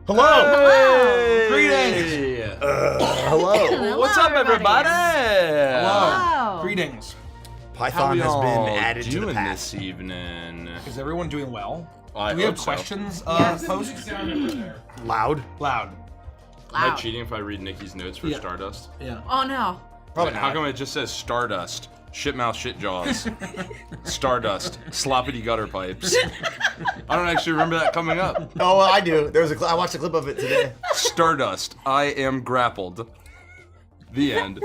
Hello. Hey. Greetings. Hello. What's up, everybody? Hello. Hello. Greetings. Python has been added to the past. this evening. Is everyone doing well? I Do we have hope so. questions Yes. posed? Loud? Loud. Am I Loud. cheating if I read Nikkie's notes for Yeah. Stardust? Yeah. Oh no. Probably How not. come it just says Stardust? Shit mouth, shit jaws. Stardust. Sloppity gutter pipes. I don't actually remember that coming up. Oh, well, I do. There was a I watched a clip of it today. Stardust. I am grappled. The end.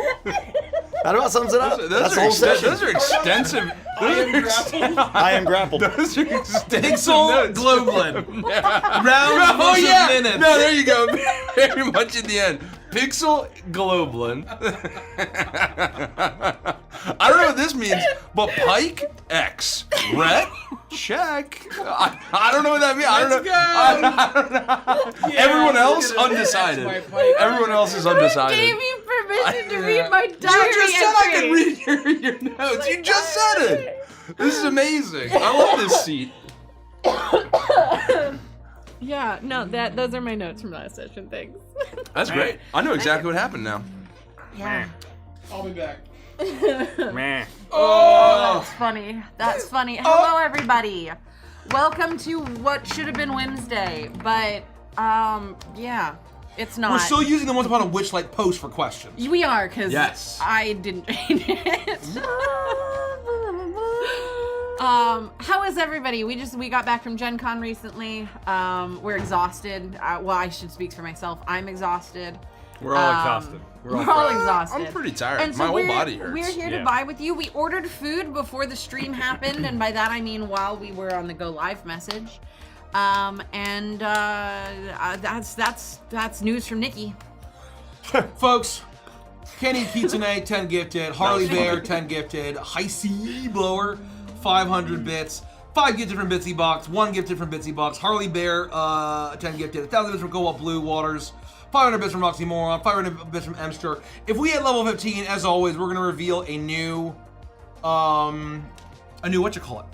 That about sums it up. That's the whole session. Those are extensive. I am grappled. Those are extensive Pixel notes. Globelin. Yeah. Rounds Oh versus yeah! minutes. No, there you go. Very much in the end. Pixel Globelin. I don't know what this means, but Pike X. Rhett check. I don't know what that means. I don't know. I don't know. Everyone else undecided. Everyone else is Who undecided. gave you permission to read my diary You just said I could entry? read your notes. You just said it. This is amazing. I love this seat. Yeah, no, those are my notes from last session. Thanks. That's great. I know exactly what happened now. Yeah. I'll be back. Oh, that's funny. That's funny. Hello, everybody. Welcome to what should have been Wednesday, but yeah, it's not. We're still using the Once Upon a Witchlight post for questions. We are, because Yes. I didn't change it. How is everybody? We got back from Gen Con recently. We're exhausted. Well, I should speak for myself. I'm exhausted. We're all exhausted. We're all exhausted. I'm pretty tired. And so My whole we're- body hurts. We're here to Yeah. buy with you. We ordered food before the stream happened, and by that I mean while we were on the Go Live message. That's news from Nikki. Folks, Kenny Kitsune, 10 gifted. Harley Bear, 10 gifted. Heisey Blower, 500 bits. 5 gifted from Bitsy Box, 1 gifted from Bitsy Box. Harley Bear, 10 gifted. 1,000 bits from Cobalt Blue Waters. 500 bits from Oxymoron. 500 bits from Emster. If we hit level 15, as always, we're gonna reveal a new what you call it?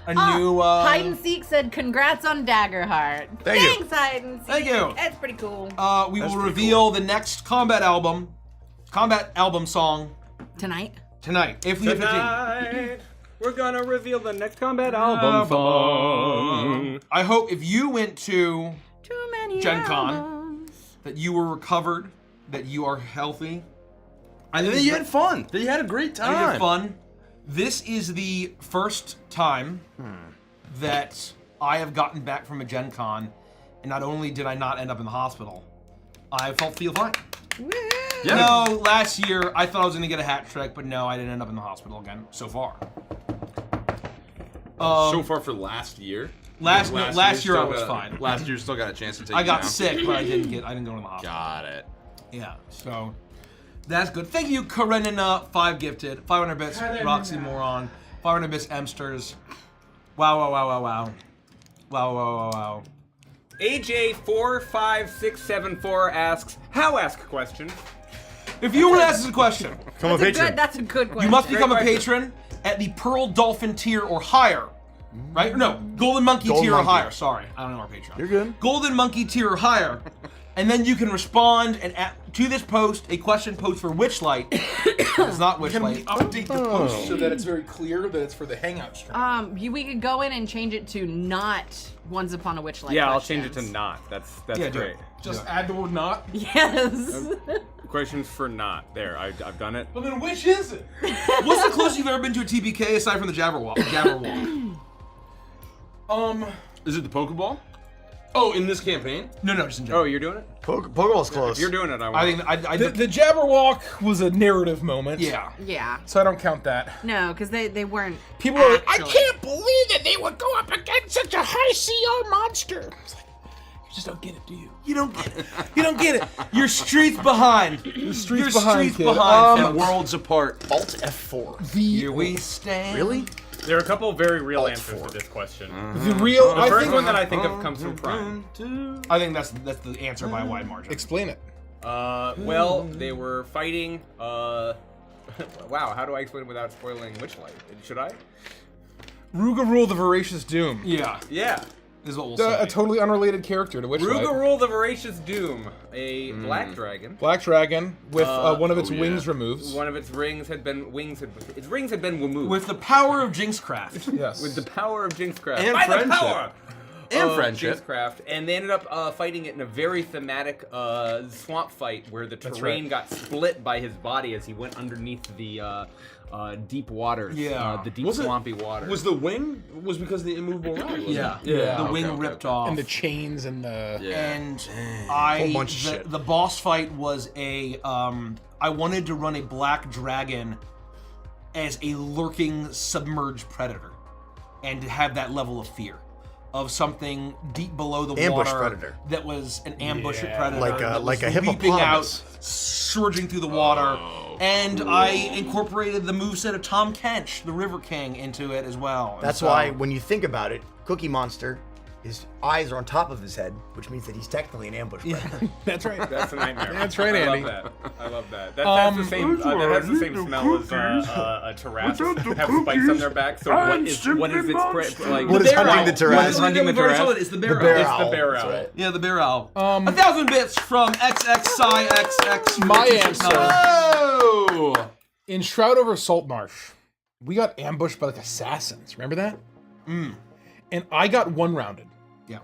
A new Hide and Seek said, "Congrats on Daggerheart." Thank you. Thanks, Hide and Seek. Thank you. That's pretty cool. we will reveal the next combat album song Tonight. tonight. If we hit 15. Tonight, we're gonna reveal the next combat album song. I hope if you went to Too many Gen Con, albums. that you were recovered, that you are healthy. I And think then you had fun. Then you had a great I think time. it's fun. This is the first time that I have gotten back from a Gen Con, and not only did I not end up in the hospital, I feel fine. Yeah. No, last year I thought I was gonna get a hat trick, but no, I didn't end up in the hospital again so far. So far for last year. Last year I still was got- fine. Last year still got a chance to take I you got down. sick, but I didn't go to the hospital. Got it. Yeah, so that's good. Thank you, Karenina, 5 gifted, 500 bits, Roxy Moron, 500 bits, Emsters. Wow, wow, wow, wow, wow. Wow, wow, wow, wow. AJ45674 asks, how ask question? If you want to ask us a question, Come on, Patreon. That's a good question. you must become a question. patron at the Pearl Dolphin tier or higher. Right? No, Golden Monkey Golden tier or Monkey. higher. Sorry, I don't know our Patreon. You're good. Golden Monkey tier or higher. And then you can respond and to this post, a question post for Witchlight. It's not Can we Witchlight. update the post so that it's very clear that it's for the Hangout stream? we could go in and change it to not Once Upon a Witchlight. Yeah, I'll change it to questions. not. That's Yeah, do great. it. Just add the word not? Yes. Questions for not. There, I've done it. Well, then which is it? What's the closest you've ever been to a TPK aside from the Jabberwock? Is it the Pokeball? Oh, in this campaign? No, just in general. Oh, you're doing it? Pokeball's close. If you're doing it, I want. I think I The Jabberwock was a narrative moment. yeah. Yeah. So I don't count that. No, because they weren't. People are like, I Actually. can't believe that they would go up against such a high CR monster. It's like, you just don't get it, do you? You don't get it. You don't get it. Your streets behind. Your streets behind, kid. behind. And worlds apart. Alt F4. Here we stand. Really? There are a couple very real Alt answers four. to this question. The real, The I first think, one that I think of comes from Prime. I think that's the answer by a wide margin. explain it. Well, they were fighting. Wow, how do I explain it without spoiling Witchlight? Should I? Ruga Rule the Voracious Doom. Yeah. Yeah. is what we'll say. A totally unrelated character to Witchlight. Rugarul the Voracious Doom, a black dragon. Black dragon with one of its wings removed. One of its rings had been its rings had been removed. With the power of Jinxcraft. Yes. With the power of Jinxcraft. And By friendship. the power And of friendship. Jinxcraft. And they ended up fighting it in a very thematic swamp fight where the terrain right. got split by his body as he went underneath the deep waters. Yeah. The deep Was it- swampy waters. Was the wing was because of the immovable rod? wasn't Yeah. it? Yeah. The okay, wing okay, ripped okay. off. And the chains and the... Yeah. And Whole bunch of shit. the boss fight was a I wanted to run a black dragon as a lurking submerged predator and to have that level of fear of something deep below the Ambush water predator. that was an ambush Yeah. predator Like a- that like was a leaping out, hippopotamus. surging through the water. And I incorporated the moveset of Tom Kench, the River King, into it as well. And That's so- why when you think about it, Cookie Monster, his eyes are on top of his head, which means that he's technically an ambush predator. That's right. That's a nightmare. That's right, I Andy. love that. I love that. That's the same. That has the same smell as a Taras. Have spikes on their back. So what is its like? What is hunting the What Taras? is hunting the We've already Taras? told it, it's the bear The bear owl. It's owl. the bear That's owl. right. Yeah, the bear owl. 1,000 bits from XX. My answer. Oh! In Shroud over Saltmarsh, we got ambushed by like assassins. Remember that? And I got one-rounded. Yeah.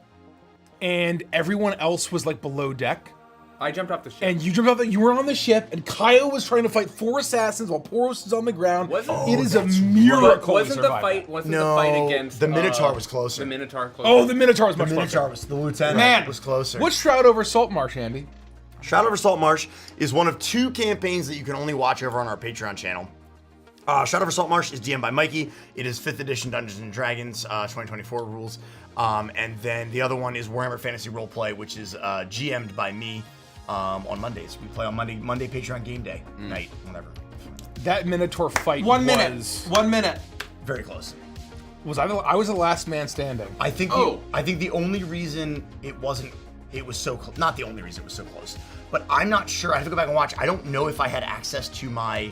And everyone else was like below deck. I jumped off the ship. And you jumped out. You were on the ship, and Kaio was trying to fight 4 assassins while Poros was on the ground. It is a miracle. Wasn't he the survived fight? that. Wasn't No, the fight against the Minotaur was closer. The Minotaur closer. Oh, the Minotaur was The much Minotaur closer. was the lieutenant Man. was closer. What's Shroud over Saltmarsh, Andy? Shroud over Saltmarsh is one of 2 campaigns that you can only watch over on our Patreon channel. Shroud over Saltmarsh is DM'd by Mikey. It is 5th edition Dungeons and Dragons 2024 rules. And then the other one is Warhammer Fantasy Roleplay, which is GM'd by me on Mondays. We play on Monday Patreon game day night, whatever. That Minotaur fight 1 minute. was... 1 minute. Very close. I was the last man standing. I think the only reason it was so close, not the only reason it was so close, but I'm not sure. I have to go back and watch. I don't know if I had access to my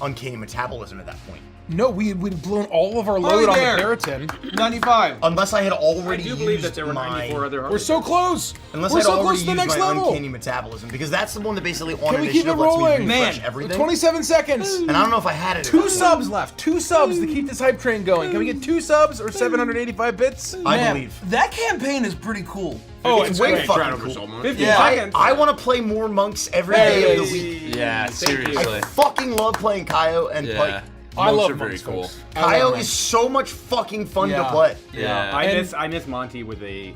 uncanny metabolism at that point. No, we'd blown all of our Harley load on Bear. the Periton. 95. Unless I had I already do believe that used there were 94 other. We're so close. Unless We're I'd so already close to the used next my level. uncanny metabolism, because that's the one that basically on Can we keep it initiative lets me rolling? refresh Man, everything. 27 seconds. And I don't know if I had it. 2 subs left. 2 subs to keep this hype train going. Can we get 2 subs or 785 bits? I believe. That campaign is pretty cool. Oh, It's way Shroud fucking over cool. Saltmarsh. 50 Yeah. seconds. I want to play more monks every day of the week. Yeah, seriously. I fucking love playing Kaio and Yeah. Pike. I Monks love are very monks, cool. folks. I love Kaio monks. is so much fucking fun Yeah. to play. Yeah. I miss Monty with a.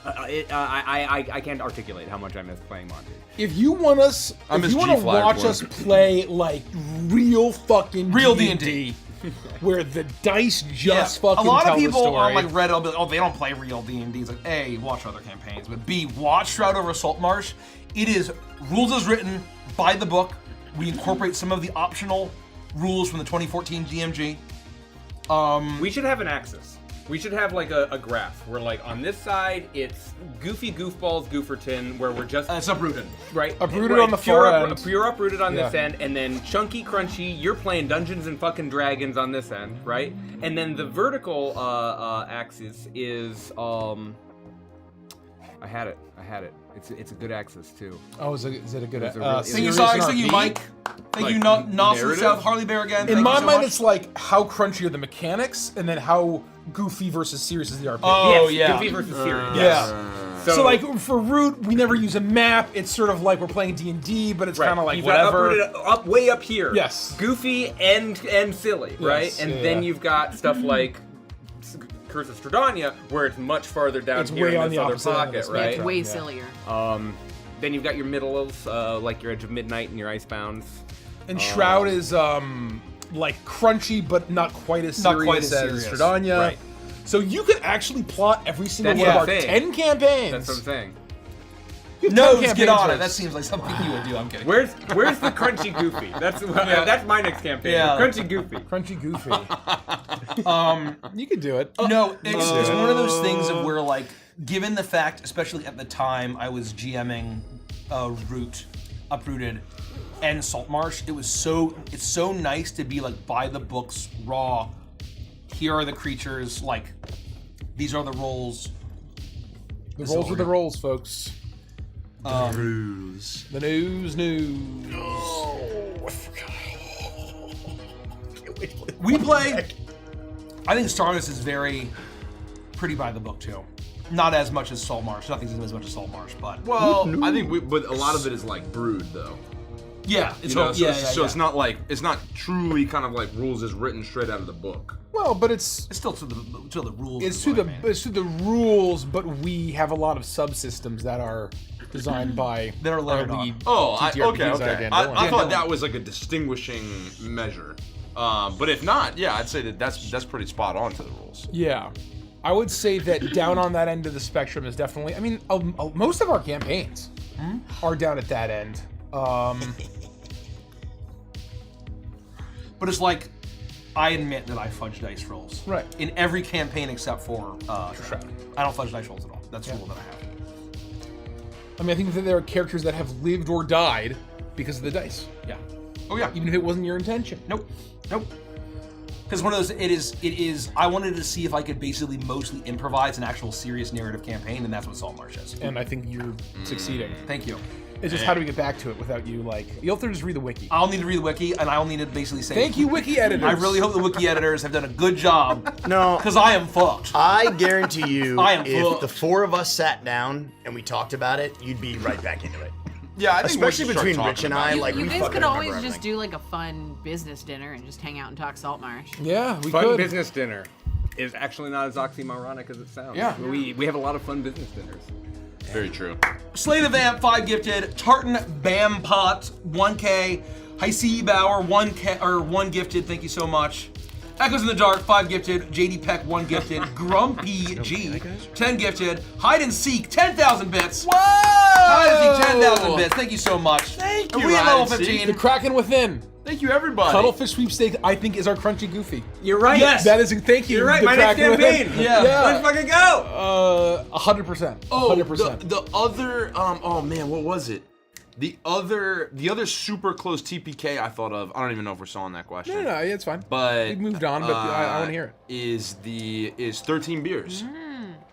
I can't articulate how much I miss playing Monty. If you want us, I'm if his you want to G-Flag watch one. us play like real fucking Real D&D, where the dice just a fucking lot tell of people the story. on like Reddit will be like, oh, they don't play real D&D. It's like, A, watch other campaigns, but B, watch Shroud over Saltmarsh. It is rules as written by the book. We incorporate some of the optional rules from the 2014 DMG. We should have an axis. We should have like a graph where like on this side it's goofy goofballs gooferton where we're just It's uprooted. right Uprooted right, on the pure far end. pure uprooted on this Yeah. end, and then chunky crunchy you're playing Dungeons and fucking Dragons on this end, right? And then the vertical axis is I had it. It's a good axis too. Oh, is it a good? It's a really- Thank you, serious Sai. Thank you, RP? Mike. Thank Like, you, Nos from narrative? South Harley Bear again. In Thank my you so mind, much. it's like how crunchy are the mechanics, and then how goofy versus serious is the RP. Oh, Yes, yeah. Goofy versus serious. yeah. So like for Root, we never use a map. It's sort of like we're playing D&D, but it's Right. kind of like You've got whatever. uprooted way up here. Yes. Goofy and silly, right? And yeah, then yeah. you've got stuff like Curse of Stradania, where it's much farther down It's here way in on this the other opposite end of pocket, the right? spectrum. Way Yeah. sillier. Then you've got your middles, like your Edge of Midnight and your Icebounds. And Shroud is like crunchy, but not quite as Not serious quite as as serious. Stradania. Right. So you could actually plot every single That's one of what our I'm saying. 10 campaigns. That's what I'm saying. You have 10 No, get campaigns on it. worth. That seems like something you would do. I'm kidding. Where's the Crunchy Goofy? That's my next campaign. Yeah. Crunchy Goofy. Crunchy Goofy. You could do it. No, it's one of those things of where, like, given the fact, especially at the time I was GMing Root, Uprooted, and Saltmarsh, it's so nice to be like by the books, raw. Here are the creatures, like These are the rolls. The rolls are the rolls, folks. Bruise. The news. Oh, I forgot. Can't wait to play We one play. deck. I think Stardust is very pretty by the book too. Not as much as Saltmarsh. Nothing's as much as Saltmarsh, but Well, I think but a lot of it is like brewed though. yeah, it's You know, so, yeah, so yeah. it's not like it's not truly kind of like rules is written straight out of the book. Well, but it's It's still to the rules. it's of to the book, man. it's to the rules, but we have a lot of subsystems that are designed by That are layered the on. TTRPGs Okay. that are Dan I Dillon. thought that was like a distinguishing measure. But if not, yeah, I'd say that's pretty spot on to the rules. Yeah. I would say that down on that end of the spectrum is definitely. I mean, most of our campaigns are down at that end. But it's like, I admit that I fudge dice rolls. Right. In every campaign except for Shroud. I don't fudge dice rolls at all. That's the rule that I have. I mean, I think that there are characters that have lived or died because of the dice. Yeah. Oh yeah. Even if it wasn't your intention. Nope. Because one of those, it is. I wanted to see if I could basically mostly improvise an actual serious narrative campaign, and that's what Saltmarsh is. And I think you're succeeding. Thank you. It's just how do we get back to it without you, like... You'll have to just read the wiki. I'll need to read the wiki, and I'll need to basically say. Thank you, wiki editors. I really hope the wiki editors have done a good job. No. Because I am fucked. I guarantee you, I am if fucked. the four of us sat down and we talked about it, you'd be right back into it. Yeah, I think we Especially should start between talking Rich and about I, it. like You we guys fucking could always remember just everything. do like a fun business dinner and just hang out and talk Saltmarsh. Yeah, we Fun could. business dinner is actually not as oxymoronic as it sounds. Yeah. We have a lot of fun business dinners. Very true. Slay the Vamp, 5 gifted. Tartan Bam Pot, 1K. Heisei Bauer, 1K or 1 gifted. Thank you so much. Echoes in the Dark, 5 gifted. JD Peck, 1 gifted. Grumpy G, 10 gifted. Hide and Seek, 10,000 bits. Whoa! Hide and Seek, 10,000 bits. Thank you so much. Thank And you, we at Hide level and Seek. 15. The Kraken Within. Thank you, everybody. Cuttlefish Sweepstakes, I think, is our Crunchy Goofy. You're right. Yes. That is, thank you. You're right. the My next Kraken Within. campaign. Yeah. Let's fucking go. 100%. Oh, 100%. the other oh man, what was it? The other super close TPK I thought of. I don't even know if we're still on that question. No, it's fine. But We moved on, but I want to hear it. Is 13 beers.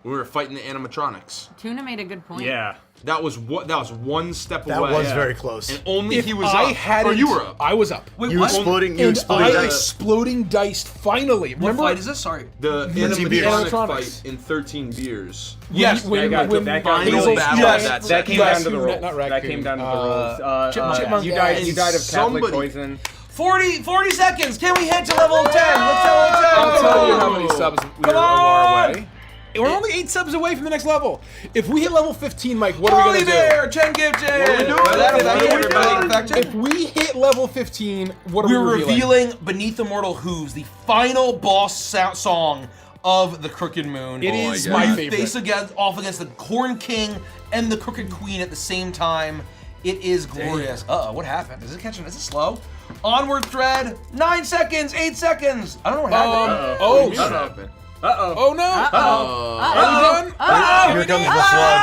We were fighting the animatronics. Tuna made a good point. Yeah. That was one step That away. was very close. And only If he was I up. hadn't, Or you were up. I was up. Wait, You what? exploding And I dice. exploding diced finally. What Remember? fight is this? Sorry. The 13 beers. animatronic Animatronics. fight in 13 beers. Yes. When that Hazel's final battle yes, of That came Raccoon, down to the rolls. not That Raccoon. came down to the rolls. Chipmunk. You Chipmunk. died of Catholic Somebody- poison. 40 seconds. Can we head to level 10? Let's go level 10. I'll tell you how many subs we are on. away. We're only 8 subs away from the next level. If we hit level 15, Mike, what are we Harley gonna do? Bear, 10 gifted. What are we doing? Well, that is What are we everybody doing? infected. If we hit level 15, what are We're we revealing? revealing Beneath the Mortal Hooves, the final boss song of the Crooked Moon. It Oh is my my God. favorite. Off against the Corn King and the Crooked Queen at the same time. It is glorious. Uh-oh, what happened? Is it slow? Onward thread, 9 seconds, 8 seconds. I don't know what happened. Oh, What shit. happened? Uh-oh. Oh no! Are we done? Here comes the flood.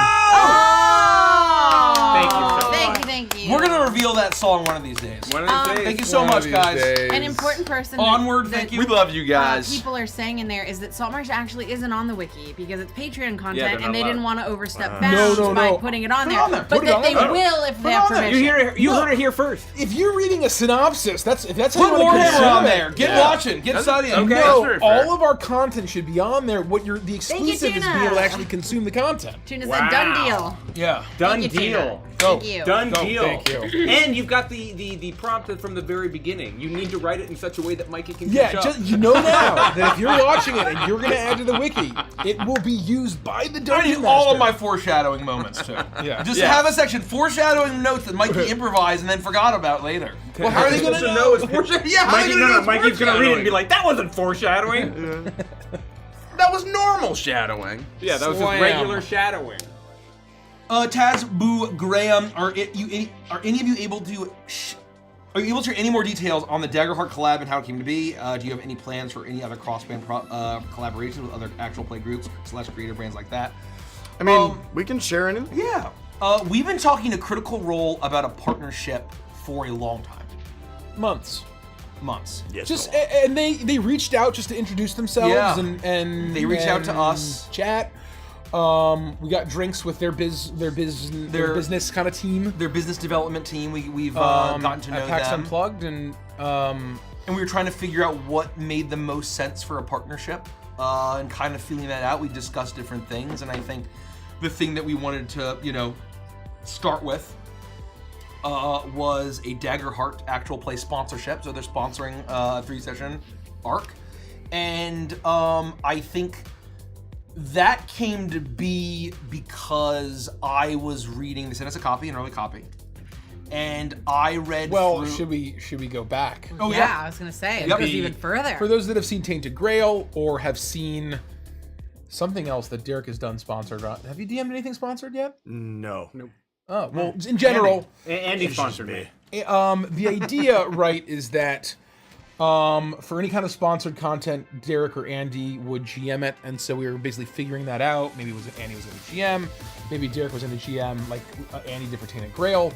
Thank you so much. Thank you. We're gonna reveal that song one of these days. One of these days. Thank you so much, guys. An important person. Onward, that, thank you. We love you guys. People are saying in there is that Saltmarsh actually isn't on the wiki because it's Patreon they're content, not and they didn't allowed. want to overstep No, bounds no, by no. putting it on Put it there. on there. But Put it that on they there. will if they it have on there. permission. You heard it here first. If you're reading a synopsis, if that's how Put you want to Warhammer consume on it. there. Get watching. Get studying. Okay. That's No, very fair. all of our content should be on there. The exclusive is Tuna. being able to actually consume the content. Tuna's Wow. a done deal. Yeah. Done Thank you, Tuna. deal. Thank you. Done Go. deal. Thank you. And you've got the prompt from the very beginning. You need to write it in such a way that Mikey can Yeah, catch up. you know now that if you're watching it and you're going to add to the wiki, it will be used by the I dungeon need all of my master. foreshadowing moments too. Yeah. Just Yeah. have a section foreshadowing notes that Mikey improvised and then forgot about later. Well, how are they gonna know it's foreshadowing? Yeah, how are they Mikey, gonna know no, it's Mikey's gonna read it and be foreshadowing? like, "That wasn't foreshadowing." That was normal shadowing. Yeah, that was just Slam. regular shadowing. Taz, Boo, Graham, are any of you able to? Are you able to share any more details on the Daggerheart collab and how it came to be? Do you have any plans for any other cross-band collaborations with other actual play groups / creator brands like that? I mean, we can share anything. Yeah. We've been talking to Critical Role about a partnership for a long time. Months. months. Yeah, it's Just been a while. and they reached out just to introduce themselves Yeah. and They reached out to us. Chat. We got drinks with their business kind of team. Their business development team. We've gotten to know at PAX them. Unplugged and And we were trying to figure out what made the most sense for a partnership, and kind of feeling that out. We discussed different things, and I think the thing that we wanted to, start with was a Daggerheart actual play sponsorship. So they're sponsoring a 3-session arc, and I think that came to be because I was reading. They sent us a copy, an early copy, and I read. well, through, should we go back? Oh, yeah, I was gonna say it Yep. goes even further. For those that have seen Tainted Grail or have seen something else that Derek has done sponsored, have you DM'd anything sponsored yet? No. Oh, well, in general, Andy sponsored me. the idea, right, is that for any kind of sponsored content, Derek or Andy would GM it, and so we were basically figuring that out. Maybe Andy was in the GM, maybe Derek was in the GM, like Andy did for Tainted Grail,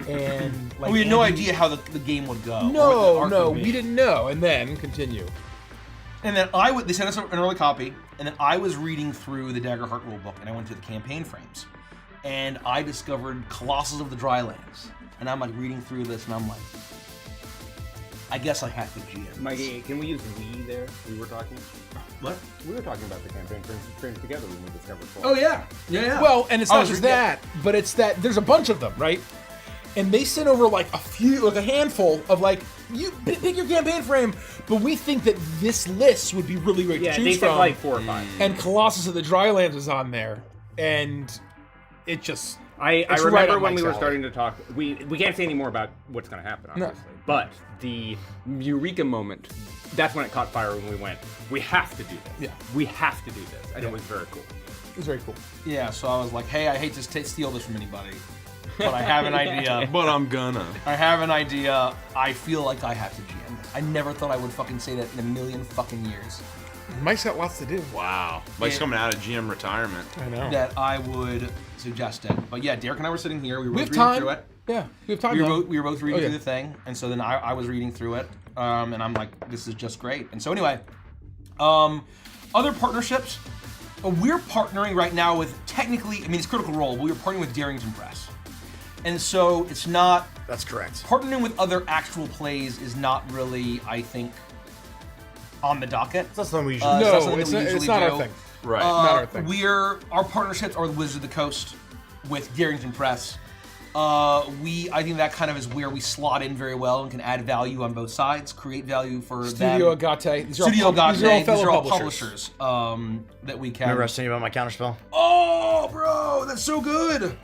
and like we had no Andy- idea how the game would go. or what the No, arc no, would be. we didn't know. And then continue. And then they sent us an early copy, and then I was reading through the Daggerheart rulebook, and I went to the campaign frames, and I discovered Colossus of the Drylands, and I'm like reading through this, and I'm like, I guess I have to GM. Mikey, can we use we there? We were talking. What? We were talking about the campaign frames together when we discovered. Oh yeah, yeah. Well, and it's I not was just reading- that, but it's that there's a bunch of them, right? And they sent over like a handful of like, you pick your campaign frame, but we think that this list would be really great Yeah, to they choose said from. like 4 or 5. And Colossus of the Drylands is on there, and it just I it's remember right up when we Mike's were alley. starting to talk. We can't say any more about what's going to happen, No. obviously. But the eureka moment, that's when it caught fire when we went, we have to do this. Yeah. We have to do this. And it was very cool. It was very cool. Yeah, so I was like, hey, I hate to steal this from anybody, but I have an idea. But I'm gonna. I have an idea. I feel like I have to GM this. I never thought I would fucking say that in a million fucking years. Mike's got lots to do. Wow. Mike's Yeah. coming out of GM retirement. I know. That I would suggest it. But yeah, Derek and I were sitting here. We were We both have reading time. through it. Yeah, we have time. We though. were both reading Oh, yeah. through the thing, and so then I was reading through it, and I'm like, this is just great. And so anyway, other partnerships, we're partnering right now with technically, I mean, it's Critical Role, but we're partnering with Darrington Press, and so it's not That's correct. partnering with other actual plays is not really, I think, on the docket. That's something we usually It's not No, something it's that we not, it's usually not do. our thing. Right. Not our thing. Our partnerships are the Wizards of the Coast with Darrington Press. I think that kind of is where we slot in very well and can add value on both sides, create value for Studio them. Agate. Studio Agate. These are all fellow these are all publishers. that we can. Remember I was telling you about my counterspell? Oh, bro, that's so good.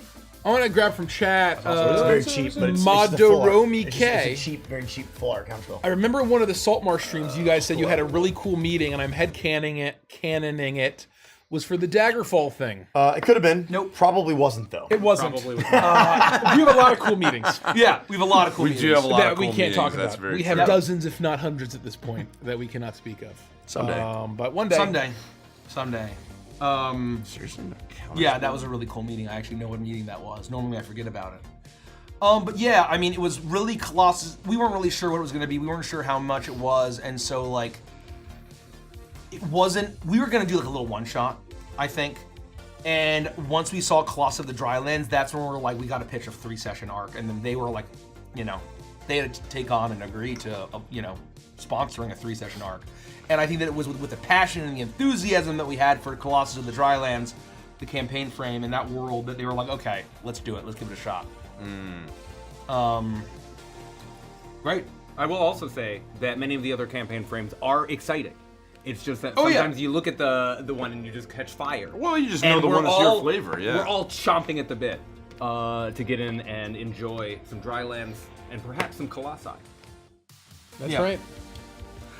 I want to grab from chat. It's very cheap, but it's the Madoromi full art. K. It's a cheap, very cheap full art counterspell. I remember in one of the Saltmarsh streams, you guys said you had a really cool meeting, and I'm canoning it, was for the Daggerfall thing. It could have been. Nope. Probably wasn't though. It wasn't. Probably was We have a lot of cool meetings Yeah, we have a lot of cool We do meetings. have a lot that of we cool can't talk meetings, that's about. very We have true. dozens, if not hundreds, at this point that we cannot speak of. Someday. But one day. Someday. Seriously? Yeah, that was a really cool meeting. I actually know what meeting that was. Normally I forget about it. But yeah, I mean, it was really Colossus. We weren't really sure what it was going to be. We weren't sure how much it was, and so like, it wasn't. We were going to do like a little one shot, I think. And once we saw Colossus of the Drylands, that's when we were like, we got to pitch a 3-session arc, and then they were like, they had to take on and agree to, sponsoring a 3-session arc. And I think that it was with the passion and the enthusiasm that we had for Colossus of the Drylands, the campaign frame, and that world, that they were like, okay, let's do it. Let's give it a shot. Great. I will also say that many of the other campaign frames are exciting. It's just that Oh, yeah. sometimes you look at the one and you just catch fire. Well, you just know And the we're one that's all- your flavor, yeah. We're all chomping at the bit to get in and enjoy some Drylands and perhaps some Colossi. That's Yeah. right.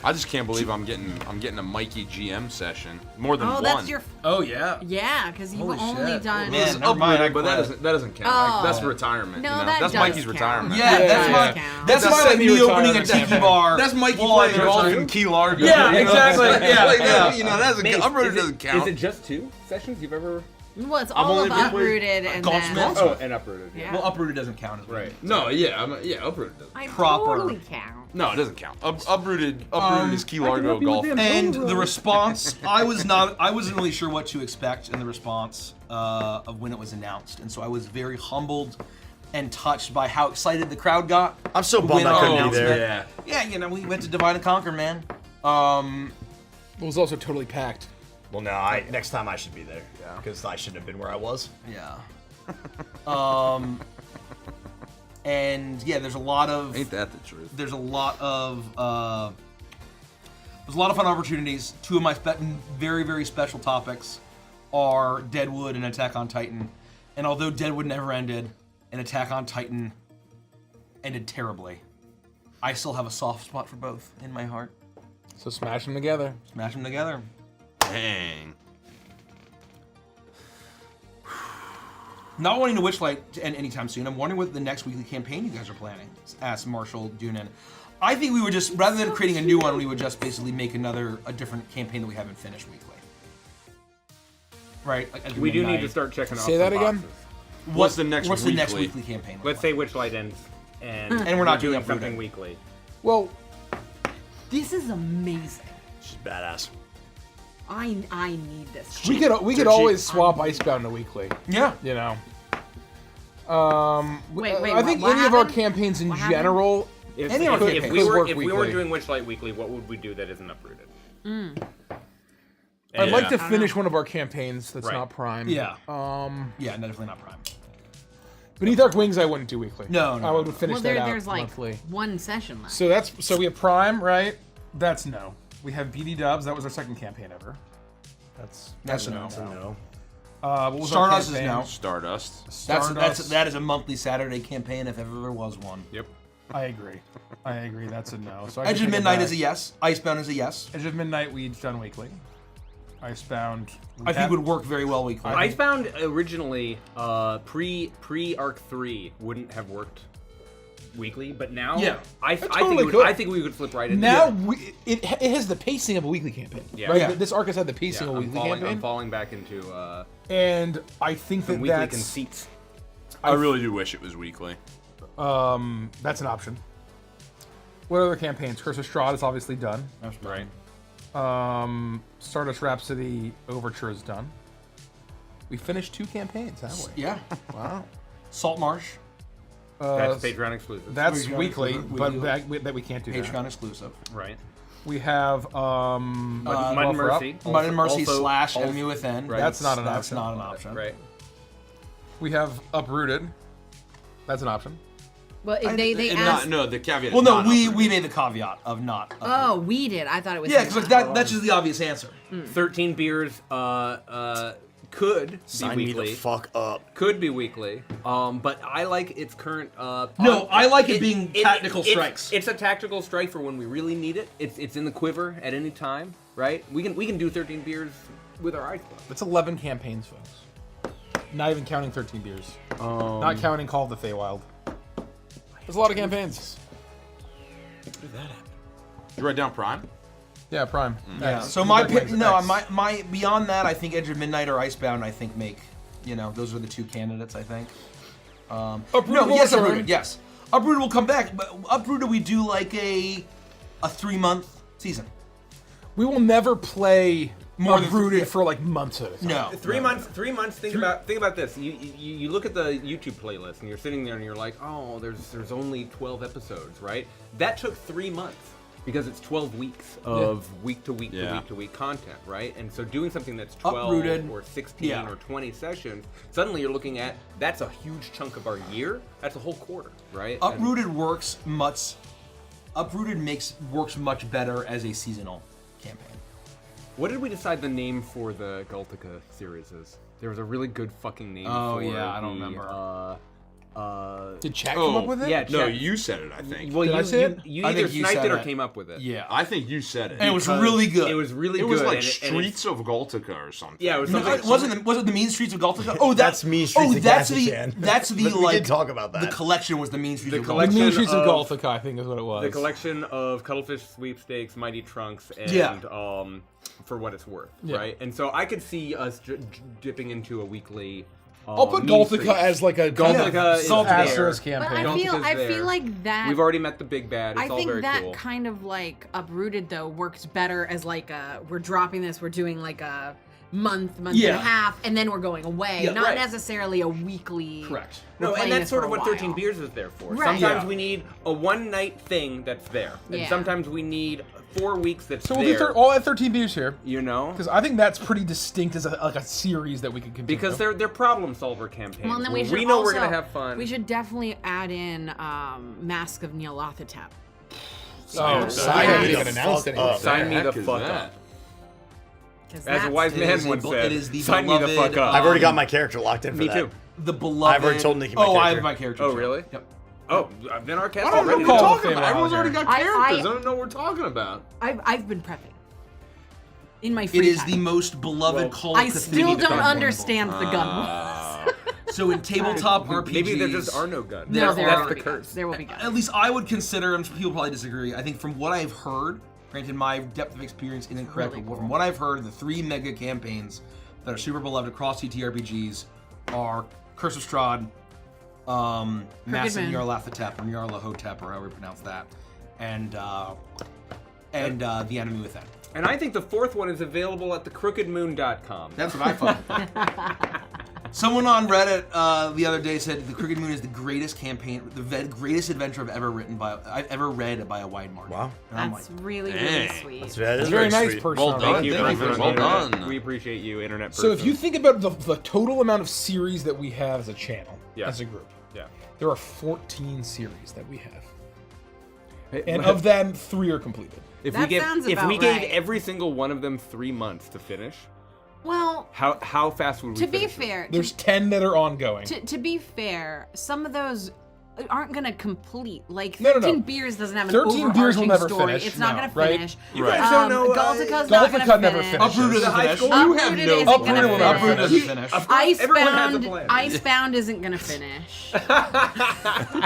I just can't believe I'm getting a Mikey GM session. More than Oh, one. that's your. Oh, yeah. Yeah, because you've Holy only shit. done. Man, It's never mind, I upgraded, but that quit. doesn't count. Oh. Like, that's retirement. No, you know? that That's does Mikey's count. retirement. Yeah, that's Yeah. my Yeah. that's That's my like me semi-retirement opening a tiki session. bar. That's Mikey while I'm playing golf retired. in Key Largo. Yeah, you know? exactly. Yeah, Like, yeah. You know, that's Mace, upgraded is doesn't count. Is it just 2 sessions you've ever Well, it's all only of been Uprooted and Goldsmith? then... Oh, and Uprooted. Yeah. Yeah. Well, Uprooted doesn't count as Right. No, yeah, Uprooted doesn't. I proper- totally count. No, it doesn't count. Uprooted is Key Largo golf. And the response, I wasn't really sure what to expect in the response of when it was announced, and so I was very humbled and touched by how excited the crowd got. I'm so bummed when I our couldn't be announcement- there. Yeah. Yeah, you know, we went to Divide and Conquer, man. It was also totally packed. Well, no, next time I should be there. Yeah. Because I shouldn't have been where I was. Yeah. And yeah, there's a lot of Ain't that the truth? there's a lot of fun opportunities. Two of my very, very special topics are Deadwood and Attack on Titan. And although Deadwood never ended and Attack on Titan ended terribly, I still have a soft spot for both in my heart. So smash them together. Smash them together. Dang. Not wanting to Witchlight to end anytime soon, I'm wondering what the next weekly campaign you guys are planning, asked Marshall Dunan. I think we would just, rather than creating a new one, we would just basically make a different campaign that we haven't finished weekly. Right? Like We do need midnight. to start checking off Say some that again? boxes. What's the next What's weekly? the next weekly campaign? look Let's like? say Witchlight ends, and we're not doing doing Uprooted. something weekly. Well, This is amazing. She's badass. I need this. we could always swap Icebound to weekly. Yeah. You know. Wait, I think what any of our happened? campings in What happened? general. If, Any if, other if campaign we could were work if we weekly. weren't doing Witchlight weekly, what would we do that isn't Uprooted? I'd like to Yeah. finish one of our campaigns that's Right. not Prime. Yeah. Um, Yeah, definitely not Prime. Beneath Arc Wings, I wouldn't do weekly. No, I would finish Well, that out there's like monthly. one session left. So we have Prime, right? That's no. We have BD Dubs. That was our second campaign ever. That's a no. No. What was our Stardust is campaign? no. Stardust. That is a monthly Saturday campaign if ever there was one. Yep. I agree. That's a no. So I Edge can of take it Midnight back. is a yes. Icebound is a yes. Edge of Midnight we've done weekly. Icebound. I think would work very well weekly. Icebound originally pre Arc 3 wouldn't have worked weekly, but now Yeah. I totally think could. I think we could flip right into now it. it has the pacing of a weekly campaign. Yeah. Right? Yeah. This arc has had the pacing Yeah, of a I'm weekly falling campaign. back into And I think some that weekly that's conceits. I really do wish it was weekly. that's an option. What other campaigns? Curse of Strahd is obviously done. That's Right. Stardust Rhapsody Overture is done. We finished 2 campaigns, haven't we? Yeah. Wow. Salt Marsh, That's Patreon exclusive. That's Patreon weekly, exclusive. but Weekly. that we can't do Patreon that. exclusive. right. We have Mud and Welfare Up. Mercy. Mud and Mercy Also- / also- Enemy Within. Right. That's not an That's option. not an option. Right. We have Uprooted. That's an option. Well, they And asked. no, the caveat. Well, is no, not we Uprooted. made the caveat of not. Oh, we did. I thought it was. Yeah, because that's just the obvious answer. 13 beers could Sign be me the weekly. fuck up. Could be weekly. But I like its current No, I like it being tactical strikes. It's a tactical strike for when we really need it. It's in the quiver at any time, right? We can do 13 beers with our eyes closed. It's 11 campaigns, folks. Not even counting 13 beers. Not counting Call of the Feywild. There's a lot of campaigns. Did you write down Prime? Yeah, Prime. Yeah. X. So my Dark pick, Wings no, X. my beyond that, I think Edge of Midnight or Icebound, I think make, those are the 2 candidates. I think. Uprooted will return. Uprooted, yes. Uprooted will come back, but Uprooted we do like a 3-month season. We will never play More than- Uprooted yeah. for like months at a time. No. 3 months. 3 months. Think about this. You look at the YouTube playlist and you're sitting there and you're like, oh, there's only 12 episodes, right? That took 3 months because it's 12 weeks of week to week to Yeah. week to week content, right? And so doing something that's 12 Uprooted. or 16 Yeah. or 20 sessions, suddenly you're looking at that's a huge chunk of our year. That's a whole quarter, right? And- Uprooted works much better as a seasonal campaign. What did we decide the name for the Galtica series is? There was a really good fucking name. Oh, for yeah, I don't the, remember. Did Chat come up with it? Yeah, No, Chat- you said it, I think. Well, Did I you, say you, it? you I either think you sniped said it or it. came up with it. Yeah. I think you said it. And it was really good. It was really It good. was like and Streets of Galtica or something. Yeah, it was No, something. was it the Mean Streets of Galtica? Oh, That's Mean Streets of that's Kazakhstan. That's the But we like. did talk about that. The collection was the Mean Streets The of The collection- Galtica. Mean Streets of of- Galtica, I think is what it was. The collection of Cuttlefish Sweepstakes, Mighty Trunks, and Yeah. For What It's Worth, Yeah. right? And so I could see us dipping into a weekly. I'll put Mean Galtica Streets. as like a Galtica is salt there. asterisk But campaign. I feel Galtica's there. like that. We've already met the big bad. It's I all think very that cool. kind of like Uprooted though works better as like we're dropping this, we're doing like a month and Yeah. a half, and then we're going away. Yeah, not right. necessarily a weekly. Correct. we're No, and playing that's this sort for of a what 13 while. Beers is there for. Right. Sometimes Yeah. we need a one-night thing that's there, and Yeah. sometimes we need 4 weeks that's So we'll there. do all at 13 beers here. You know, Because I think that's pretty distinct as a series that we could continue. because they're problem solver campaigns. Well, and then we where should we know we're also- gonna have fun. We should definitely add in Mask of Nyarlathotep. Oh, Sign Sign me haven't the even announced fuck anything. up. Sign me the heck is fuck that? up. 'Cause As a that's- wise It man is once the- said, it is the sign me the beloved, fuck up. I've already got my character locked in for Me that. too. The beloved. I've already told Nikki my Oh, I character. have my character. Oh, too. really? Yep. Oh, then our cast I don't know already. what we're Call of talking Fame about. Everyone's out already here. got characters. I I- don't know what we're talking about. I've been prepping. In my free It is time. the most beloved Well, Call of I Cthulhu still don't gun understand one. the gun rules. So in tabletop RPGs, Maybe there just are no guns. No, there That's will the be curse. guns. There will be guns. At least I would consider, and people probably disagree, I think from what I've heard, granted my depth of experience isn't correct, Really but from what I've heard, the 3 mega campaigns that are super beloved across TTRPGs are Curse of Strahd, Mass of Moon. Nyarlathotep, or Nyarlathotep, or however you pronounce that, and The Enemy Within. And I think the 4th one is available at thecrookedmoon.com. That's what I thought. Someone on Reddit the other day said the Crooked Moon is the greatest campaign, the greatest adventure I've ever read by a wide margin. Wow. And I'm That's like, really, dang. really sweet. That is It's very nice sweet. person. Well on done. that. you Thank for you. being Well on the internet. done. We appreciate you, internet So person. if you think about the total amount of series that we have as a channel, Yeah. as a group, Yeah. there are 14 series that we have. And of them, 3 are completed. If That sounds if about we gave right. every single one of them 3 months to finish, Well, how fast would we to be finish it? fair, There's 10 that are ongoing. to be fair, some of those aren't gonna complete. Like No, no, 13 no. Beers doesn't have an 13 overarching Beers will never story. finish, It's not no, gonna right? finish. You guys don't know, Galtica's not Galtica gonna never finish. finishes. Uprooted The doesn't high finish. school, you have Uprooted no isn't gonna Uprooted will not finish. finish. Finish. Of course, everyone has a plan. Icebound isn't gonna finish.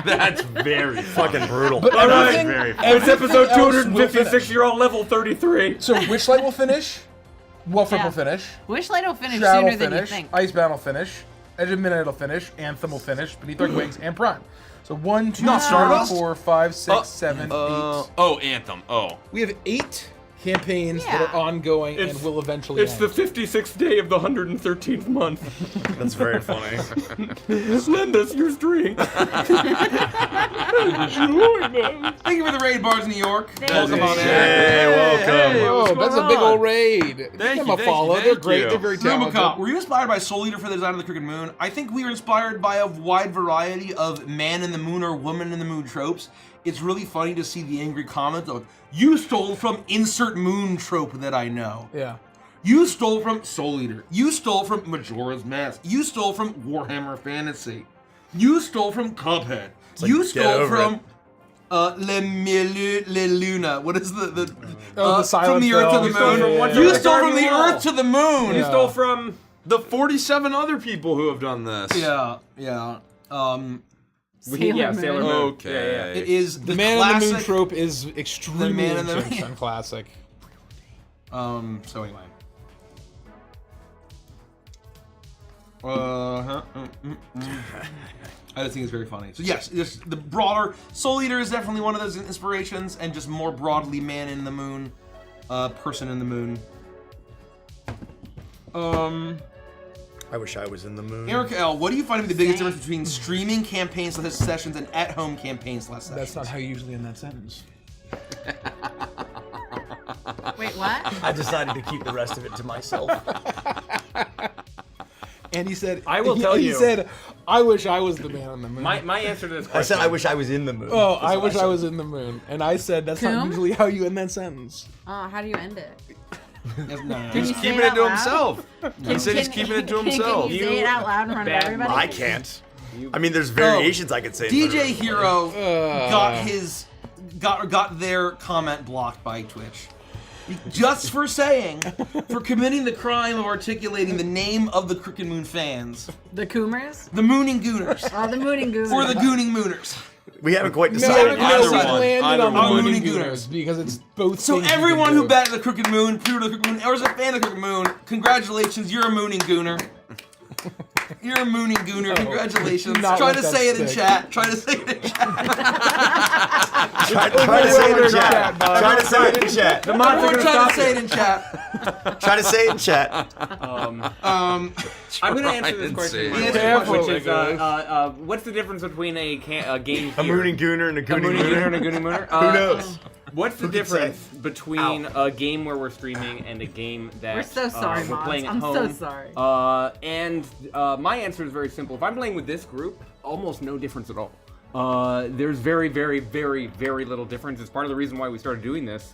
That's very Fucking brutal. But everything, very It's episode else will 256. finish. You're on level 33. So Witchlight will finish. Wolfric Yeah. will finish. Wishlight will finish Shadow sooner will than you finish. think. Icebound will finish. Edge of Midnight will finish. Anthem will finish. Beneath Our Wings and Prime. So 1, 2, Not 3, Stardust? 4, 5, 6, 7, 8. Oh, Anthem. Oh. We have 8 campaigns that Yeah. are ongoing It's- and will eventually It's end. the 56th day of the 113th month. That's very funny. Lend us your string. Thank you for the raid, Bars New York. Welcome on in. Hey, welcome. Oh, what's that's a going big on? old raid. Give them you, a thank follow. you, They're thank great. you. They're very talented. Rumacop, were you inspired by Soul Eater for the design of the Crooked Moon? I think we were inspired by a wide variety of man in the moon or woman in the moon tropes. It's really funny to see the angry comment of, you stole from insert moon trope that I know. Yeah. You stole from Soul Eater. You stole from Majora's Mask. You stole from Warhammer Fantasy. You stole from Cuphead. like, You get stole over from Le Luna. What is the the silent from the Earth to the film. moon? Yeah. You stole from the Earth to the moon. You stole from. The 47 other people who have done this. Yeah. Sailor Sailor Moon. Moon. Okay. Yeah, yeah. It is The Man in the Moon classic- trope is extremely Man in the ancient Moon. and classic. So anyway. I just think it's very funny. So yes, just the broader Soul Eater is definitely one of those inspirations, and just more broadly, Man in the Moon, Person in the Moon. I wish I was in the moon. Eric L, what do you find to be the biggest difference between streaming campaign / sessions and at-home campaign / sessions? That's not how you usually end that sentence. Wait, what? I decided to keep the rest of it to myself. And he said, I will tell you. He said, I wish I was the man on the moon. My answer to this I question. said I wish I was in the moon. Oh, That's I what wish I said. was in the moon. And I said, that's not Coom? usually how you end that sentence. How do you end it? Yes, no. Can you say Keeping it it out to loud? himself. He said he's keeping it to himself. Can you say it out loud in front of Bad everybody? I can't. I mean, there's variations I could say. DJ Hero got their comment blocked by Twitch. Just for committing the crime of articulating the name of the Crooked Moon fans. The Coomers? The Mooning Gooners. Oh, the Mooning Gooners. For the Gooning Mooners. We haven't quite decided. We landed on the Mooning Gooners because it's both. So everyone who betted the Crooked Moon, pre-ordered the Crooked Moon, or is a fan of the Crooked Moon, congratulations, you're a Mooning Gooner. You're a Mooning Gooner. Congratulations. Try to say it in chat. Try to say it in chat. Try to say it in chat. Try to say it in chat. The monster gonna Try to stop say it. it in chat. Try to say it in chat. I'm going to answer this question, which is, what's the difference between a game A here? Mooning Gooner and a A Gooning Mooning Gooner Mooner. and a Gooning Mooner? Who knows? What's the Who could difference say? between a game where we're streaming and a game that We're so sorry, we're Mods. playing at I'm home? so sorry. My answer is very simple. If I'm playing with this group, almost no difference at all. There's very, very, very, very little difference. It's part of the reason why we started doing this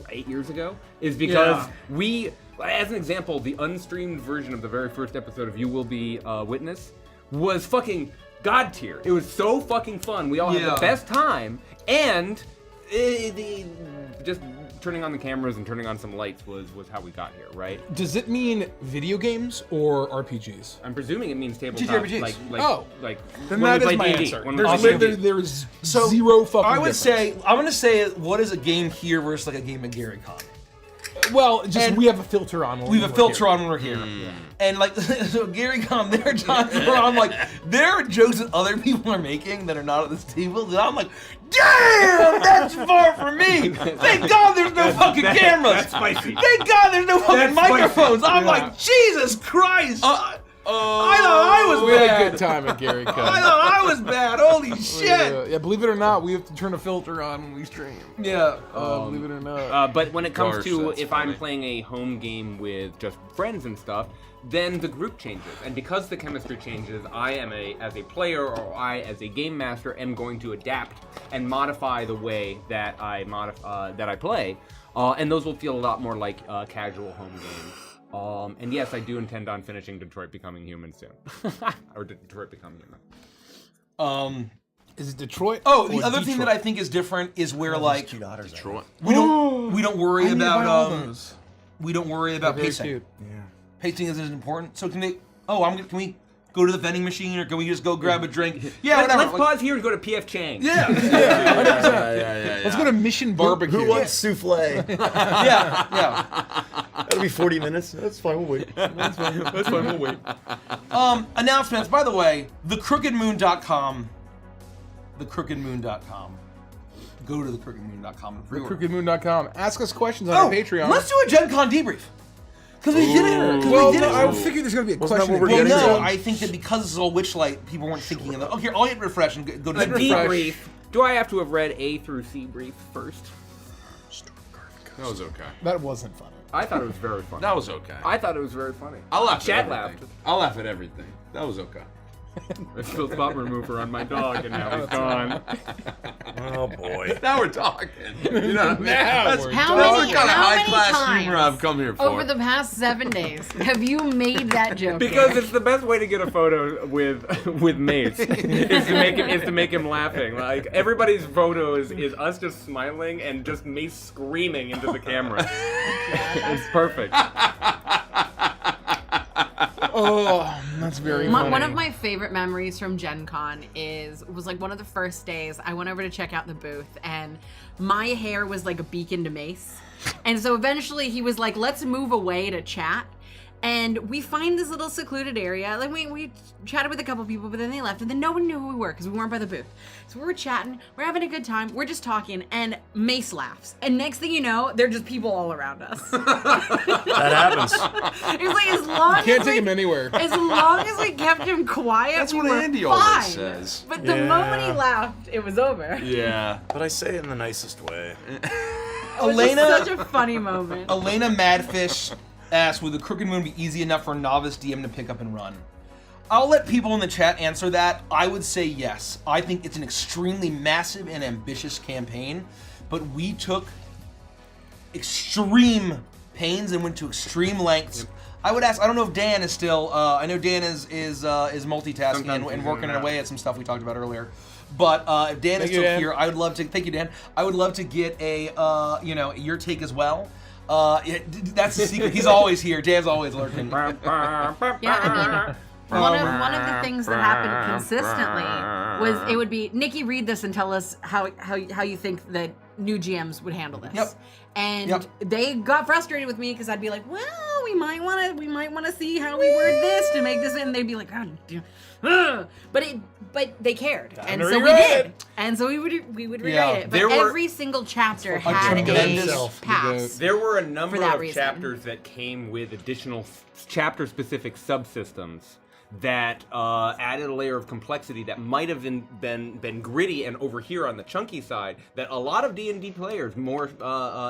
8 years ago, is because we, as an example, the unstreamed version of the very first episode of You Will Be Witness was fucking god tier. It was so fucking fun. We all had the best time, and just turning on the cameras and turning on some lights was how we got here, right? Does it mean video games or RPGs? I'm presuming it means tabletop. TTRPGs. Like Then when that we is play my D&D, answer. when we There's, play D&D. there's zero fucking I would difference. say, I'm going to say, what is a game here versus like a game at Gary Con? Well, just And we have a filter on. We have a filter on when we're here. And like, so Gary Con, there are times where I'm like, there are jokes that other people are making that are not at this table that I'm like, damn, that's far from me. Thank God there's no fucking cameras. That's spicy. Thank God there's no fucking That's spicy. microphones. I'm like, Jesus Christ. I thought I was We had a bad. good time at Gary Con. I thought I was bad. Holy shit. Yeah, believe it or not, we have to turn a filter on when we stream. Yeah. Believe it or not. But when it comes Gosh, to that's if funny. I'm playing a home game with just friends and stuff, then the group changes. And because the chemistry changes, I am as a player or I as a game master am going to adapt and modify the way that I play. And those will feel a lot more like casual home games. And yes, I do intend on finishing Detroit Becoming Human soon. Or Detroit Become Human. Is it Detroit? Oh, the or other thing that Detroit? I think is different is where like Detroit. we don't worry I need to buy all about those. we don't worry about Very pacing. cute. Pacing isn't as important. So can they? Oh, can we go to the vending machine or can we just go grab a drink? Yeah, whatever. Let's pause here and go to P.F. Chang's. Yeah, Let's go to Mission Barbecue. Who wants souffle? yeah. That'll be 40 minutes. That's fine. We'll wait. That's fine, we'll wait. Announcements. By the way, thecrookedmoon.com. Thecrookedmoon.com. Go to thecrookedmoon.com and pre-order. CrookedMoon.com. Ask us questions on our Patreon. Let's do a Gen Con debrief. Because we did it. Well, we did I it. figured there's going to be a Wasn't that question. what we're Well, getting no, to? I think that because this is all Witchlight, people weren't thinking of it. Okay, I'll hit refresh and go to A the debrief. Do I have to have read A through C brief first? That was okay. That wasn't funny. I thought it was very funny. That was okay. I thought it was very funny. I'll laugh Chat at laughed. everything. I'll laugh at everything. That was okay. I spilled spot remover on my dog, and now he's gone. Oh boy. Now we're talking. You know what I mean? That's, How that's many- the kind of how many high-class humor times I've come here for. Over the past 7 days, have you made that joke? Because Derek? it's the best way to get a photo with Mace is to make him laughing. Like everybody's photo is us just smiling and just Mace screaming into the camera. It's perfect. Oh, that's very funny. One of my favorite memories from Gen Con was like one of the first days I went over to check out the booth and my hair was like a beacon to Mace. And so eventually he was like, let's move away to chat. And we find this little secluded area. Like we chatted with a couple people, but then they left, and then no one knew who we were because we weren't by the booth. So we were chatting, we're having a good time, we're just talking, and Mace laughs. And next thing you know, there are just people all around us. That happens. It's like as long Can't as take we, him anywhere. as long as we kept him quiet, That's we what were Andy fine. always says. But the moment he laughed, it was over. Yeah. But I say it in the nicest way. It was just such a funny moment. Elena Madfish asked, would the Crooked Moon be easy enough for a novice DM to pick up and run? I'll let people in the chat answer that. I would say yes. I think it's an extremely massive and ambitious campaign, but we took extreme pains and went to extreme lengths. I would ask. I don't know if Dan is still. I know Dan is multitasking and working away at some stuff we talked about earlier. But if Dan is still here, I would love to. Thank you, Dan. I would love to get a your take as well. That's the secret. He's always here. Dan's always lurking. Yeah, I mean, one of the things that happened consistently was it would be Nikki, read this and tell us how you think that new GMs would handle this. Yep. And they got frustrated with me because I'd be like, well, we might want to see how we word this to make this, and they'd be like, but they cared, and so we did, and so we would rewrite it. But every single chapter had a pass. There were a number of reason. chapters that came with additional chapter-specific subsystems that added a layer of complexity that might have been gritty and over here on the chunky side that a lot of D&D players, more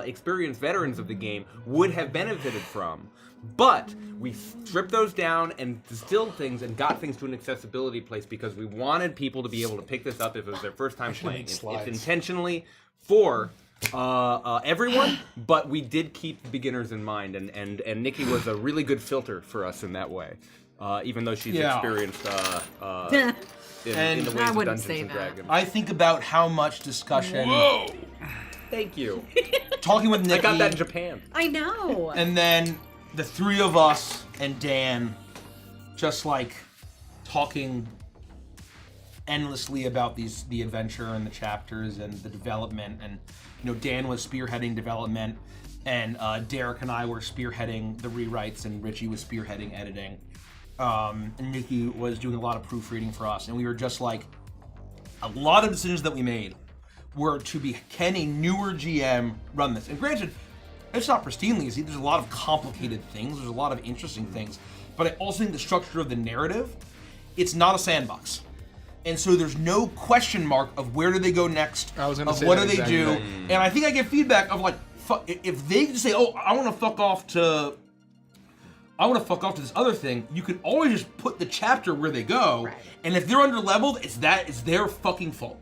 experienced veterans of the game, would have benefited from. But we stripped those down and distilled things and got things to an accessibility place because we wanted people to be able to pick this up if it was their first time playing. It's intentionally for everyone, but we did keep beginners in mind, and Nikki was a really good filter for us in that way. Even though she's experienced in the ways of Dungeons and Dragons. I think about how much discussion. Whoa! Thank you. Talking with Nikki. I got that in Japan. I know. And then the three of us and Dan just like talking endlessly about the adventure and the chapters and the development. And Dan was spearheading development, and Derek and I were spearheading the rewrites, and Richie was spearheading editing. And Nikki was doing a lot of proofreading for us, and we were just like, a lot of decisions that we made were to be, can a newer GM run this? And granted, it's not pristinely easy. There's a lot of complicated things. There's a lot of interesting things. But I also think the structure of the narrative, it's not a sandbox. And so there's no question mark of where do they go next, of what do they do. And I think I get feedback of like, if they just say, oh, I want to fuck off to this other thing, you could always just put the chapter where they go. Right. And if they're under leveled, it's their fucking fault.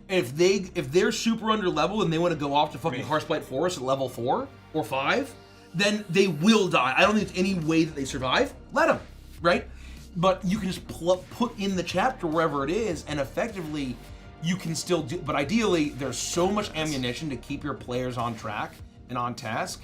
If they're super under leveled and they want to go off to fucking Hearthblight Forest at level 4 or 5, then they will die. I don't think there's any way that they survive. Let them, right? But you can just put in the chapter wherever it is, and effectively you can still do. But ideally, there's so much ammunition to keep your players on track and on task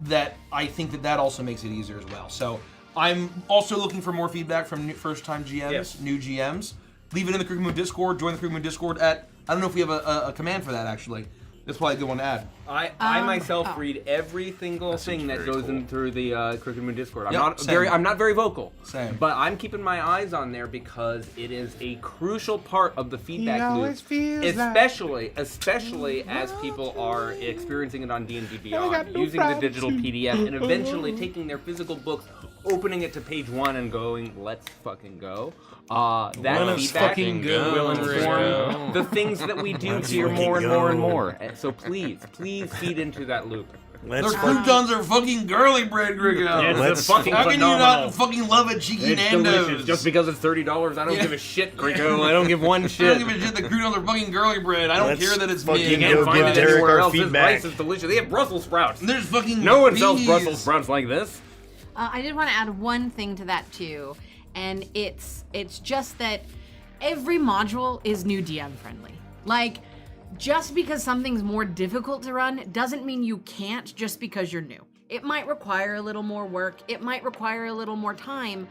that I think that also makes it easier as well. So I'm also looking for more feedback from first-time GMs, new GMs. Leave it in the Crooked Moon Discord. Join the Crooked Moon Discord at, I don't know if we have a command for that, actually. That's probably a good one to add. I myself read every single thing that goes in through the Crooked Moon Discord. I'm not very vocal. Same. But I'm keeping my eyes on there because it is a crucial part of the feedback loop. Especially as people are experiencing it on D&D Beyond, using the digital PDF and eventually taking their physical books, opening it to page 1 and going, let's fucking go. That feedback will inform the things that we do here more and more and more. So please feed into that loop. Their croutons are fucking girly bread, Grigo. It's fucking How can you not fucking love a cheeky Nando's? Delicious. Just because it's $30, I don't give a shit, Grigo. I don't give one shit. I don't give a shit. The croutons are fucking girly bread. I don't care that it's me. You can't find it anywhere else. This rice is delicious. They have Brussels sprouts. There's fucking no one sells Brussels sprouts like this. I did want to add one thing to that too, and it's just that every module is new DM friendly. Like, just because something's more difficult to run doesn't mean you can't just because you're new. It might require a little more work, it might require a little more time,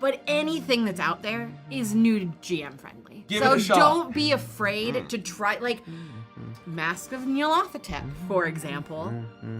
but anything that's out there is new GM friendly. Give it a shot. Don't be afraid to try, like, Mask of Nyarlathotep, for example.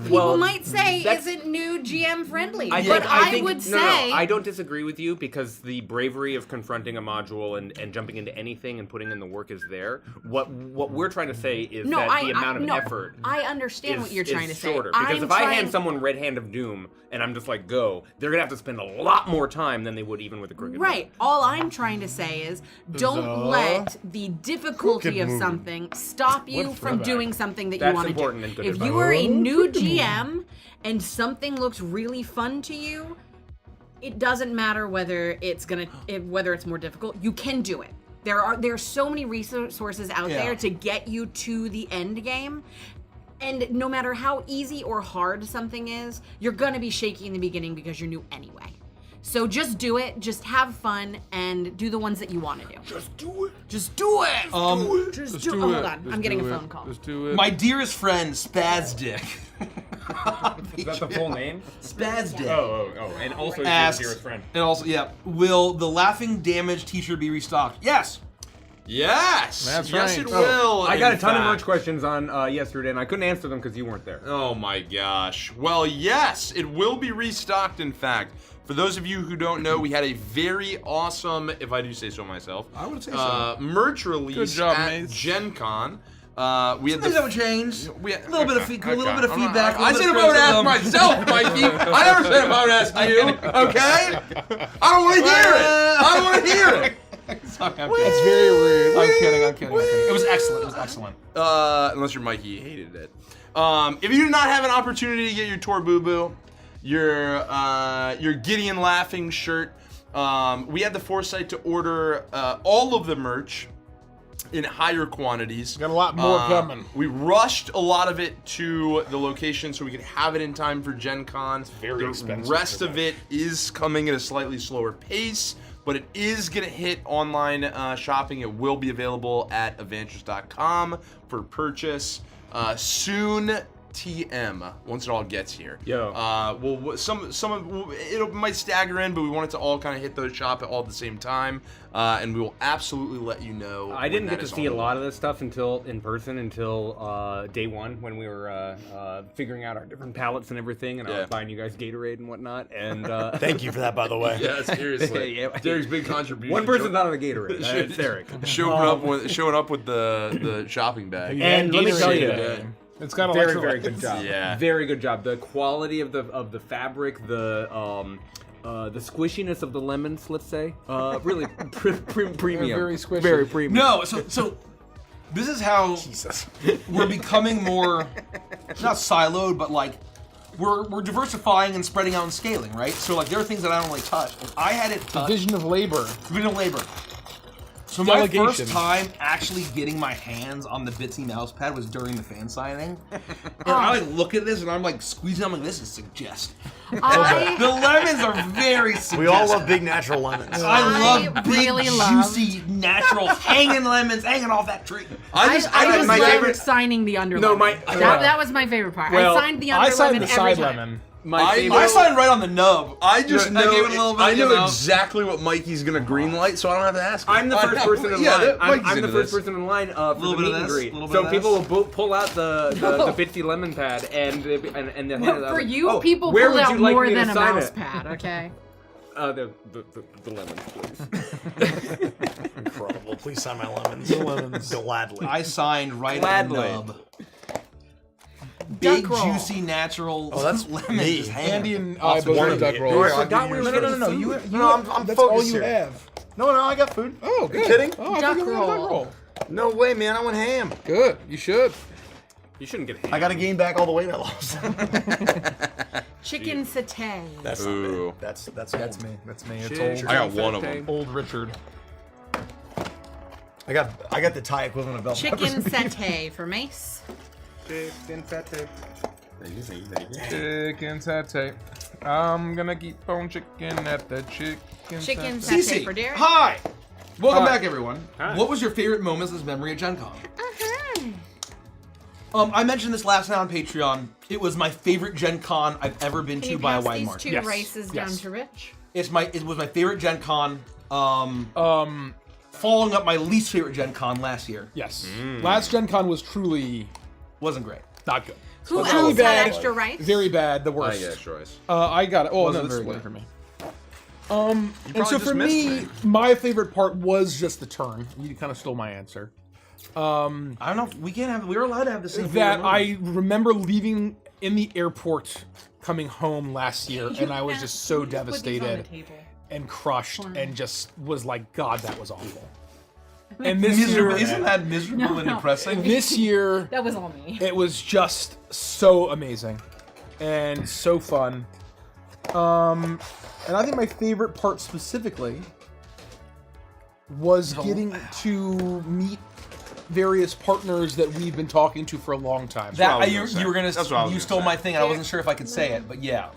People might say isn't new GM friendly, but I would say... I don't disagree with you because the bravery of confronting a module and jumping into anything and putting in the work is there. What we're trying to say is that the amount of effort I understand what you're trying to say. Because if I hand someone Red Hand of Doom and I'm just like, go, they're going to have to spend a lot more time than they would even with a Crooked Moon. Right. All I'm trying to say is don't let the difficulty of something stop you from doing something that you want to do. If you are a new GM and something looks really fun to you, it doesn't matter whether it's more difficult. You can do it. There are so many resources out there to get you to the end game. And no matter how easy or hard something is, you're gonna be shaky in the beginning because you're new anyway. So just do it, just have fun, and do the ones that you want to do. Just do it. Just do it! Just do do oh, it. hold on, Just I'm getting a do it. phone call. Just do it. My dearest friend, Spazdick. Is that the full name? Spazdick. Oh, and also your Asked, dearest friend. and also, yeah, will the Laughing Damage t-shirt be restocked? Yes. Yes. That's yes, right. it will. I got a in ton of fact. merch questions on yesterday, and I couldn't answer them because you weren't there. Oh my gosh. Well, yes, it will be restocked, in fact. For those of you who don't know, we had a very awesome, if I do say so myself, I would say so. merch release Good job, at Mace. Gen Con. We had Things haven't changed. we had, A little bit of feedback. I said if I would ask myself, Mikey. I never said if I would ask you. Okay? I don't want to hear it. I don't want to hear it. Sorry, I'm That's kidding. very rude. I'm kidding. It was excellent. It was excellent. Unless you're Mikey, you hated it. If you did not have an opportunity to get your Tor Boo Boo, your Gideon Laughing shirt, we had the foresight to order all of the merch in higher quantities. Got a lot more coming. We rushed a lot of it to the location so we could have it in time for Gen Con. very the expensive rest for of that. it is coming at a slightly slower pace, but it is going to hit online shopping. It will be available at Avengers.com for purchase soon. TM once it all gets here. Yo. Well, some of it might stagger in, but we want it to all kind of hit the shop all at the same time, and we will absolutely let you know. I didn't get to see a lot of this stuff until day one when we were figuring out our different palettes and everything, and I Yeah. was buying you guys Gatorade and whatnot. And Thank you for that, by the way. Yeah, seriously. Yeah. Derek's big contribution. one person's not on the Gatorade. It's Eric. Showing up with the shopping bag. And let me tell you, Gatorade. It's got very electrolytes. good job. Yeah. Very good job. The quality of the fabric, the squishiness of the lemons, let's say, really premium. very squishy. Very premium. No, so this is how we're becoming more not siloed, but like we're diversifying and spreading out and scaling, right? So like there are things that I don't really touch. I had it touched. Division of labor. Division of labor. So my Delegation. first time actually getting my hands on the Bitsy mouse pad was during the fan signing. And I like look at this and I'm like squeezing, I'm like, this is suggestive. The lemons are very suggestive. We all love big natural lemons. I love big, really loved- juicy, natural, hanging lemons, hanging off that tree. I just just my loved favorite. signing the under No, lemon. my- that was my favorite part. Well, I signed the under I signed lemon the every side time. lemon. My favorite. I signed right on the nub. I just I know, gave it a little bit, I you know know. exactly what Mikey's gonna greenlight, so I don't have to ask him. I'm the first person in line. I'm the first person in line for the Little bit meet of and this, greet. little bit So of people this. will pull out the Bitsy lemon pad and they'll hand it out. For you, Oh, people where pulled would out you like more me to than a sign mouse it? pad, okay? The lemons, please. Incredible. Please sign my lemons. Gladly. I signed right Gladly. on the nub. Big, Duck roll. juicy, natural that's of me. just hanging. Andy and I Awesome. both One had of duck you. rolls. Don't worry, I'll forgot give you we were yours. No. You I'm that's all focused you here. have. No, I got food. Oh, good. kidding? Oh, I Duck thought you had a roll. duck roll. No way, man. I went ham. Good. You should. You shouldn't get I got to gain back all the weight I lost. Chicken satay. That's Ooh. not me. That's me. That's me. It's Chicken old. I got one of them. Old Richard. I got the Thai equivalent of bell peppers. Chicken satay for Mace. Chicken satay. Chicken satay. I'm gonna keep on chicken at the chicken. Chicken satay. satay Cece, for Derek. hi! Welcome Hi. back, everyone. Hi. What was your favorite moments as memory at Gen Con? Uh-huh. I mentioned this last night on Patreon. It was my favorite Gen Con I've ever been Can to you by a pass wide these margin. two Yes. races down Yes. to Rich? It was my favorite Gen Con. Following up my least favorite Gen Con last year. Yes. Last Gen Con was truly Wasn't great. not good. Who Really else bad. had extra rice? Very bad. The I worst. get choice. I got it. Oh, Wasn't not this very way. good for me. And probably so just for missed me, me. my favorite part was just the turn. You kind of stole my answer. I don't know if we were allowed to have the same That favorite I remember leaving in the airport, coming home last year, and I was just so devastated and crushed, and just was like, God, that was awful. And this year, Isn't that miserable and depressing? this year, That was all me. it was just so amazing and so fun. And I think my favorite part specifically was getting to meet various partners that we've been talking to for a long time. That what I was gonna you were say. gonna. That's what I was You gonna stole say. my thing, and I wasn't sure if I could say it, but yeah.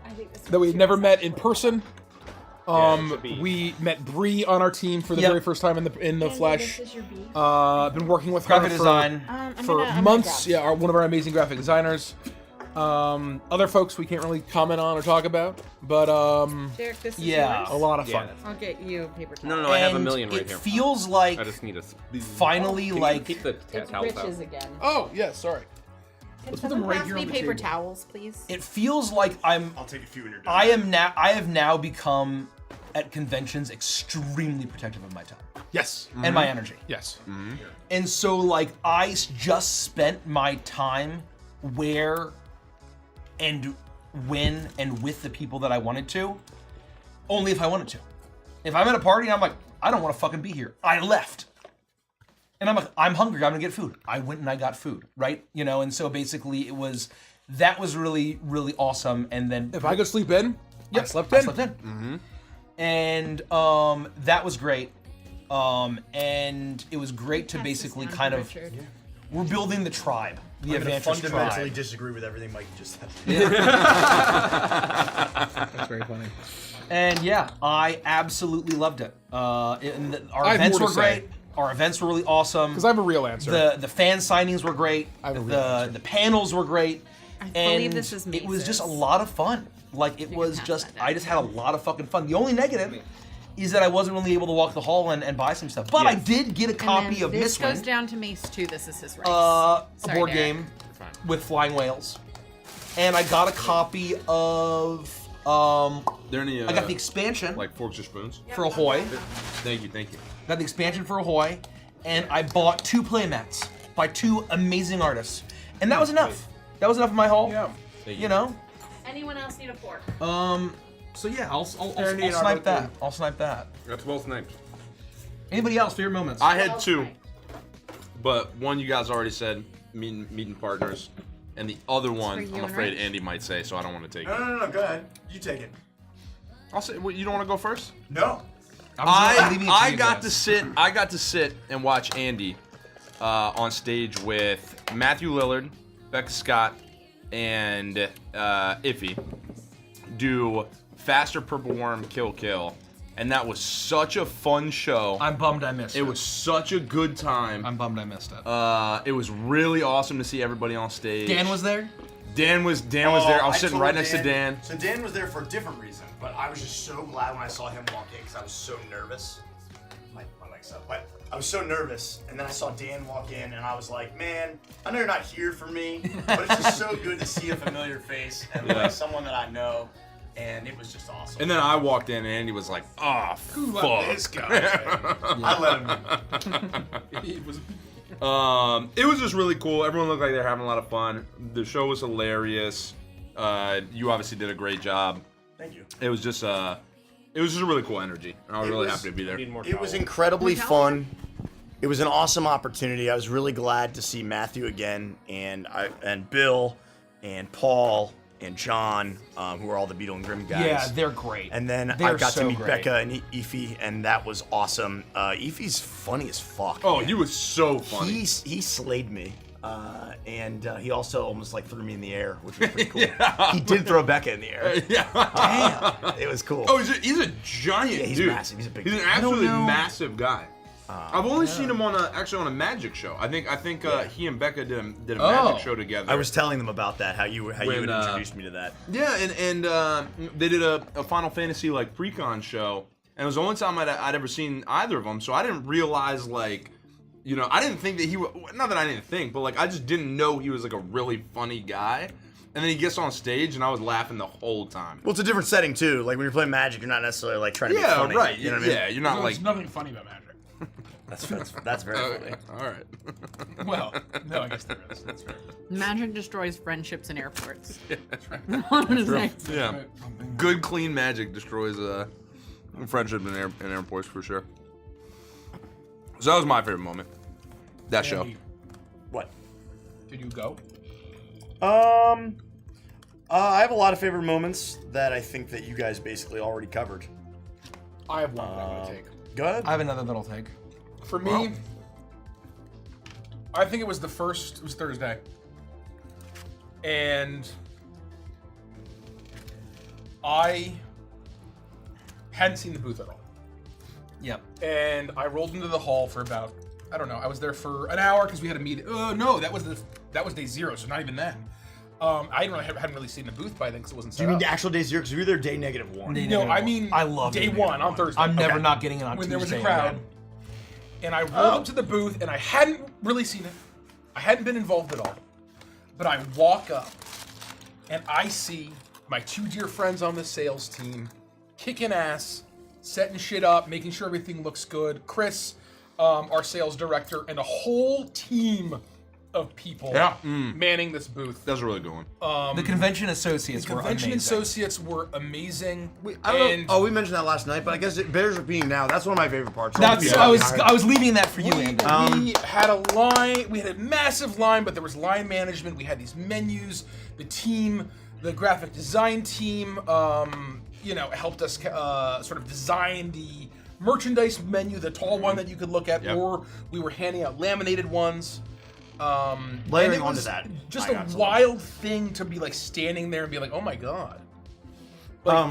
I think this That we had never met in person. it should be. We met Bree on our team for the Yep. very first time in the flesh. This is your beef. Been working with Graphic her design. for months. Yeah, one of our amazing graphic designers. Other folks we can't really comment on or talk about, but Derek, this is Yeah. yours. a lot of fun. I'll get you a paper towel. No, I have a And million right it here. feels like I just need a. finally Can you like keep the It's towels out. Rich's again. Oh yeah, sorry. Can put them someone right pass here me on the paper table. towels, please? it feels like I'll take a few when you're done. I have now become at conventions extremely protective of my time Yes. and my energy. Yes. And so like just spent my time where and when and with the people that I wanted to, only if I wanted to. If I'm at a party and I'm like, I don't want to fucking be here, I left. And I'm like, I'm hungry, I'm gonna get food. I went and I got food, right? You know, and so basically that was really, really awesome. And then If I could sleep in, Yep, I slept in. And that was great. And it was great to basically kind of we're building the tribe, the I'm gonna Advantage fundamentally tribe. disagree with everything Mike just said. That's very funny. And yeah, I absolutely loved it. Our I have events more were to say. great. Our events were really awesome. Because I have a real answer. The fan signings were great. have a real answer. The panels were great. I and believe this is it was just a Mace's. lot of fun. Like it can was pass just that down. I just had a lot of fucking fun. The only negative is that I wasn't really able to walk the hall and buy some stuff. But I did get a copy of this goes Mistwind, down to Mace too. This is his race. a Sorry, board Derek. game with flying whales, and I got a copy of There any? I got the expansion like forks or spoons. for Ahoy. Thank you. Got the expansion for Ahoy, and I bought 2 playmats by 2 amazing artists, and that was enough. That was enough of my haul. Yeah. You know. Anyone else need a fork? So yeah, I'll Ernie and I snipe both that. I'll snipe that. That's well sniped. Anybody else favorite moments? I had 2, but one you guys already said, meeting partners, and the other one you I'm and afraid Rich. Andy might say, so I don't want to take it. No, go ahead. You take it. I'll say. Well, you don't want to go first? No. I'm leaving it to I you got guys. to sit. I got to sit and watch Andy on stage with Matthew Lillard, Becca Scott, and Iffy do Faster Purple Worm Kill, and that was such a fun show. I'm bummed I missed it. It was such a good time. I'm bummed I missed it. It was really awesome to see everybody on stage. Dan was there? Dan was there. I was sitting right next to Dan. So Dan was there for a different reason, but I was just so glad when I saw him walk in because I was so nervous. My mic's up, but I was so nervous, and then I saw Dan walk in, and I was like, man, I know you're not here for me, but it's just so good to see a familiar face and Yeah. like someone that I know, and it was just awesome. And then I walked in, and Andy was like, "Oh, fuck." This guy, man. I let him. It was It was just really cool. Everyone looked like they were having a lot of fun. The show was hilarious. You obviously did a great job. Thank you. It was just a really cool energy. I was really happy to be there. Need more It was towels. incredibly More fun. It was an awesome opportunity. I was really glad to see Matthew again, and Bill, and Paul, and John, who are all the Beetle and Grimm guys. Yeah, they're great. And then They're I got so to meet great. Becca and Ify, and that was awesome. Ify's funny as fuck. Oh, man. he was so funny. He slayed me, and he also almost like threw me in the air, which was pretty cool. Yeah. He did throw Becca in the air. Yeah. Damn, it was cool. Oh, he's a giant Yeah, he's dude. massive. He's a big He's an dude. absolutely know. massive guy. I've only seen him on a magic show. I think he and Becca did a magic show together. I was telling them about that. How you had When, introduced me to that. Yeah, and they did a Final Fantasy like pre-con show, and it was the only time I'd ever seen either of them. So I didn't realize I didn't think that not that I didn't think, but like I just didn't know he was like a really funny guy. And then he gets on stage, and I was laughing the whole time. Well, it's a different setting too. Like when you're playing Magic, you're not necessarily like trying to be Yeah, funny. right. You know what I mean? Yeah, you're not There's like. nothing funny about magic. That's very funny. All right. Well, no, I guess there is. That's fair. Magic destroys friendships in airports. That's right. Honestly. Yeah. Good, clean magic destroys friendship in airports for sure. So that was my favorite moment. That show. Andy, What? did you go? I have a lot of favorite moments that I think that you guys basically already covered. I have one that I'm gonna take. Go ahead. I have another little take. For me, I think it was Thursday. And I hadn't seen the booth at all. Yep. And I rolled into the hall for about, I don't know, I was there for an hour because we had a meeting. No, that was day 0, so not even then. I hadn't really seen the booth by then because it wasn't set Do you mean up. the actual day 0? Because we were there day -1. No, I mean I love day day 1 on -1. Thursday. I'm never not getting it on when Tuesday. there was a crowd. Again. And I rolled up to the booth, and I hadn't really seen it. I hadn't been involved at all. But I walk up, and I see my 2 dear friends on the sales team kicking ass, setting shit up, making sure everything looks good. Chris, our sales director, and a whole team of people manning this booth. That's a really good one. The convention associates were Convention amazing. associates were amazing. I don't know. Oh, we mentioned that last night, but I guess it bears repeating now. That's one of my favorite parts. That's I was leaving that for you, Andy. We had a line. We had a massive line, but there was line management. We had these menus. The team, the graphic design team, helped us sort of design the merchandise menu, the tall one that you could look at, or we were handing out laminated ones. Layering onto that, just a wild thing to be like standing there and be like, oh my god.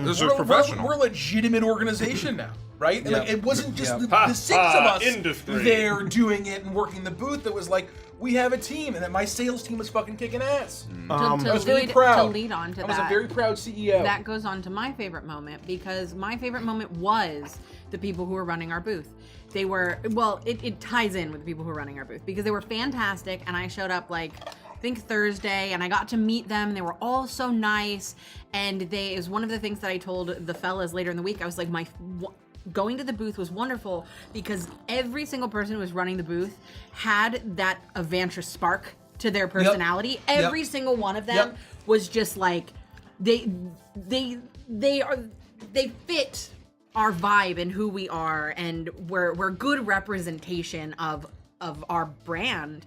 This is professional. We're a legitimate organization now, right? And like, it wasn't just the 6 of us there doing it and working the booth. It was like, we have a team, and then my sales team was fucking kicking ass. To was really proud. lead on to I that. was a very proud CEO. That goes on to my favorite moment, because my favorite moment was the people who were running our booth. They were, it ties in with the people who were running our booth, because they were fantastic, and I showed up I think Thursday, and I got to meet them, and they were all so nice, and it was one of the things that I told the fellas later in the week. I was like, going to the booth was wonderful because every single person who was running the booth had that Avantra spark to their personality. Every single one of them was just like, they fit our vibe and who we are, and we're good representation of our brand.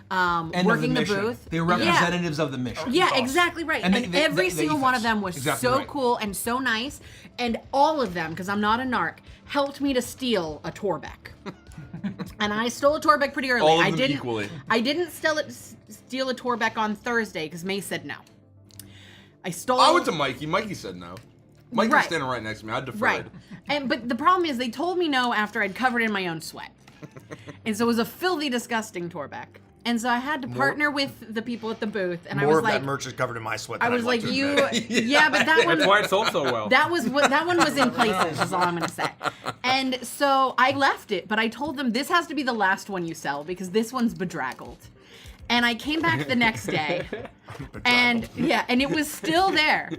And working the mission. booth. They're representatives of the mission. Yeah, exactly right. And every single one of them was so cool and so nice, and all of them, because I'm not a narc, helped me to steal a Torbeck. And I stole a Torbeck pretty early. All of them equally. I didn't steal a Torbeck on Thursday because May said no. I went to Mikey. Mikey said no. Mikey was standing right next to me. I deferred. Right. But the problem is they told me no after I'd covered in my own sweat. And so it was a filthy, disgusting Torbeck. And so I had to partner with the people at the booth, and I was like, that merch is covered in my sweat. I was like, but that one. That's why it sold so well. That one was in places. Is all I'm gonna say. And so I left it, but I told them this has to be the last one you sell because this one's bedraggled. And I came back the next day, and it was still there.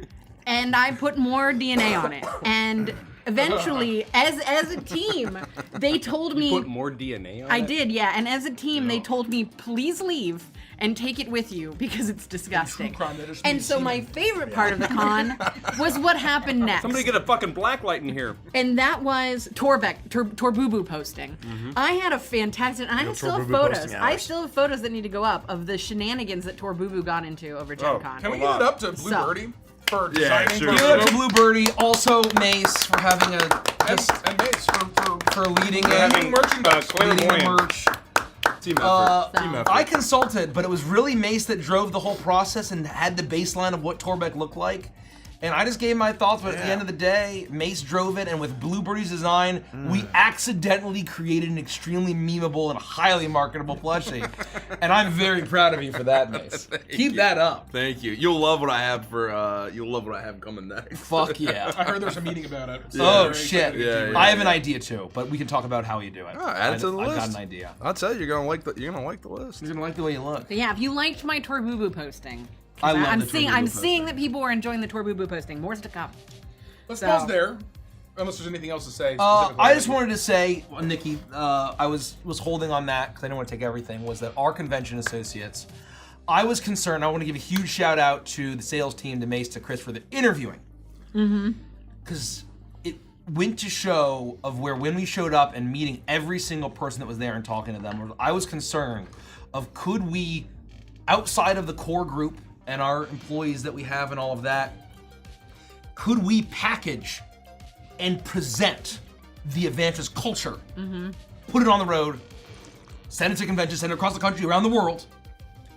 And I put more DNA on it, and eventually, as a team, they told me. You put more DNA on it? I did, yeah. And as a team, they told me, please leave and take it with you because it's disgusting. And so my favorite part of the con was what happened next. Somebody get a fucking blacklight in here. And that was Torbubu posting. I had a fantastic, and I still have photos. I still have photos that need to go up of the shenanigans that Torbubu got into over Gen Con. Can we give it up to Blue Birdie? For designing Give it up to Blue Birdie, also Mace for having and Mace for leading it, having merchandise, leading the merch. Team effort. Team effort. I consulted, but it was really Mace that drove the whole process and had the baseline of what Torbeck looked like. And I just gave my thoughts, but at the end of the day, Mace drove it, and with Blue Birdie's design, we accidentally created an extremely memeable and highly marketable plushie. And I'm very proud of you for that, Mace. Keep that up. Thank you. You'll love what I have coming next. Fuck yeah. I heard there's a meeting about it. So Oh shit! Yeah, I have an idea too, but we can talk about how you do it. Add it to the list. I got an idea. I'll tell you, you're gonna like the list. You're gonna like the way you look. But yeah, if you liked my Torbubu posting, I love I'm the seeing Torbubu I'm posting. seeing that people were enjoying the Torbubu posting. More's to come. Let's pause there. Unless there's anything else to say. I just wanted to say, Nikki, I was holding on that because I didn't want to take everything. Was that our convention associates? I was concerned. I want to give a huge shout out to the sales team, to Mace, to Chris for the interviewing. Because it went to show of where when we showed up and meeting every single person that was there and talking to them, I was concerned of could we, outside of the core group and our employees that we have and all of that, could we package and present the Avantra's culture, put it on the road, send it to conventions, send it across the country, around the world.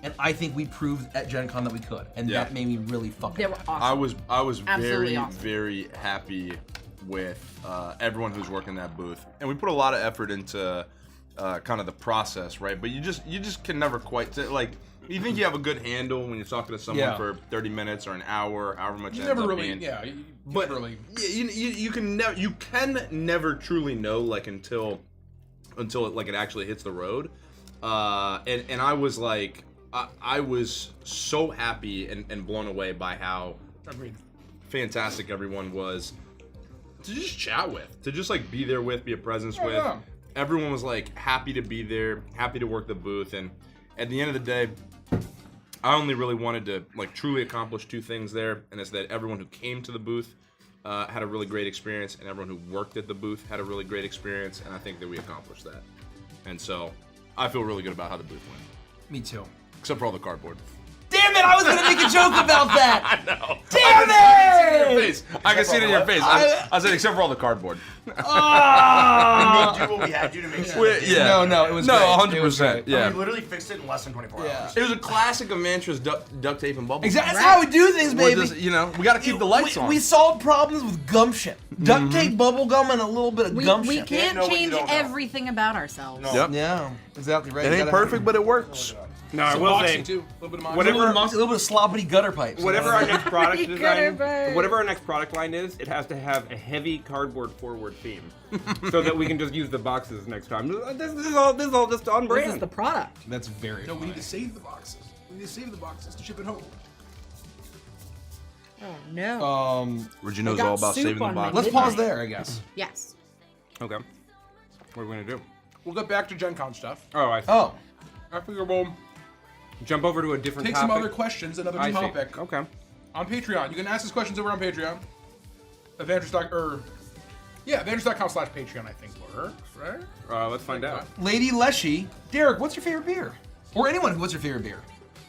And I think we proved at Gen Con that we could. And that made me really fucking They were happy. awesome. I was Absolutely very, awesome. very happy with everyone who's working that booth. And we put a lot of effort into kind of the process, right? But you just can never quite, like, you think you have a good handle when you're talking to someone for 30 minutes or an hour, however much it ends up being. You can never truly know, like, until it actually hits the road. And I was like, I was so happy and blown away by how fantastic everyone was to just chat with, to just like be there with, be a presence with. Yeah. Everyone was like happy to be there, happy to work the booth, and at the end of the day, I only really wanted to like truly accomplish two things there, and it's that everyone who came to the booth had a really great experience, and everyone who worked at the booth had a really great experience, and I think that we accomplished that. And so I feel really good about how the booth went. Me too. Except for all the cardboard. Damn it! I was gonna make a joke about that. I know. Damn it! I can see it in your face. I said except for all the cardboard. We made do what we had to make sure. No, it was no, great. 100%. Yeah. We literally fixed it in less than 24 hours. It was a classic of Mantra's duct tape and bubble. Exactly. That's how we do things, We're baby. just, we got to keep the lights on. We solve problems with gumption. Duct tape, bubble gum, and a little bit of gumption. We can't know what you change don't know. everything about ourselves. No. Yep. Yeah, exactly right. It ain't perfect, but it works. No, I Some will boxing say, too. A little bit of A little moxie. bit of sloppy gutter pipes. whatever our next product design, Gutterbird. whatever our next product line is, it has to have a heavy cardboard forward theme, so that we can just use the boxes next time. This is all just on This is brand. the product. That's very. No, we need to save the boxes. We need to save the boxes to ship it home. Oh no. Reggie knows got all about soup saving the on box. my Let's pause there, I guess. Yes. Okay. What are we gonna do? We'll get back to Gen Con stuff. Oh, I see. Oh, I figure we'll Jump over to a different take topic. some other questions, another I see. topic. Okay. On Patreon. You can ask us questions over on Patreon. Avengers.com/Patreon, I think works, right? Let's find out. Lady Leshy, Derek, what's your favorite beer? Or anyone, what's your favorite beer?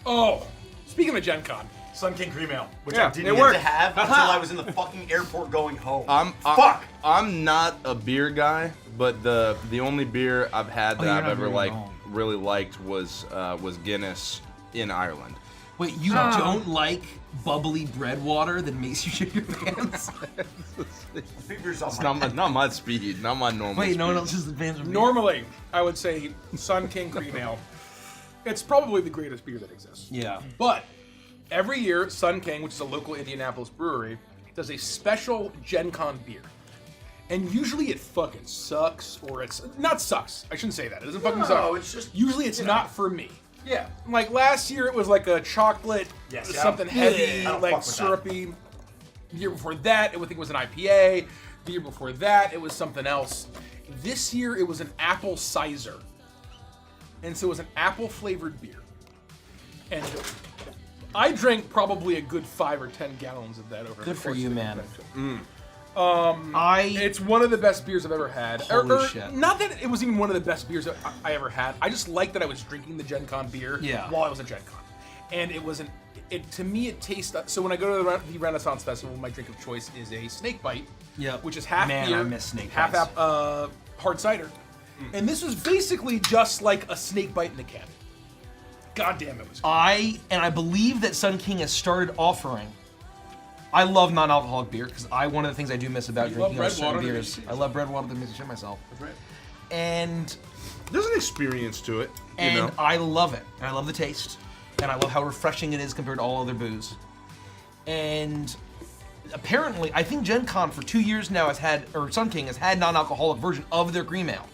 Oh, speaking of Gen Con. Sun King Cream Ale, which Yeah, I didn't it get worked. to have until I was in the fucking airport going home. Fuck! I'm not a beer guy, but the only beer I've had that you're I've not ever beer like at all. really liked was Guinness in Ireland. Wait, you don't like bubbly bread water that makes you shit your pants? It's not my speed, not my normal Wait, speed. no one else is the fans of beer. Normally, I would say Sun King Cream Ale. It's probably the greatest beer that exists. Yeah. But every year, Sun King, which is a local Indianapolis brewery, does a special Gen Con beer. And usually it fucking sucks, or it's not sucks. I shouldn't say that. It doesn't fucking suck. No, it's just Usually it's not for me. Yeah. Like last year it was like a chocolate, something heavy, I don't like fuck with that. syrupy. The year before that, I think it was an IPA. The year before that, it was something else. This year it was an apple cider. And so it was an apple flavored beer. And I drank probably a good 5 or 10 gallons of that over. Good for you, man. It's one of the best beers I've ever had. Holy shit. Not that it was even one of the best beers I ever had. I just like that I was drinking the Gen Con beer while I was at Gen Con. And it wasn't, to me it tastes, so when I go to the Renaissance Festival, my drink of choice is a snake bite. Yep. Which is half Man, beer, I miss snake half bites. hard cider. And this was basically just like a snake bite in a can. God damn, it was good. I believe that Sun King has started offering. I love non-alcoholic beer because one of the things I do miss about You drinking love are red certain water that beers. makes you I love red water that makes me shit myself. That's right. And There's an experience to it, you know. I love it. And I love the taste. And I love how refreshing it is compared to all other booze. And apparently, I think Gen Con for 2 years now Sun King has had non-alcoholic version of their cream ale.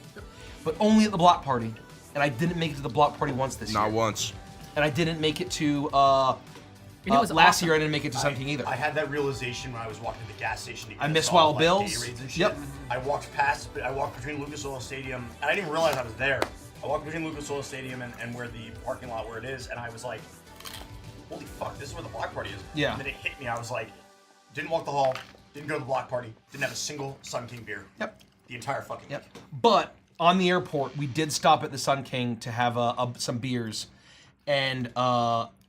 But only at the block party. And I didn't make it to the block party once this year. Not once. And I didn't make it to And it was last awesome. year I didn't make it to Sun King either. I had that realization when I was walking to the gas station. To get I miss us all, Wild Bills. Gatorades and shit. Yep. I walked between Lucas Oil Stadium, and I didn't realize I was there. I walked between Lucas Oil Stadium and where the parking lot where it is, and I was like, holy fuck, this is where the block party is. Yeah. And then it hit me, I was like, didn't walk the hall, didn't go to the block party, didn't have a single Sun King beer. Yep. The entire fucking Yep. week. But on the airport, we did stop at the Sun King to have some beers, and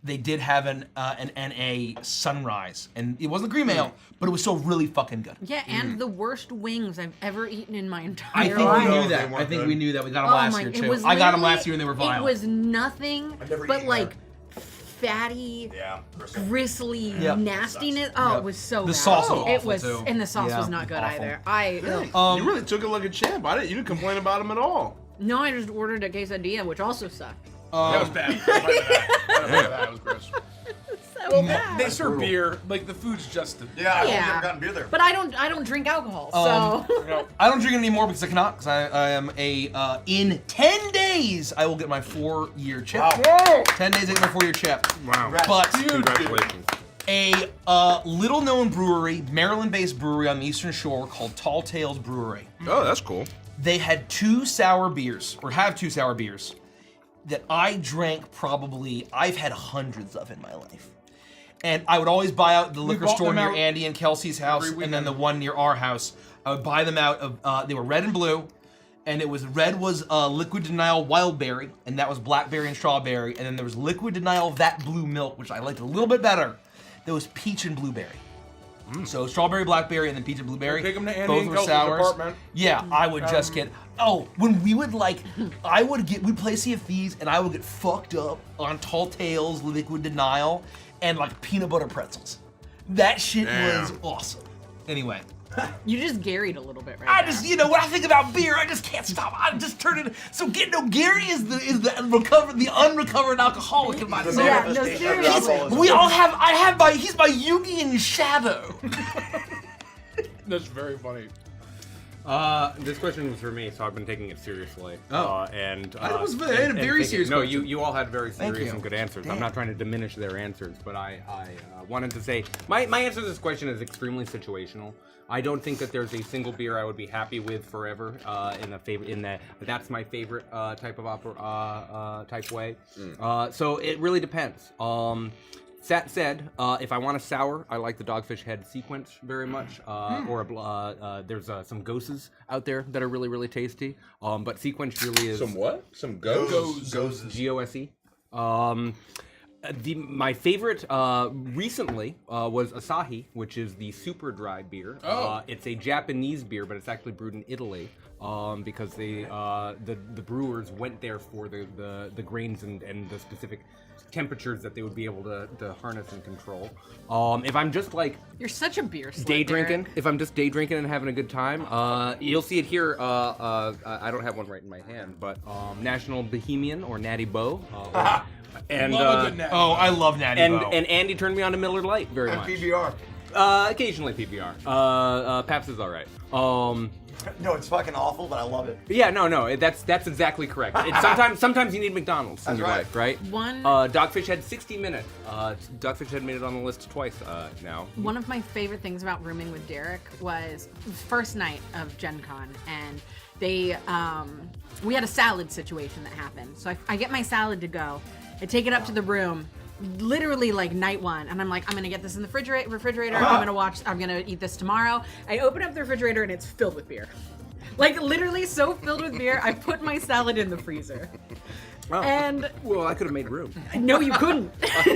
they did have an NA Sunrise, and it wasn't cream ale, but it was still really fucking good. Yeah, and the worst wings I've ever eaten in my I entire think life. we knew They that. weren't I think good. we knew that. We got them last year it too. was I got them literally- last year and they were vile. It was nothing I've never but eaten like that. fatty, Yeah. gristly Yep. nastiness. Oh, Yep. it was so The bad. sauce was It awful, was, too. and the sauce Yeah, was not good awful. either. You really took it like a champ. You didn't complain about him at all. No, I just ordered a quesadilla, which also sucked. That was bad. That was gross. So bad. They serve beer. Like the food's just. Yeah, I've Yeah. never gotten beer there. But I don't drink alcohol, so I don't drink it anymore because I cannot. Because I am in 10 days I will get my 4-year chip. Wow. 10 days I get my 4-year chip. Wow. But Congratulations. a little-known brewery, Maryland-based brewery on the Eastern Shore called Tall Tales Brewery. Oh, that's cool. They had 2 sour beers, or have 2 sour beers, that I drank probably, I've had hundreds of in my life. And I would always buy out the liquor bought store them near out Andy and Kelsey's house, every and then the weekend. one near our house. I would buy them out of, they were red and blue, and it was, red was Liquid Denial Wildberry, and that was blackberry and strawberry, and then there was Liquid Denial That Blue Milk, which I liked a little bit better. That was peach and blueberry. So strawberry, blackberry, and then peach and blueberry. Take 'em to Andy Both and were Kelsey's sours. apartment. Yeah, I would just get. Oh, when we would we'd play Sea of Thieves, and I would get fucked up on Tall Tales, Liquid Denial, and like peanut butter pretzels. That shit was awesome. Anyway, you just Gary'd a little bit right I there. just, when I think about beer, I just can't stop. I just turn it. So Gary is the unrecovered alcoholic in my soul. Yeah, no, Manifestation of seriously. alcoholism. We all have. He's my Jungian shadow. That's very funny. This question was for me, so I've been taking it seriously. Oh. And I was I had a very serious No, question. you all had very Thank serious you. and good answers. I'm Damn. not trying to diminish their answers, but I wanted to say my answer to this question is extremely situational. I don't think that there's a single beer I would be happy with forever that's my favorite type of type way. So it really depends. That said, if I want a sour, I like the Dogfish Head Sequence very much. There's some Goses out there that are really, really tasty. But Sequence really is Some what? Some ghosts? Gose. My favorite recently was Asahi, which is the super dry beer. Oh. It's a Japanese beer, but it's actually brewed in Italy because the brewers went there for the grains and the specific temperatures that they would be able to harness and control. If I'm just like You're such a beer slut, day Derek. drinking, if I'm just day drinking and having a good time, you'll see it here. I don't have one right in my hand, but National Bohemian or Natty Boh. And Love a good natty. Oh, I love Natty and Bo. and Andy turned me on to Miller Lite very And much. PBR. Occasionally PBR. Pabst is all right. No, it's fucking awful, but I love it. Yeah, no, that's exactly correct. Sometimes you need McDonald's in That's your right. life, right? One- Dogfish Head 60 Minute. Dogfish Head made it on the list twice now. One of my favorite things about rooming with Derek was the first night of Gen Con, and we had a salad situation that happened. So I get my salad to go. I take it up to the room, literally like night one, and I'm like, I'm gonna get this in the refrigerator. I'm gonna eat this tomorrow. I open up the refrigerator and it's filled with beer. Like literally so filled with beer. I put my salad in the freezer. Oh. And Well, I could have made room. no, you couldn't.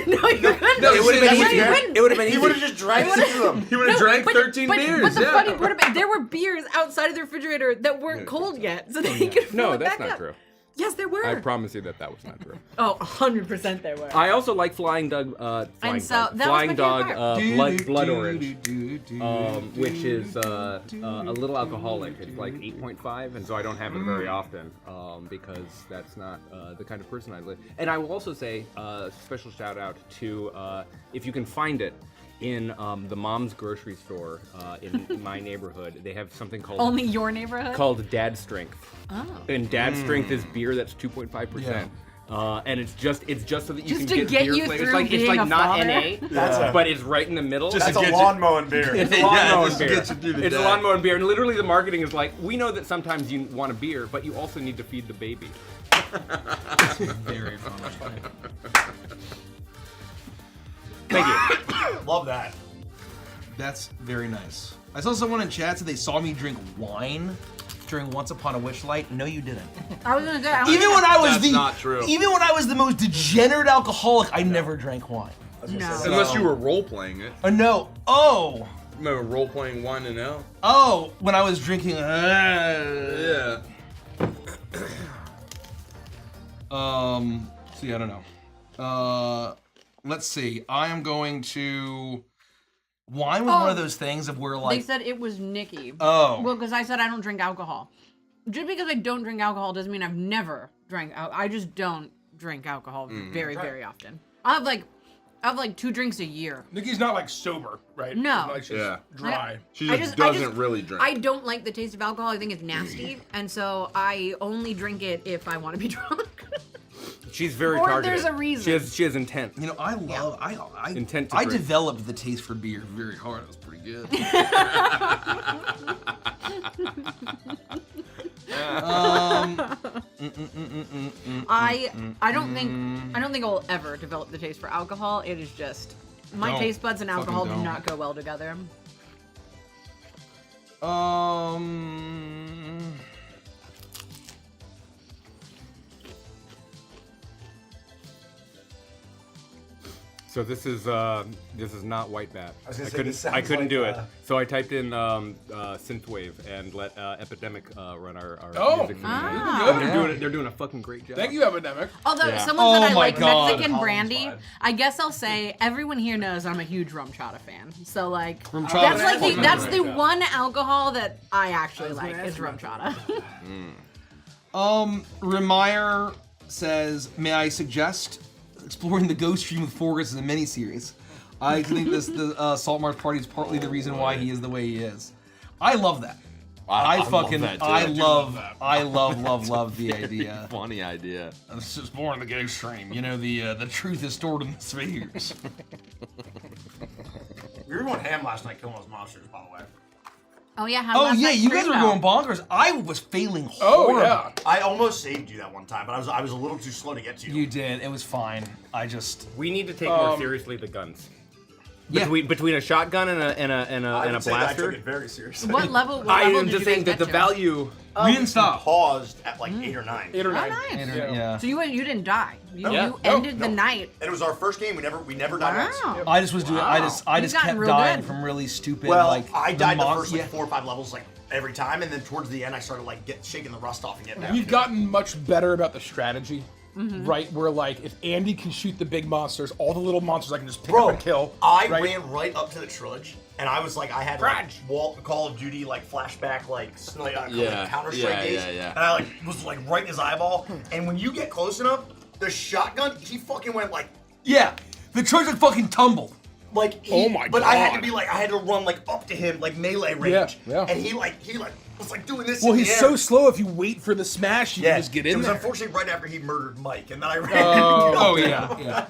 No, you couldn't. No, it would have been No, easy. you couldn't. It would have been easy. He would have just drank six of them. He would have drank but- 13 but, beers. But the yeah. funny part about it, there were beers outside of the refrigerator that weren't cold yet, so they could fill No, it that's back not up. true. Yes, there were. I promise you that was not true. Oh, 100% there were. I also like Flying Dog. And so that was my Flying Dog favorite Blood Orange, which is a little alcoholic. It's like 8.5, and so I don't have it very often because that's not the kind of person I live. And I will also say special shout out to if you can find it in the Mom's grocery store in my neighborhood. They have something called Only your neighborhood? called Dad Strength. Oh. And Dad Strength is beer that's 2.5%. And it's just so that you Just can to get get beer you flavor. through It's being like a not father. NA, but it's right in the middle. That's get a you- lawn mowing beer. It's a lawn mowing just to beer. get you through the It's a day. lawn mowing beer, and literally the marketing is like, we know that sometimes you want a beer, but you also need to feed the baby. Very funny. Thank you. Love that. That's very nice. I saw someone in chat said they saw me drink wine. during Once Upon a Witchlight? No, you didn't. I was gonna say. Even when I was That's not true. Even when I was the most degenerate alcoholic, I never drank wine. No. Unless you were role playing it. No. Oh. Remember role playing Wine and L? Oh. When I was drinking. Yeah. See, I don't know. Let's see. I am going to. Wine was one of those things of where like. They said it was Nikki. Oh. Well, because I said I don't drink alcohol. Just because I don't drink alcohol doesn't mean I've never drank. I just don't drink alcohol very, very often. I have like 2 drinks a year. Nikkie's not like sober, right? No. Like she's dry. She just doesn't really drink. I don't like the taste of alcohol. I think it's nasty, and so I only drink it if I want to be drunk. She's very Or targeted. there's a reason. She has intent. You know, I love. I Intent to I drink. developed the taste for beer very hard. It was pretty good. I don't think I'll ever develop the taste for alcohol. It is just my Don't. taste buds and alcohol Fucking do don't. not go well together. So this is not White Bat. was gonna say, this I sounds couldn't like, do it. So I typed in synthwave and let Epidemic run our Oh. music. For me. Ah. They're doing a fucking great job. Thank you, Epidemic. Although Yeah. someone Oh said I my like God. Mexican Holland's brandy, fine. I guess I'll say everyone here knows I'm a huge rum chata fan. So like Rum chata. that's like Fucking that's great. the one alcohol that I actually like is rum chata. Remire says, "May I suggest exploring the Ghost Stream with Forgus as a miniseries? I think the Salt Marsh Party is partly the reason why he is the way he is." I love that. I fucking love that, too. I I do love love that. I love the idea. Funny idea. This is born the Ghost Stream. You know the truth is stored in the spheres. We were going ham last night killing those monsters, by the way. Oh yeah, how Oh last yeah, night's you guys stream were go? going bonkers. I was failing Oh horribly. yeah. I almost saved you that one time, but I was a little too slow to get to you. You did. It was fine. I just We need to take more seriously the guns. yeah. Between a shotgun and a I and a would say that I took blaster. it very seriously. What level? What I level am did just you saying guys that the get to? value. we didn't stop. Paused at like 8 or 9. 8 or 9. nice. Yeah. So you didn't die. You No. ended No. the night. And it was our first game. We never died once. Wow. I just was doing. I just You've gotten kept real dying good. from really stupid. Well, like I died the first yeah. 4 or 5 levels like every time, and then towards the end I started like shaking the rust off and getting back. We've to it. gotten much better about the strategy, right? Where like if Andy can shoot the big monsters, all the little monsters I can just pick up and kill. I right? ran right up to the trudge, and I was like, I had like Call of Duty like flashback like Yeah, Counter Strike yeah, days, yeah, yeah. and I like was like right in his eyeball. And when you get close enough, the shotgun he fucking went like Yeah, the church had fucking tumbled. Oh my But I had to God. be like I had to run like up to him like melee range. Yeah. And he was like doing this. Well, in he's the so air. slow. If you wait for the smash, you Yeah, can just get it in was there. unfortunately right after he murdered Mike, and then I ran. Oh yeah.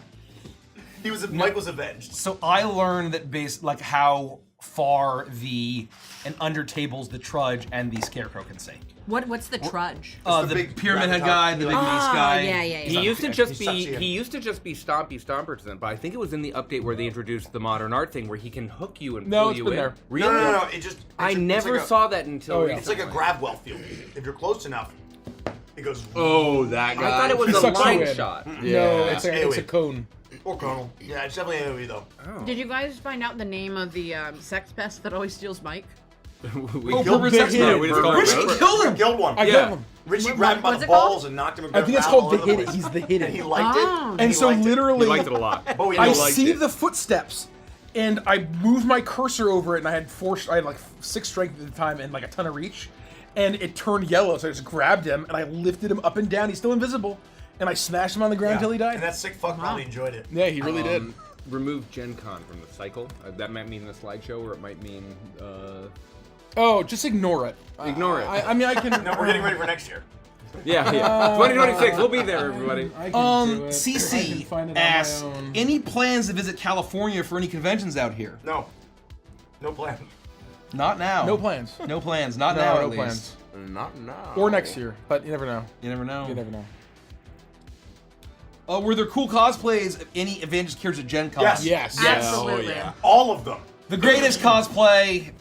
Mike was avenged. So I learned that like how far an undertables the trudge and the scarecrow can see. What's the trudge? the The big pyramid head rabbit guy, the big mace guy. yeah. He used to just He sucks be in. he used to just be Stompy Stomperson, but I think it was in the update where they introduced the modern art thing where he can hook you and No, pull it's you been in. there. Really? No. I never like a- saw that until Oh, yeah. It's like a recently. grab well field. If you're close enough, it goes. Oh, that guy. I thought it was He a sucks you line in. shot. Yeah. No, it's a AoE. cone. Or Colonel. Yeah, it's definitely AoE though. Did you guys find out the name of the sex pest that always steals Mike? We Oh, killed Pervert Big Sex Hit. Man. we just called him Richie Pervert. killed him. Killed one. I Yeah. got him. Richie grabbed him by what's the it called? balls and knocked him. I think it's called the Hit It. He's the Hit And he It. liked Oh. it. And so literally, He liked it a lot. But we I didn't like see it. the footsteps, and I moved my cursor over it, and I had like 6 strength at the time and like a ton of reach, and it turned yellow. So I just grabbed him and I lifted him up and down. He's still invisible, and I smashed him on the ground until he died. And that sick fuck probably enjoyed it. Yeah, he really did. Remove Gen Con from the cycle. That might mean the slideshow, or it might mean. Oh, just ignore it. Ignore it. I mean, I can. No, we're getting ready for next year. Yeah. 2026. We'll be there, everybody. I can do it. I can CC find it on my asks, own. any plans to visit California for any conventions out here? No. No plan. Not now. No plans. No plans. Not now. No, At no least. plans. Not now. Or next year, but you never know. You never know. You never know. Were there cool cosplays of any Avengers characters at Gen Con? Yes. Yes. Absolutely. yeah. All of them. The greatest cosplay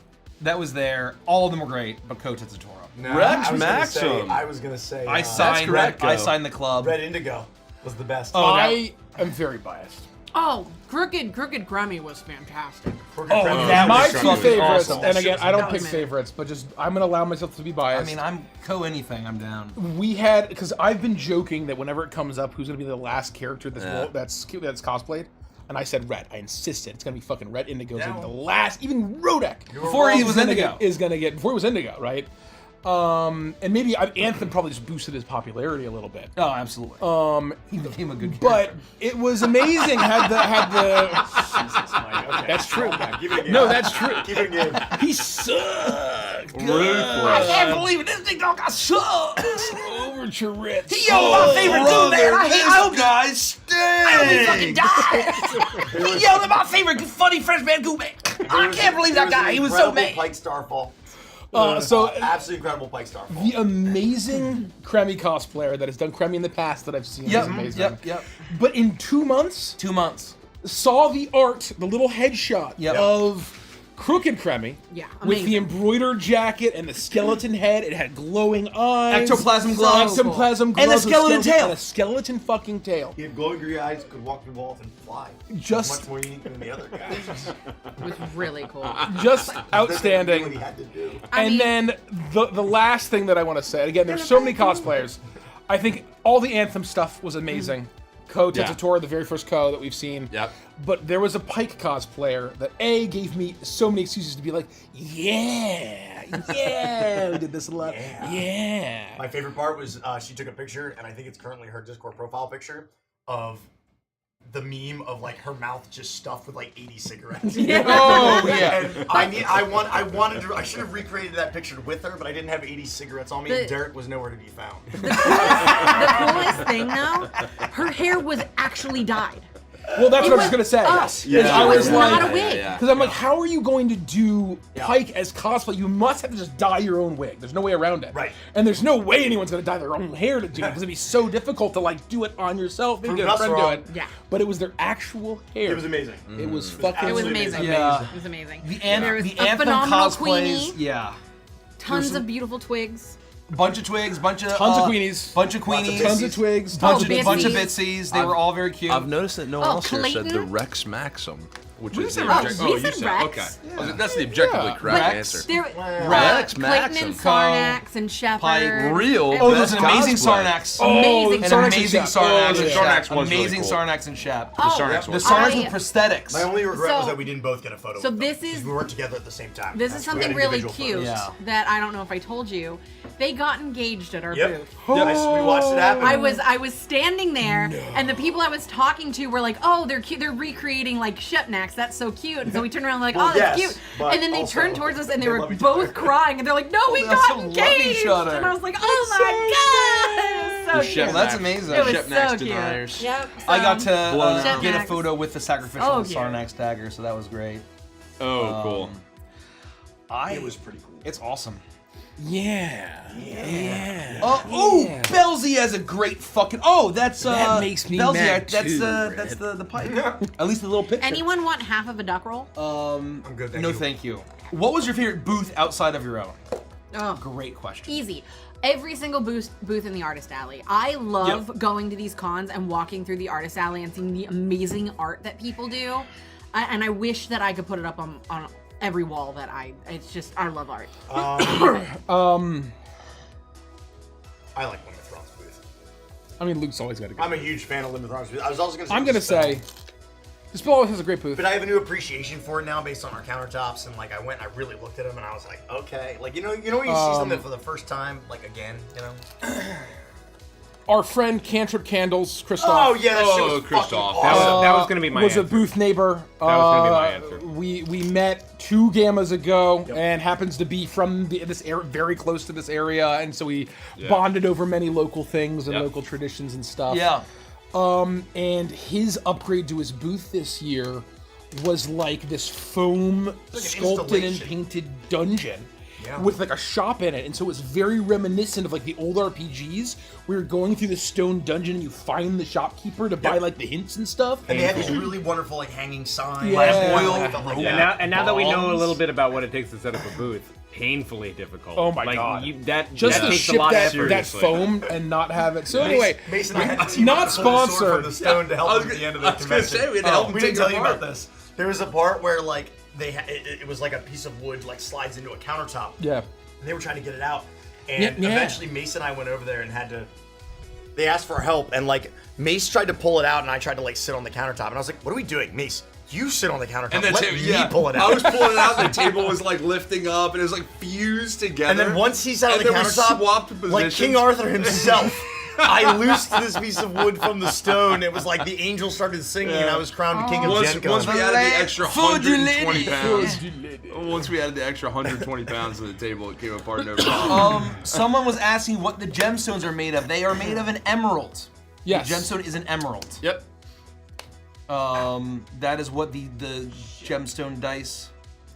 that was there. All of them were great, but Kota Totoro. No, Rex I was gonna say- Maxim. I was gonna say. I signed. correct, I Go. signed the club. Red Indigo was the best. Oh, I am very biased. Oh, Crooked Crummy was fantastic. Oh, that My was two fucking favorites, awesome. and again, I don't That was pick amazing. favorites, but just I'm gonna allow myself to be I biased. mean, I'm anything. I'm down. We had, because I've been joking that whenever it comes up, who's gonna be the last character Yeah. that's cosplayed, and I said Red. I insisted it's gonna be fucking Red Indigo's gonna be the last. Even Rodek Before he was Indigo. is gonna get before he was Indigo, right? And maybe Anthem probably just boosted his popularity a little bit. Oh, absolutely. He became a good But character. it was amazing. had the Jesus, Mike. Okay. That's true. Keep it a game. No, that's true. Keep it a game. He sucked. Ruthless. can't believe it. This thing got sucks. Over Tourette's. Yo, my favorite dude, man. I hope guys stink. die. Yo, they're my favorite funny French man, Goobek. I can't believe that guy. He was so mad. Pike Starfall. So Absolutely incredible Pike Starfall. the amazing Kremmy cosplayer that has done Kremmy in the past that I've seen is amazing. Yep. But in 2 months, 2 months. saw the art, the little headshot Yep. of Crooked Kremmy. Yeah, With the amazing. embroidered jacket and the skeleton head. It had glowing eyes. Ectoplasm gloves. Ectoplasm gloves. And a with skeleton tail. And a skeleton fucking tail. He had glowing green eyes, could walk through walls and fly. Just- much more unique than the other guys. It was really cool. Just What he outstanding. had to do. I And mean- then the last thing that I want to say, and again, there's so many cosplayers. I think all the Anthem stuff was amazing. Ko Tetsutora, the very first Ko that we've seen. Yep. But there was a Pike cosplayer that gave me so many excuses to be like, yeah, we did this a lot. Yeah. My favorite part was she took a picture, and I think it's currently her Discord profile picture of the meme of like her mouth just stuffed with like 80 cigarettes. Oh, yeah. And I should have recreated that picture with her, but I didn't have 80 cigarettes on me. The- and Derek was nowhere to be found. The coolest thing, though, her hair was actually dyed. Well, that's what I was was going to say. us. Yeah. I was It was not like, a wig. because I'm like, how are you going to do Pike as cosplay? You must have to just dye your own wig. There's no way around it. Right. And there's no way anyone's going to dye their own hair to do it because it'd be so difficult to like do it on yourself. Maybe Prove get a us friend do wrong. it. Yeah. But it was their actual hair. It was amazing. It was fucking. It was Absolutely amazing. Yeah. It was amazing. The There was the a Anthem phenomenal cosplays. Queenie. Yeah. Tons of beautiful twigs. Bunch of twigs, bunch of Tons of queenies. bunch of queenies, Tons of twigs. bunch Tons of bunch of bitsies. bitsies. They were all very cute. I've noticed that no one Oh, else here said Clayton? the Rex Maxim, which is the said object. Rex. Oh, We you said said Rex. okay. I was- That's the objectively Yeah. correct Rex. answer. There, Rex Clayton Maxim. and Sarnax and Shepard. Pike, real. Oh, there's best an amazing cosplay. Sarnax. Amazing An Sarnax and amazing Shep. Sarnax Oh, and yeah. Shep. Sarnax was really Amazing cool. Sarnax and Shep. Oh, Sarnax The was Sarnax I- with prosthetics. My only regret was So- that we didn't both get a photo. so with this them, is- 'cause we weren't together at the same time. This is We got something really individual cute photos. Yeah. that I don't know if I told you. They got engaged at our Yep. booth. We watched it happen. I was standing there, and the people I was talking to were like, "Oh, they're cute. They're recreating like Shepnax. That's so cute." And so we turned around like, Well, "Oh, that's yes, cute." but And then they also, turned towards us, and they they were love each both other. crying, and they're like, "No, we they got also love engaged!" each other. And I was like, "Oh my god, The it's so cute." Well, that's amazing. It was Shepnax so cute. deniers. Yep. I got so- to Blown get a Shepnax. photo with the sacrificial Oh, cute. Sarnax dagger, so that was great. Oh, cool. It was pretty cool. It's awesome. Yeah. Oh, Belzy has a great fucking. Oh, that's That makes me Belzy, mad that's too, that's the pipe. At least the little picture. Anyone want half of a duck roll? I'm good, thank no, you. thank you. What was your favorite booth outside of your own? Oh. Great question. Easy. Every single booth in the artist alley. I love going to these cons and walking through the artist alley and seeing the amazing art that people do. And I wish that I could put it up on every wall that it's just, I love art. I like Limit Thrones booth. I mean, Luke's always got a good. I'm a huge fan of Limit Thrones booth. I was also going to say. I'm gonna say, this always has a great booth. But I have a new appreciation for it now based on our countertops, and like I went and I really looked at them and I was like, okay, like you know when you see something for the first time, like again, you know. Our friend Cantrip Candles, Christoph. Oh yeah, that shit Oh, was Christoph. fucking awesome. That was going to be my was answer. a booth neighbor. That was gonna be my answer. We met 2 gammas ago, and happens to be from this area, very close to this area, and so we bonded over many local things and Yep. local traditions and stuff. Yeah. And his upgrade to his booth this year was like this foam sculpted and installation. painted dungeon. with like a shop in it, and so it's very reminiscent of like the old RPGs where you're going through the stone dungeon and you find the shopkeeper to buy like the hints and stuff. And they have these really wonderful like hanging signs, Yeah. oil. And now that we know a little bit about what it takes to set up a booth, painfully difficult. Oh my God. That Just that to takes ship a lot that, of that effort. foam and not have it. So anyway, Mason and I had to team not up to pull the sword sponsored. from the stone to help him at the end of the I was gonna convention. say, we had to help him we take didn't it tell you apart. about this. There was a part where like it was like a piece of wood like slides into a countertop. yeah. And they were trying to get it out, and Yeah. eventually Mace and I went over there and had to. They asked for help, and like Mace tried to pull it out, and I tried to like sit on the countertop, and I was like, "What are we doing, Mace? You sit on the countertop. And then Let me pull it out." I was pulling it out. The table was like lifting up, and it was like fused together. And then once he sat on And the then we countertop, swapped positions. like King Arthur himself, I loosed this piece of wood from the stone. It was like the angels started singing, and I was crowned King of Gen Con. Once we added the extra Food you 120 lady. pounds. Once we added the extra 120 pounds to the table, it came apart no problem. Someone was asking what the gemstones are made of. They are made of an emerald. Yes. The gemstone is an emerald. Yep. That is what the gemstone dice.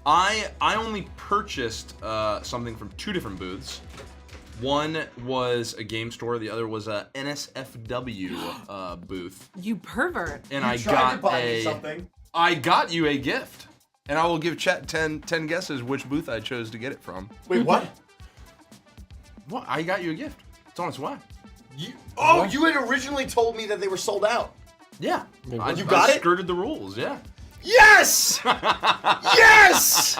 I only purchased something from 2 different booths. One was a game store. The other was a NSFW booth. You pervert. And I got you a gift. And I will give chat 10 guesses which booth I chose to get it from. Wait, what? What? I got you a gift. It's on its way. You had originally told me that they were sold out. Yeah. You I got it? skirted the rules, yeah. Yes! Yes!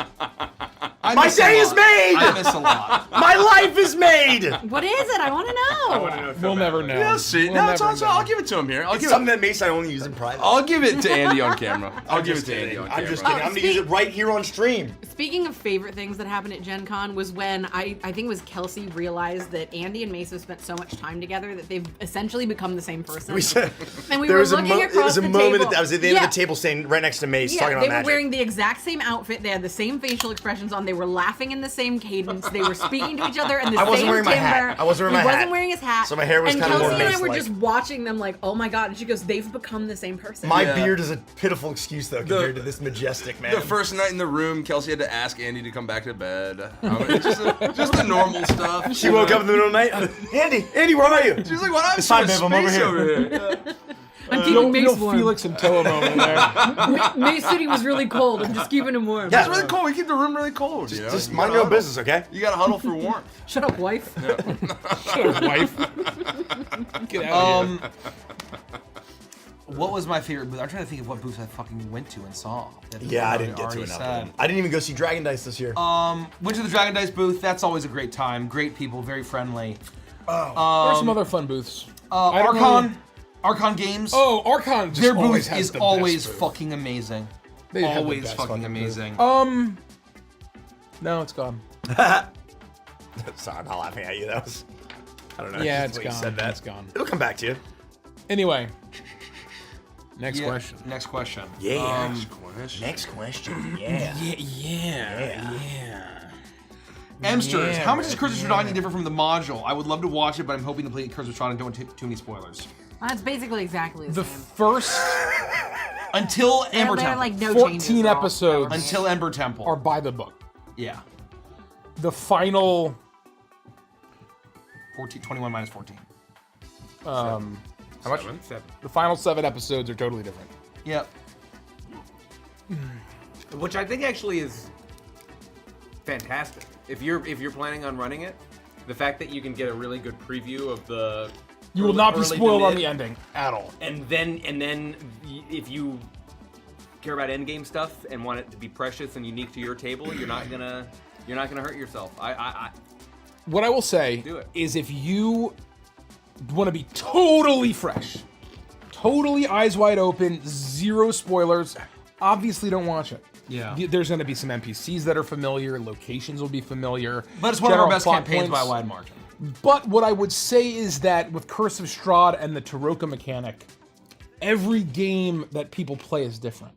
I My miss a day is lot. made! I miss a lot. My life is made! What is it? I want to know. We'll never know. Yeah, see. We'll No, it's never on. know. I'll give it to him here. It's something that Mace I only use in private. I'll give it to Andy on camera. I'll give it just to Andy kidding. on camera. I'm just kidding. I'm gonna use it right here on stream. Speaking of favorite things that happened at Gen Con was when I think it was Kelsey realized that Andy and Mace have spent so much time together that they've essentially become the same person. We said And we there were was looking it across was a the moment table. I was at the end Yeah. of the table standing right next to Mace Yeah, talking they about were magic. wearing the exact same outfit. They had the same facial expressions on. They were laughing in the same cadence. They were speaking to each other in the I same wasn't wearing my timbre. hat. I wasn't wearing He my hat. wasn't wearing his hat. So my hair was and kinda more Kelsey and I were Mace-like. just watching them like, oh my god. And she goes, they've become the same person. My Yeah. beard is a pitiful excuse though compared to this majestic man. The first night in the room, Kelsey had to ask Andy to come back to bed. It's just the normal stuff. She woke up in the middle of the night. Andy, where are you? She's like, "What? I'm It's fine, so babe, I'm over space here." over here." I'm You keeping know, Mace warm. Felix and Toa moment there. Mace City was really cold. I'm just keeping him warm. Yeah. It's really cold. We keep the room really cold. You know? Just You mind gotta your own huddle. business, okay? You gotta huddle for warmth. Shut up, wife. Wife. Get out of here. What was my favorite booth? I'm trying to think of what booth I fucking went to and saw. that Yeah, I already- didn't get to already enough. said. of them. I didn't even go see Dragon Dice this year. Went to the Dragon Dice booth. That's always a great time. Great people, very friendly. There's some other fun booths. I don't Archon, know- Archon Games. Oh, Archon just their always booth has is the always best booth. fucking amazing. They have the Always best fucking booth. amazing. No, it's gone. Sorry, I'm not laughing at you. That was. I don't know. Yeah, just it's the way you gone. said that. It's gone. It'll come back to you. Anyway, next Yeah, question. Next question. Yeah. Question. Next question. Yeah. Emsters, Yeah, how much is right, Curse of Strahd different from the module? I would love to watch it, but I'm hoping to play Curse of Strahd and don't take too many spoilers. That's basically exactly the The same. first Until Ember There are Temple. like no 14 changes at all. episodes Until Ember Temple. are by the book. yeah. The final 21 minus 14. How much? 7. the final 7 episodes are totally different. Yep. Which I think actually is fantastic. If you're planning on running it, the fact that you can get a really good preview of the You will not be early to spoiled on mid, the ending at all. and then if you care about endgame stuff and want it to be precious and unique to your table, you're not gonna hurt yourself. What I will say Do it. is if you want to be totally fresh, totally eyes wide open, zero spoilers, obviously don't watch it. Yeah. There's going to be some NPCs that are familiar, locations will be familiar. But it's one of our general best plot campaigns by a points. wide margin. But what I would say is that with Curse of Strahd and the Taroka mechanic, every game that people play is different.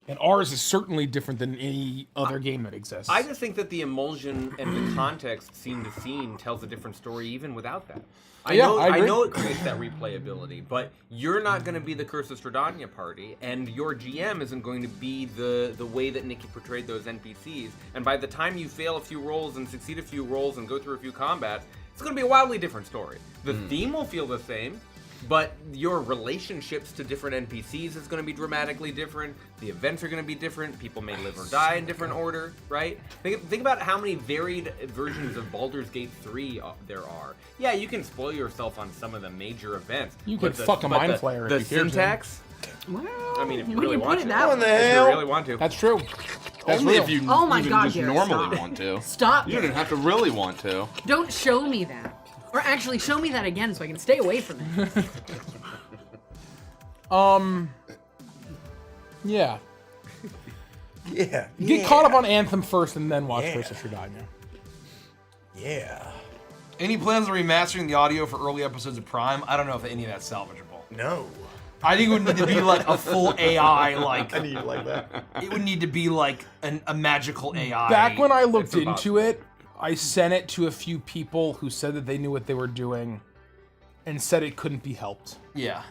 And ours is certainly different than any other game that exists. I just think that the emulsion and the context scene to scene tells a different story even without that. I agree. know it creates that replayability, but you're not going to be the Curse of Strahdanya party, and your GM isn't going to be the way that Nikki portrayed those NPCs. And by the time you fail a few rolls and succeed a few rolls and go through a few combats, it's going to be a wildly different story. The theme will feel the same, but your relationships to different NPCs is going to be dramatically different. The events are going to be different. People may live or die in different order, right? Think about how many varied versions of Baldur's Gate 3 there are. Yeah, you can spoil yourself on some of the major events. You could fuck a mind flayer The if you cared to. syntax. Well, I mean, if you when really you put want it to. that way. If you really want to. That's true. That's Only real. if you Oh my even God, just Garrett, normally stop. want to. Stop. You don't have to really want to. Don't show me that. Or actually, show me that again so I can stay away from it. Yeah. Yeah. Get caught up on Anthem first and then watch Curse of Strahdanya. Yeah. Any plans on remastering the audio for early episodes of Prime? I don't know if any of that's salvageable. No. I think it would need to be like a full AI, like I need it like that. it would need to be like a magical AI. Back when I looked It's into it, I sent it to a few people who said that they knew what they were doing and said it couldn't be helped. Yeah.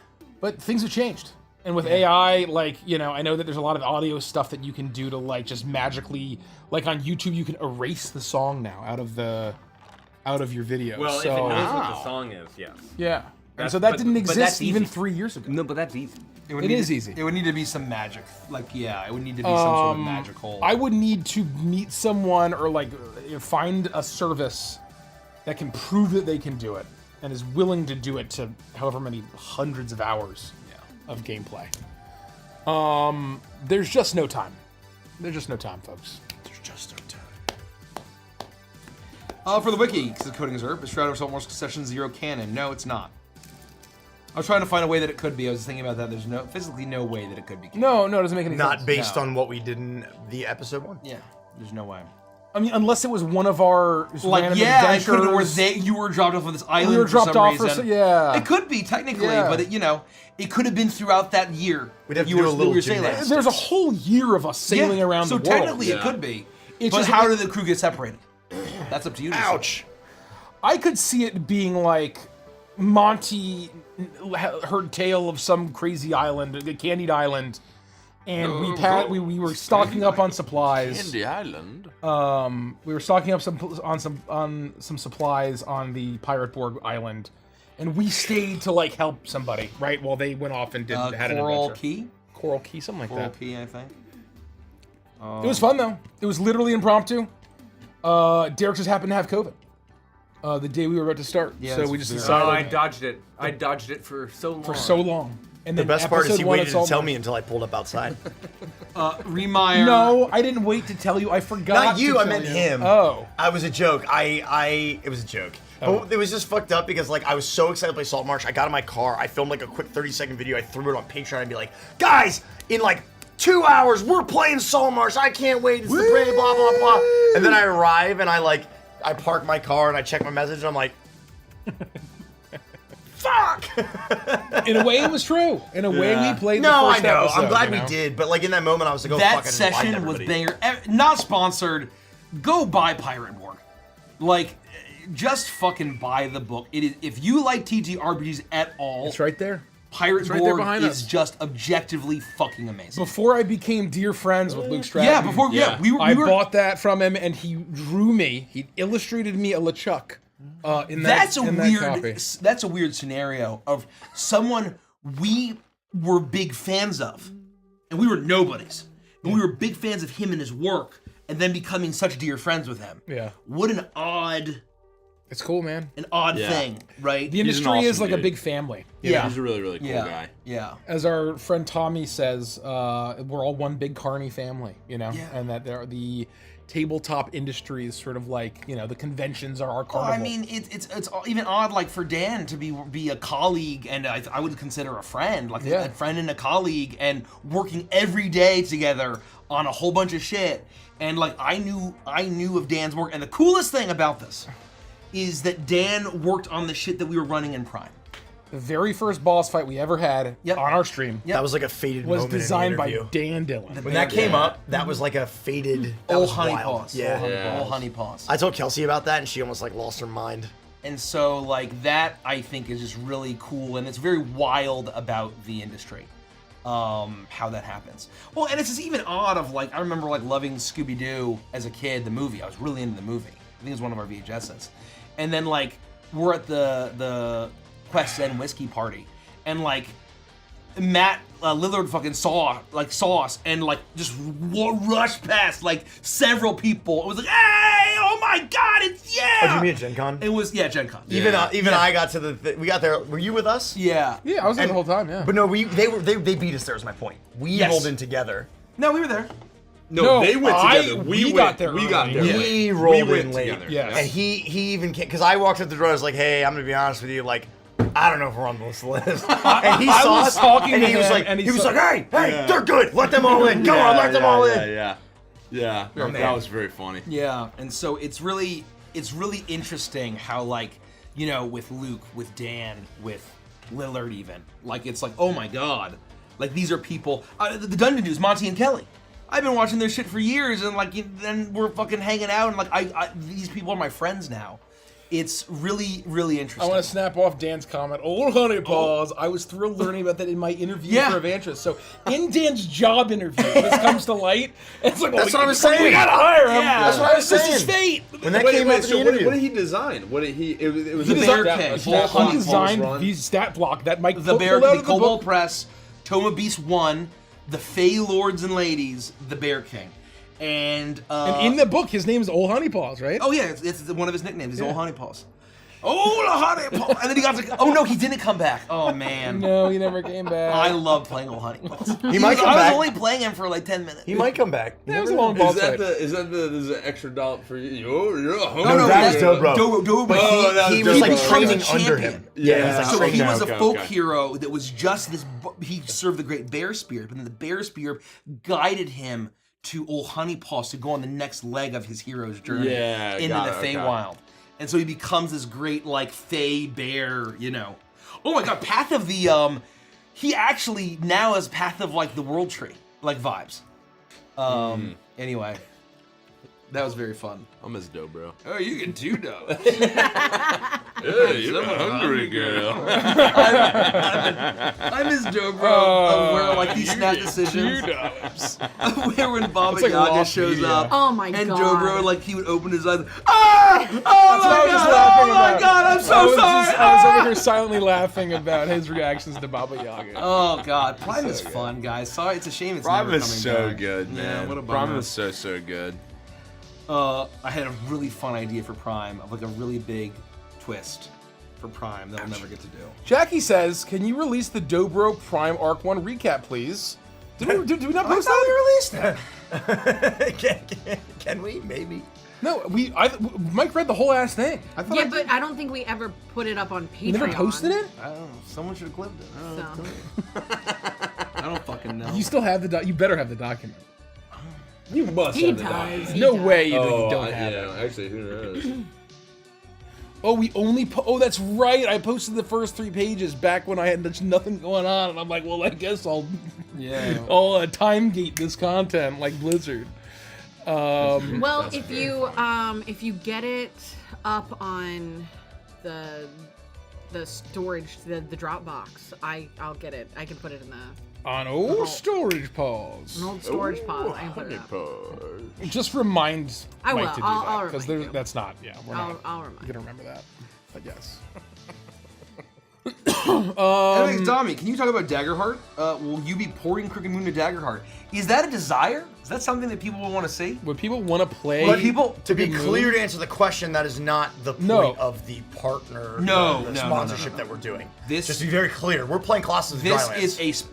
But things have changed. And with AI, like, you know, I know that there's a lot of audio stuff that you can do to like just magically, like on YouTube, you can erase the song now out of your video. Well, so, if it knows what the song is, yes. yeah. And That's- so that but- didn't but exist that's even easy. 3 years ago. No, but that's easy. It, would It need is to, easy. It would need to be some magic. Like, yeah, it would need to be some sort of magical. I would need to meet someone or like find a service that can prove that they can do it and is willing to do it to however many hundreds of hours of gameplay. There's just no time. There's just no time, folks. There's just no time. For the wiki, because the coding is herb, is Shroud of Saltmore's Session 0 canon? No, it's not. I was trying to find a way that it could be. I was thinking about that. There's physically no way that it could be canon. No, it doesn't make any sense. Not based No. on what we did in the episode 1. Yeah, there's no way. I mean, unless it was one of our Like, random yeah, it could have adventures. where you were dropped off on this island We were for dropped some off for reason. yeah. It could be, technically, Yeah. but, it could have been throughout that year. We'd have to you do were, a little we were sailing. gymnastics. There's a whole year of us sailing around so the world. technically it could be. It's but just- how did the crew get separated? That's up to you to decide. Ouch. I could see it being like Monty heard tale of some crazy island, a candied island, and we were stocking up on supplies. Candy Island. We were stocking up on some supplies on the Pirate Borg island, and we stayed to like help somebody, right? While they went off and had an Coral adventure. Key? Coral Key, something like Coral that. Key, I think. It was fun though. It was literally impromptu. Derek just happened to have COVID the day we were about to start, Yeah, so that's we just very- Oh, I decided dodged it. I dodged it for so long. for so long. And The then best part is he episode one waited of to tell Saltmarsh- me until I pulled up outside. Remeyer. No, I didn't wait to tell you. I forgot. Not you, to I tell meant you. him. Oh. I was a joke. It was a joke. But it was just fucked up because like I was so excited to play Saltmarsh. I got in my car, I filmed like a quick 30-second video, I threw it on Patreon and be like, guys, in like 2 hours, we're playing Saltmarsh. I can't wait. It's the great blah blah blah. And then I arrive and I park my car and I check my message and I'm like, fuck. In a way, it was true. In a way, we played the No, I first know. episode, I'm glad you know? we did. But like in that moment, I was like, oh That fuck, I just lied to session was everybody. banger. Not sponsored. Go buy Pirate Borg. Like, just fucking buy the book. It is. If you like TTRPGs at all, It's right there. Pirate it's right there Borg behind is us. just objectively fucking amazing. Before I became dear friends with Luke Stratton, Yeah, before we were. I bought that from him, and he drew me. He illustrated me a LeChuck. In that, That's a in that weird. copy. That's a weird scenario of someone we were big fans of, and we were nobodies, and we were big fans of him and his work, and then becoming such dear friends with him. Yeah, What an odd it's cool, man. Yeah. thing, right? The an industry is awesome like a dude. big family. you Yeah. know? He's a really, really cool guy. Yeah. As our friend Tommy says, we're all one big Carney family, you know, Yeah. and that the tabletop industry is sort of like, you know, the conventions are our Well, carnival. I mean, it's even odd, like for Dan to be a colleague, and I would consider a friend, like Yeah. a friend and a colleague, and working every day together on a whole bunch of shit. And like I knew of Dan's work, and the coolest thing about this is that Dan worked on the shit that we were running in Prime. The very first boss fight we ever had Yep. on our stream That was like a faded was moment in the designed by interview. Dan Dillon. When that came up, that was like a faded. That was honey wild. paws. Yeah. Old honey paws. I told Kelsey about that, and she almost like lost her mind. And so, like, that, I think, is just really cool, and it's very wild about the industry, how that happens. Well, and it's just even odd of, like, I remember, like, loving Scooby-Doo as a kid, the movie. I was really into the movie. I think it was one of our VHSs. And then, like, we're at the Quest End whiskey party, and, like, Matt Lillard fucking saw us and like just rushed past like several people. It was like, hey, oh my god, it's Oh, did you meet at Gen Con? It was Gen Con. Even I got to we got there. Were you with us? Yeah. Yeah, I was there the whole time. Yeah. But no, they beat us there. Is my point. We Yes. rolled in together. No, we were there. No, they went together. we got there. We got there. early. late. We rolled went in late. together. Yes. And he even came because I walked up the door. I was like, hey, I'm gonna be honest with you, like. I don't know if we're on this list. And he saw was us talking and to he was him, like, and he was saw- like, hey, they're good. Let them all in. Come on, let them all in. Yeah. That was very funny. Yeah, and so it's really interesting how, like, you know, with Luke, with Dan, with Lillard even, like, it's like, oh my god, like, these are people, the Dungeon Dudes, Monty and Kelly. I've been watching their shit for years, and like, then we're fucking hanging out, and like, these people are my friends now. It's really, really interesting. I want to snap off Dan's comment. Old honey paws. I was thrilled learning about that in my interview for Evantress. So in Dan's job interview, this comes to light. It's like, That's what I was saying. We gotta hire him. Yeah. That's what I was This saying. is fate. When that came out in the what interview. did he design? What did he? It was He a designed- bear okay, king. Full Honey He designed Paws run. the stat block that Mike the Bear, pulled out the of Cobalt book. Press, Toma Beast 1, the Fey Lords and Ladies, the Bear King. And in the book, his name is Old Honey Paws, right? oh yeah, it's one of his nicknames. He's Old Honey Paws. Old Honey Paws. And then he got to, oh no, he didn't come back. Oh man. No, he never came back. I love playing Old Honey Paws. He might come I back. was only playing him for like 10 minutes. He might come back. That was a long boss Is that fight. the extra dollop for you? You're a No, that was Dobro. Dobro, but Oh, that He was was like Dobro. training becomes a under champion. him. Yeah. He's So like he training was a him. folk hero that was just this. He served the Great Bear Spear, but then the Bear Spear guided him to Old Honey Paws to go on the next leg of his hero's journey Yeah, into got the it, okay. Feywild. And so he becomes this great, like, Fey bear, you know. Oh my god, Path of the, he actually now has Path of, like, the World Tree, like, vibes. Anyway, that was very fun. I miss Dobro. Oh, you get 2 dough. Hey, you're a hungry girl. I miss Dobro of where, like, these snap decisions. Where when Baba like Yaga lost shows media. up, Oh my and god. Dobro, like, he would open his eyes. Ah! Oh I was just laughing my god! Oh my about. god! I'm I so was sorry! just- I was over Ah! here silently laughing about his reactions to Baba Yaga. Oh god, Prime is fun, guys. Sorry, it's a shame it's Prime never is coming so back. good, Yeah, man. what a bummer. Prime is so good. I had a really fun idea for Prime of like a really big twist for Prime that we'll never get to do. Jackie says, "Can you release the Dobro Prime Arc 1 recap, please?" Did we not post that? released that. Can we? Maybe. No, Mike read the whole ass thing. Yeah, but I don't think we ever put it up on Patreon. You never posted it? I don't know. Someone should have clipped it. I don't know. So. I don't fucking know. You still have the you better have the document. You must He have the does. document. He No does. way you Oh, don't have it. yeah. Actually, who knows? Oh, we only oh, that's right. I posted the first 3 pages back when I had there's nothing going on, and I'm like, well, I guess I'll time gate this content like Blizzard. Well, if you get it up on the storage, the Dropbox, I'll get it. I can put it in On old storage pause. an old storage pod. I can put it up. Just remind I Mike will. to do I'll that because remind you. that's not. Yeah, we're not I'll remind. gonna remember that. But yes. Anyways, Tommy, can you talk about Daggerheart? Will you be porting Crooked Moon to Daggerheart? Is that a desire? Is that something that people will want to see? Would people want to play? But people, To be Crooked clear Moon? to answer the question, that is not the point No. of the partner, No, the no, sponsorship no. that we're doing. This- Just to be very clear, we're playing Colossus of this Drylands. is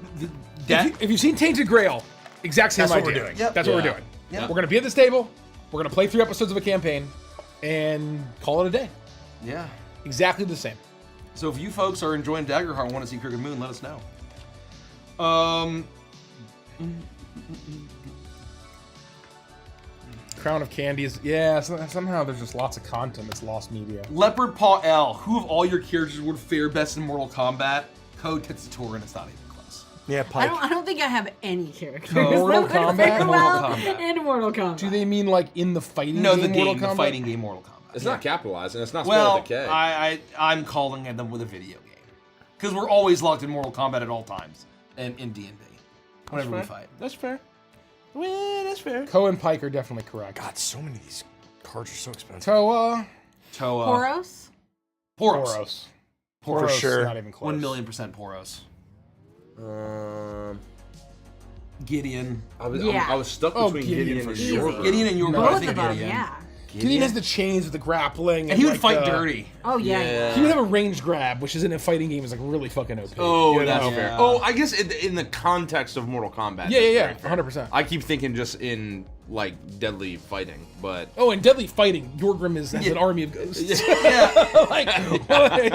a If you've seen Tainted Grail, exact same That's what idea. we're doing. Yep. That's what we're Yeah. doing. Yep. We're gonna be at this table. We're gonna play 3 episodes of a campaign, and call it a day. yeah. Exactly the same. So if you folks are enjoying Daggerheart and want to see Crooked Moon, let us know. Crown of Candies. Yeah, somehow there's just lots of content that's lost media. Leopard Paw L. Who of all your characters would fare best in Mortal Kombat? Code Tetsutor, and it's not even close. Yeah, Pike. I don't think I have any characters. Mortal that would Kombat? fare well Mortal Kombat. in Mortal Kombat. Do they mean like in the fighting No, game the Mortal game, Kombat? the fighting game Mortal Kombat. It's not capitalized, and it's not Well, spelled with a K. I'm calling them with a video game. Because we're always locked in Mortal Kombat at all times. And in D&D. Whenever we fight. That's fair. Well, that's fair. Ko and Pike are definitely correct. God, so many of these cards are so expensive. Toa. Toa. Poros? Poros. For sure. Not even close. 1,000,000% Poros. Gideon. I was, Yeah. I was stuck Oh, between Gideon Gideon for and sure. Yorgrim. Gideon and Yorgrim. I Both think of them, Gideon. yeah. Gideon has the chains with the grappling. And he would like, fight dirty. Oh, yeah. Yeah. He would have a ranged grab, which is in a fighting game is like really fucking OP. Oh, You that's know? fair. Yeah. Oh, I guess in the context of Mortal Kombat. Yeah, that's very fair. 100%. I keep thinking just in like deadly fighting, but Oh, and Deadly Fighting, Yorgrim has an army of ghosts. Yeah. Like, you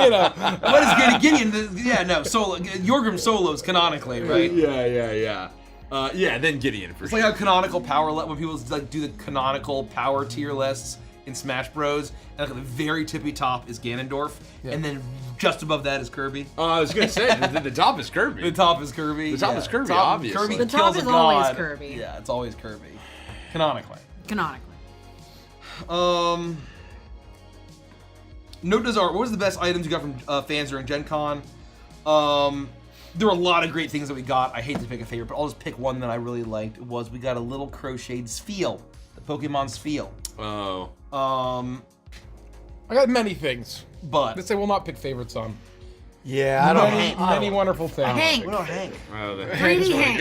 know. What is Gideon? Yeah, no. Solo. Yorgrim solos canonically, right? yeah. Then Gideon for It's sure. like a canonical power when people like do the canonical power tier lists in Smash Bros. And like at the very tippy top is Ganondorf, and then just above that is Kirby. I was gonna say the top is Kirby. The top is Kirby. The top is Kirby, obviously. Kirby The top kills is a always god. Kirby. Yeah, it's always Kirby. Canonically. Canonically. Note does art. What was the best items you got from fans during Gen Con? There were a lot of great things that we got. I hate to pick a favorite, but I'll just pick one that I really liked. We got a little crocheted Spheal, the Pokemon Spheal. Oh. I got many things. But Let's say we'll not pick favorites on. Yeah, I don't Many wonderful things. Hank. What about Hank? 3D Hank.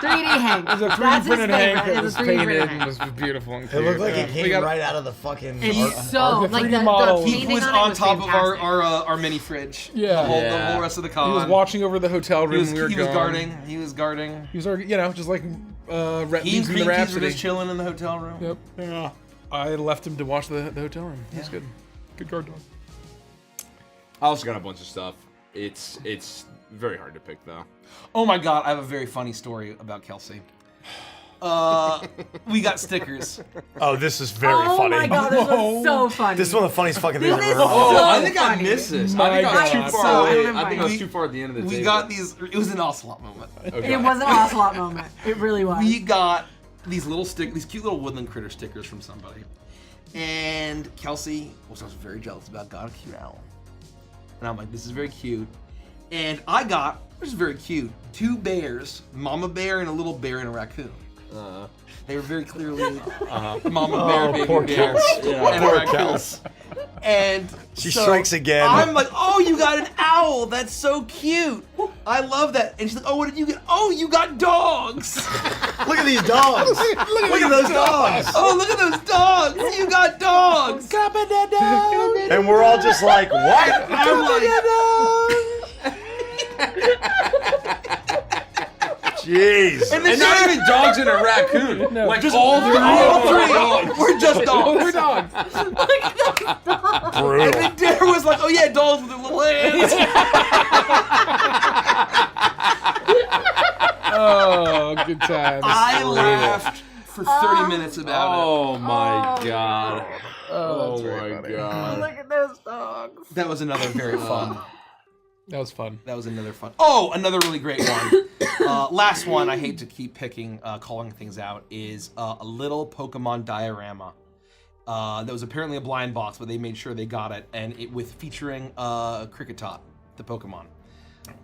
3D Hank. There's a That's his 3D printed Hank favorite. that It's was a 3D painted printed and Hank. was beautiful and It cute. looked like Yeah. it came We got- right out of the fucking. It's so, the like 3D the model. he painting was on it on was top fantastic. of our mini fridge. Yeah. The whole rest of the con. He was watching over the hotel room He was, when we were he was gone. guarding. He was guarding. He was, you know, just like He and using the Cream Cheese were Rhapsody. just chilling in the hotel room. Yep. Yeah. I left him to watch the hotel room. He's good. Good guard dog. I also got a bunch of stuff. It's very hard to pick though. Oh my god, I have a very funny story about Kelsey. We got stickers. Oh, this is very Oh funny. my god, this was so funny. This is one of the funniest fucking things I've This ever is heard. so I think I funny. missed this. My I think I was God. too far So away. funny. I think I was too far at the end of the We table. got these. It was an ocelot moment. Okay. It was an ocelot moment. It really was. We got these these cute little woodland critter stickers from somebody. And Kelsey, which I was very jealous about, got a cute owl. And I'm like, this is very cute. And I got, which is very cute, 2 bears, mama bear and a little bear and a raccoon. They were very clearly mama bear, baby poor bear, Kels. and a Poor raccoon. Kels. And She so strikes again. I'm like, oh, you got an owl. That's so cute. I love that. And she's like, oh, what did you get? Oh, you got dogs. Look at these dogs. Look at those dogs. Oh, look at those dogs. You got dogs. And we're all just like, what? I'm Jeez. And And not even dogs and a raccoon. No, like just all all three. We're just dogs. We're dogs. And Brutal. then Dare was like, oh yeah, dogs with their little hands. Oh, good times. I laughed for 30 minutes about Oh my god. Oh that's very my funny. god. Look at those dogs. it. That was another very fun. That was fun. That was another fun. Oh, another really great one. Last one, I hate to keep picking, calling things out, is a little Pokemon diorama. That was apparently a blind box, but they made sure they got it, and it with featuring Kricketot, the Pokemon.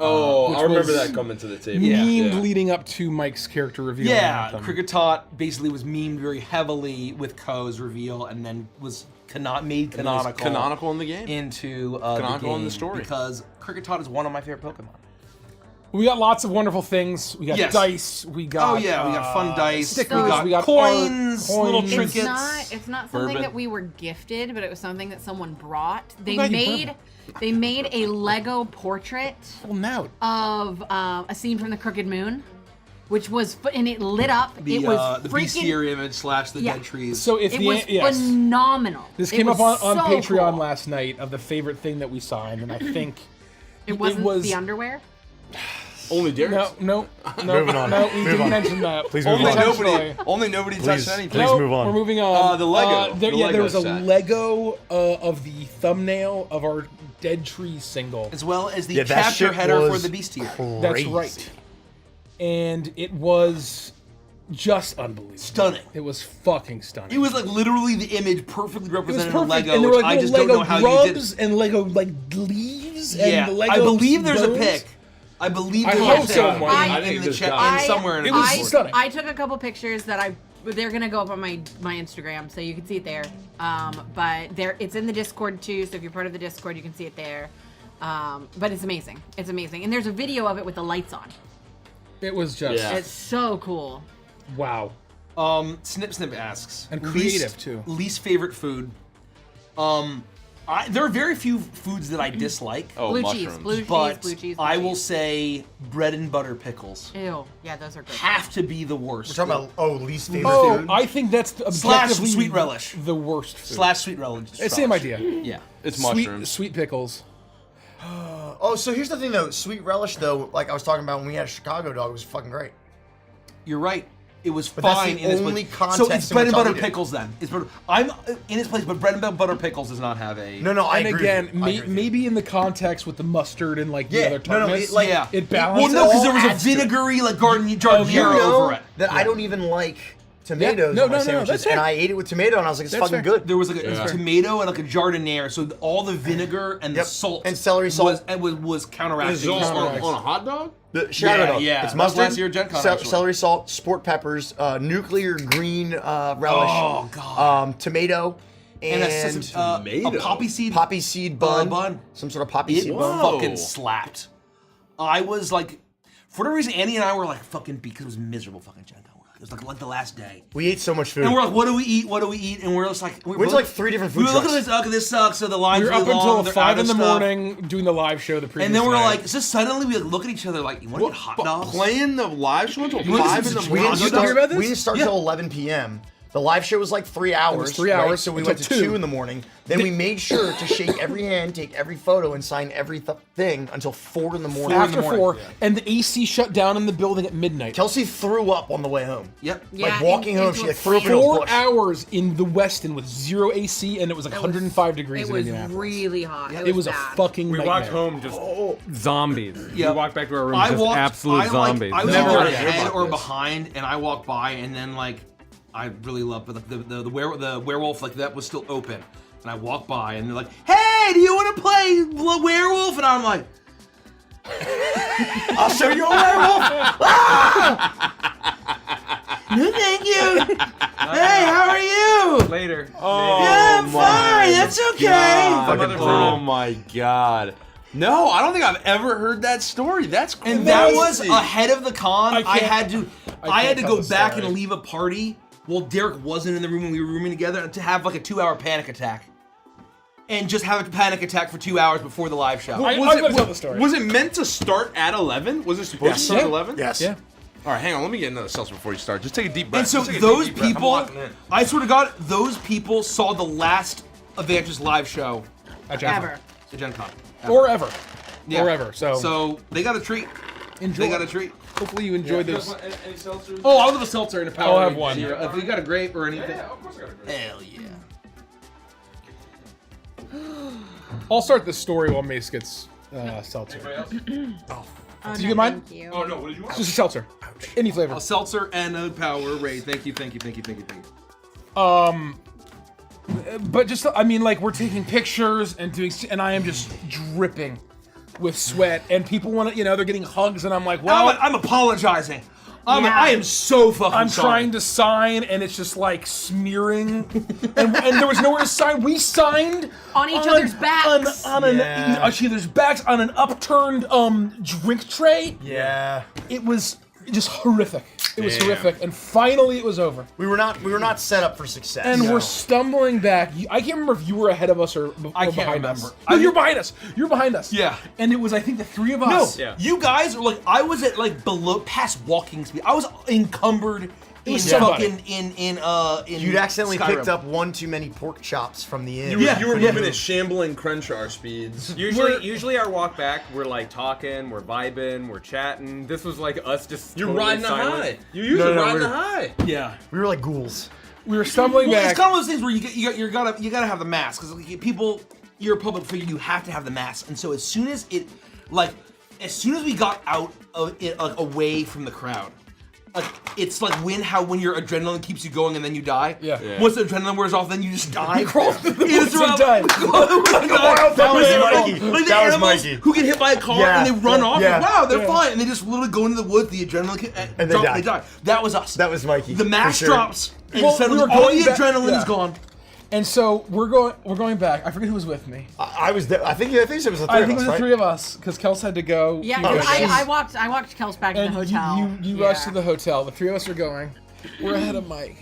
Oh, Which I remember was that coming to the table. Memed leading up to Mike's character reveal. Yeah, Anthem. Kricketot basically was memed very heavily with Ko's reveal, and then was made canonical. Canonical in the game. Into Canonical in the game story. because Kricketot is one of my favorite Pokemon. We got lots of wonderful things. We got Yes. dice. We got. Oh yeah, we got fun dice, stickers, we got art, coins, little coins. trinkets. It's not something Bourbon. that we were gifted, but it was something that someone brought. They got you made a Lego portrait Well, now. of a scene from the Crooked Moon, which was and it lit up. The it was the freaking. bestiary image / the Yeah. dead trees. So if It the was yes. phenomenal. This It came up was on so Patreon cool. last night of the favorite thing that we signed, and I think It wasn't was the underwear. Only Derek's? No. Moving on. No, we Move didn't on. mention that. Please move Only on. nobody touched anything. Please No, move on. We're moving on. The Lego. There, The yeah, Lego there was a set. Lego of the thumbnail of our Dead Tree single. As well as the Yeah, that chapter shit header for was the Beastier. That's crazy. right. And it was just unbelievable. Stunning. It was fucking stunning. It was like literally the image perfectly It was represented perfect, in Lego, and there were which like I just little don't Lego know how you did. grubs and Lego like leaves Yeah, and Lego I believe there's a bones. pic. I believe I there's hope a pic so, in, Mark. I in think the it's chat, done. somewhere in It the was Discord. stunning. I took a couple pictures that they're gonna go up on my Instagram, so you can see it there. But it's in the Discord too, so if you're part of the Discord, you can see it there. But it's amazing. It's amazing, and there's a video of it with the lights on. It was just Yeah. It's so cool. wow. Snip asks. And creative, too. Least favorite food. There are very few foods that I dislike. Oh, Blue mushrooms. cheese, blue But cheese. I will say bread and butter pickles Ew. Yeah, those are good. have to be the worst. We're talking about least favorite Oh, food. I think that's Slash objectively sweet relish. the worst food. Slash sweet relish. Same idea. Yeah. It's Sweet, mushrooms. sweet pickles. Oh, so here's the thing though. Sweet relish though, like I was talking about when we had a Chicago dog, it was fucking great. You're right. It was But that's fine the in its only place. context So it's in bread which and I'll butter eat it. pickles then. I'm in its place, but bread and butter pickles does not have a. No, I And agree again, with you. I agree with you. maybe in the context with the mustard and like the Yeah, other no, tartness, it, like, yeah. it Well, balances. no, because all there was a adds to it. vinegary like jardiniero You know over it. that I don't even like tomatoes No, in my no, no, sandwiches, that's fair. and I ate it with tomato, and I was like, it's That's fucking fair. good. There was like a tomato and like a jardiniere, so all the vinegar and the Yep. salt And celery salt. was counteracting. Is it all Counteracts. on a hot dog? The Chicago dog. yeah. It's That was mustard, last year at Gen Con, actually. celery salt, sport peppers, nuclear green relish, Oh, God. tomato, and and, a tomato. poppy seed poppy seed bun, bun. some sort of poppy It seed bun. fucking slapped. I was like, for whatever reason, Andy and I were like fucking because it was miserable fucking Gen Con. It was like the last day. We ate so much food. And we're like, what do we eat? What do we eat? And we're just like, went to like 3 different food we were looking at trucks. this, okay, this sucks. So the lines we were are up long, until they're 5 out in of the stuff. morning doing the live show the previous And then we were night. like, so suddenly we like look at each other like, you want to get hot dogs? Playing the live show until wanna 5 in listen the to We morning. didn't You hear about start, this? we didn't start Yeah. till 11 p.m. The live show was like 3 hours. 3 right? hours So we until went to 2. 2 in the morning. Then we made sure to shake every hand, take every photo, and sign every thing until 4 in the morning. after morning. 4, and the AC shut down in the building at midnight. Kelsey threw up on the way home. Yep. Yeah, Like walking home, into she a like threw up in a 4 bush. hours in the Westin with 0 AC, and it was like 105 degrees It in was Indianapolis. really hot. It was a bad. fucking We nightmare. walked home just zombies. Yeah. We walked back to our room I just walked, absolute I, zombies. I was Never either heard to hear ahead about or this. behind, and I walked by, and then like I really loved, but like the werewolf like that was still open, and I walked by, and they're like, "Hey, do you want to play werewolf?" And I'm like, I'll show you a werewolf. "No, thank you. Hey, how are you?" Later. Yeah, I'm fine. That's okay. Fucking Oh my god. No, I don't think I've ever heard that story. That's crazy. And that was ahead of the con. I I can't- had to I can't go tell the back story. and leave a party while Derek wasn't in the room when we were rooming together to have like a 2-hour panic attack. And just have a panic attack for 2 hours before the live show. I'm gonna tell the story. Was it meant to start at 11? Was it supposed to start at Yeah. 11? Yes. Yeah. All right, hang on. Let me get another seltzer before you start. Just take a deep breath. And so Just take a those deep breath. I'm people, locking in. I swear to God, those people saw the last Avengers live show At Gen Con. Ever. at Gen Con. Or ever. Yeah. Or ever. So they got a treat. enjoy. They got a treat. Hopefully you enjoyed this. Any seltzers? Oh, I'll have a seltzer and a power. I'll have one. If you got a grape or anything. Yeah, of course I got a grape. Hell yeah. I'll start the story while Mace gets seltzer. Anybody else? Oh, Did you get mine? Thank you. Oh no, what did you want? Just a seltzer. Any flavor. A seltzer and a power raid. Thank you. But just, I mean, like, we're taking pictures and doing, and I am just dripping with sweat, and people want to, they're getting hugs, and I'm like, well, I'm apologizing. Yeah. I am so fucking I'm sorry. trying to sign, and it's just like smearing, and there was nowhere to sign. We signed On each other's backs. on Yeah. each other's backs on an upturned drink tray. Yeah. It was just horrific. It was horrific, and finally it was over. We were not set up for success. And No. we're stumbling back. I can't remember if you were ahead of us or I can't behind us. remember. No, you're behind us. You're behind us. Yeah. And it was, I think, the 3 of No, us. Yeah. you guys are like, I was at like below past walking speed. I was encumbered in somebody. fucking in You'd accidentally Skyrim. picked up one too many pork chops from the inn. You were moving at shambling Crenshaw speeds. Usually our walk back, we're like talking, we're vibing, we're chatting. This was like us just. You're totally riding a silent. high. You're usually No, riding we're- a high. Yeah. We were like ghouls. We were stumbling Well, back. it's kind of one of those things where you gotta have the mask because people, you're a public figure, you have to have the mask, and so as soon as we got out of it, like, away from the crowd, like it's like when your adrenaline keeps you going and then you die. Yeah. Once the adrenaline wears off, then you just die. You crawl through the You woods just and run- die. That was Mikey. Like the That was animals Mikey. who get hit by a car Yeah, and they run off. yeah, Like, wow, they're yeah. fine, and they just literally go into the woods. The adrenaline And drop, they die. That was us. That was Mikey. The mask for sure. drops, and Well, suddenly we were all going the back- adrenaline yeah. is gone. And so we're going back. I forget who was with me. I was there. I think it was the three I of think it us, was the right? three of us because Kels had to go. Yeah, He 'cause goes, I walked Kels back to the and hotel. you Yeah. rushed to the hotel. The three of us are going. We're ahead of Mike.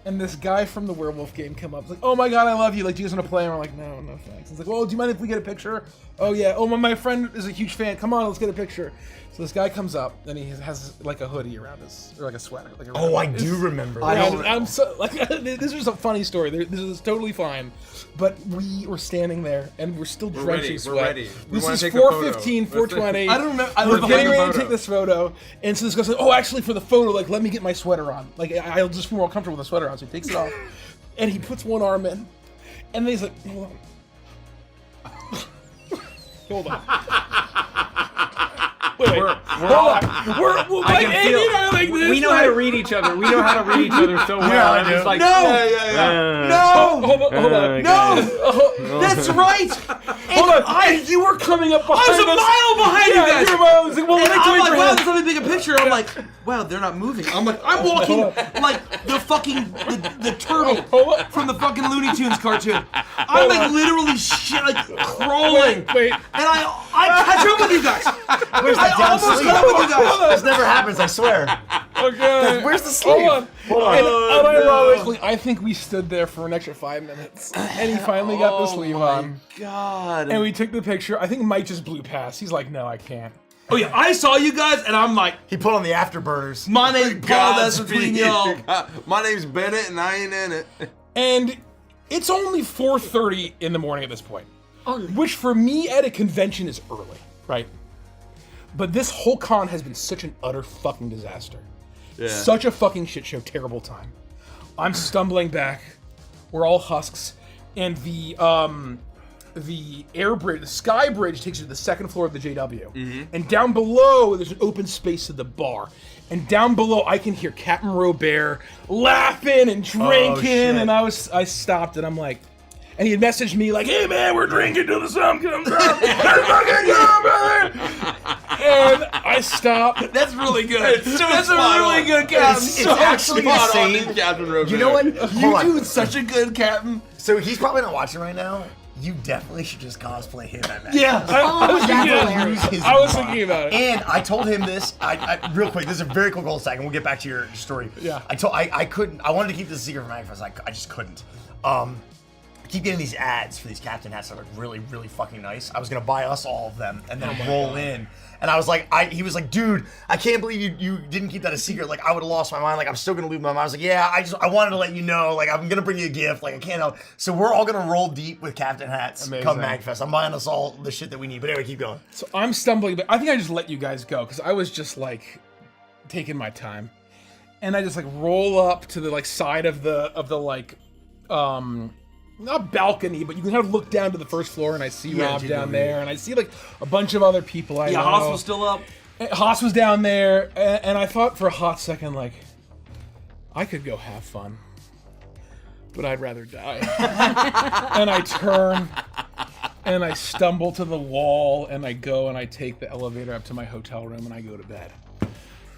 And this guy from the werewolf game come up. He's like, oh my god, I love you. Like, do you guys want to play? And we're like, no thanks. He's like, well, do you mind if we get a picture? Oh yeah. Oh, my friend is a huge fan. Come on, let's get a picture. So this guy comes up and he has like a hoodie around his, or like a sweater. Like Oh, I do remember. I that. don't, I'm so like this is a funny story. This is totally fine, but we were standing there and we're still We're drenching ready, we're sweat. ready. We This wanna is take the photo. 4:15, Let's 4:20. I don't remember. I We're was getting ready to photo. take this photo, and so this guy's like, "Oh, actually, for the photo, like, let me get my sweater on. Like, I'll just feel more comfortable with the sweater on." So he takes it off, and he puts one arm in, and then he's like, "Hold on, hold on." Wait, hold on. We're I like, can Andy feel. and I are like this. We know how to read each other. We know how to read each other so well. Yeah, I I'm do. just like, No! No! Hold on. No! That's right! Hold on. And you were coming up behind I was a us. mile behind you guys! You were a mile. I was like, well, And let me I'm wait like, for wow, him. there's something big a picture. I'm like, wow, they're not moving. I'm like, I'm walking like the fucking the turtle Hold on. from the fucking Looney Tunes cartoon. I'm like literally like crawling. Wait. And I catch up with you guys. Where's the I down almost sleep? caught up with you guys. This never happens, I swear. Okay. Where's the sleeve? Hold on. Hold on. And unironically, I think we stood there for an extra 5 minutes, and he finally got the sleeve on. God. And we took the picture. I think Mike just blew past. He's like, "No, I can't." Oh yeah, I saw you guys and I'm like, He put on the afterburners. my name's Paul, that's between y'all. My name's Bennett, and I ain't in it. And it's only 4:30 in the morning at this point, Only. which for me at a convention is early, right? But this whole con has been such an utter fucking disaster. Yeah. Such a fucking shit show, terrible time. I'm stumbling back. We're all husks, and the air bridge, the sky bridge, takes you to the second floor of the JW. And down below, there's an open space to the bar. And down below, I can hear Captain Robert laughing and drinking. shit. And I stopped, and I'm like, and he had messaged me like, "Hey man, we're drinking till the sun comes up. Let's fucking go, brother!" And I stopped. That's really good. so That's a spot really on. good captain. It's actually Spot on, insane. Captain Robert. You know what? You Hold do on. such a good captain. So he's probably not watching right now. You definitely should just cosplay him at Max. Yeah. I was that's thinking about hilarious. it. I was thinking about it. And I told him this. I real quick. This is a very quick little second. We'll get back to your story. Yeah. I couldn't. I wanted to keep this a secret from Magfest. I just couldn't. I keep getting these ads for these captain hats that are really, really fucking nice. I was gonna buy us all of them and then roll in. And I was like, he was like, dude, I can't believe you didn't keep that a secret. Like, I would have lost my mind. Like, I'm still gonna lose my mind. I was like, yeah, I wanted to let you know. Like, I'm gonna bring you a gift. Like, I can't help. So we're all gonna roll deep with captain hats come Amazing. Magfest. I'm buying us all the shit that we need. But anyway, keep going. So I'm stumbling, but I think I just let you guys go because I was just like taking my time, and I just like roll up to the like side of the like not balcony, but you can kind of look down to the first floor, and I see Rob down there, and I see like a bunch of other people. I Yeah, know. Haas was still up. Haas was down there, and I thought for a hot second like I could go have fun, but I'd rather die. And I turn. And I stumble to the wall, and I go and I take the elevator up to my hotel room, and I go to bed.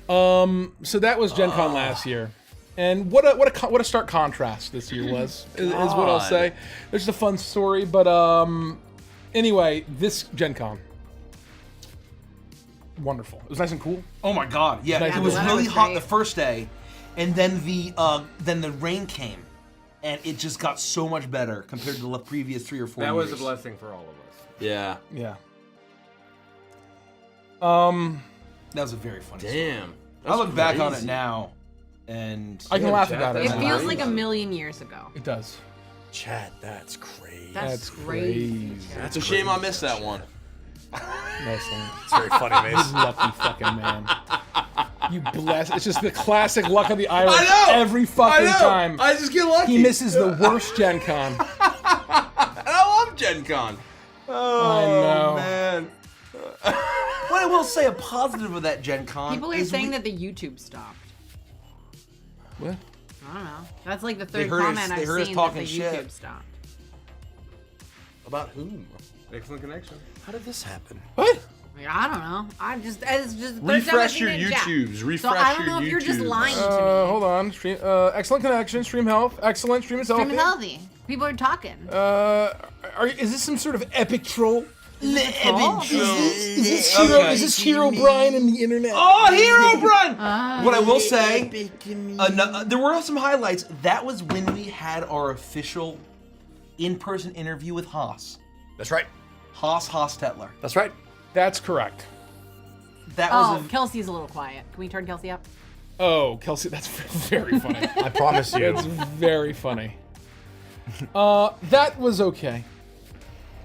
So that was Gen Con last year, and what a stark contrast this year was is what I'll say. There's a fun story, but anyway, this Gen Con, wonderful. It was nice and cool. Oh my god, yeah, Nice it was weather really was hot great. the first day, and then the rain came, and it just got so much better compared to the previous 3 or 4 that years. was a blessing for all of us. Yeah. Yeah. That was a very funny story. Damn. I look back on it crazy. now, And I can laugh about it. It feels like a million years ago. It does. Chat, that's crazy. That's crazy. It's a shame I missed that one. Nice one. It's very funny, Mace. Lucky fucking man. You bless. It's just the classic luck of the Irish. I know! Every fucking time. I just get lucky. He misses the worst Gen Con. I love Gen Con. I know. Man. what I will say a positive of that Gen Con People are is saying that the YouTube stopped. What? I don't know. That's like the third heard us- comment they I've heard us seen that talking the shit. YouTube stopped. About whom? Excellent connection. How did this happen? What? Like, I don't know. It's just the third time I've Refresh seen your it in chat. YouTubes. So Refresh I don't know your if you're just YouTubes. lying to me. Hold on. Stream. Excellent connection. Stream health. Excellent. Stream is healthy. Stream is healthy. People are talking. Is this some sort of epic troll? Troll? Is this Hero Brian in the internet? Oh, Hero Brian! What I will say, there were some highlights. That was when we had our official in-person interview with Haas. That's right. Haas Tetler. That's right. That's correct. That Oh, was Kelsey's a little quiet. Can we turn Kelsey up? Oh, Kelsey, that's very funny. I promise you. It's very funny. That was okay.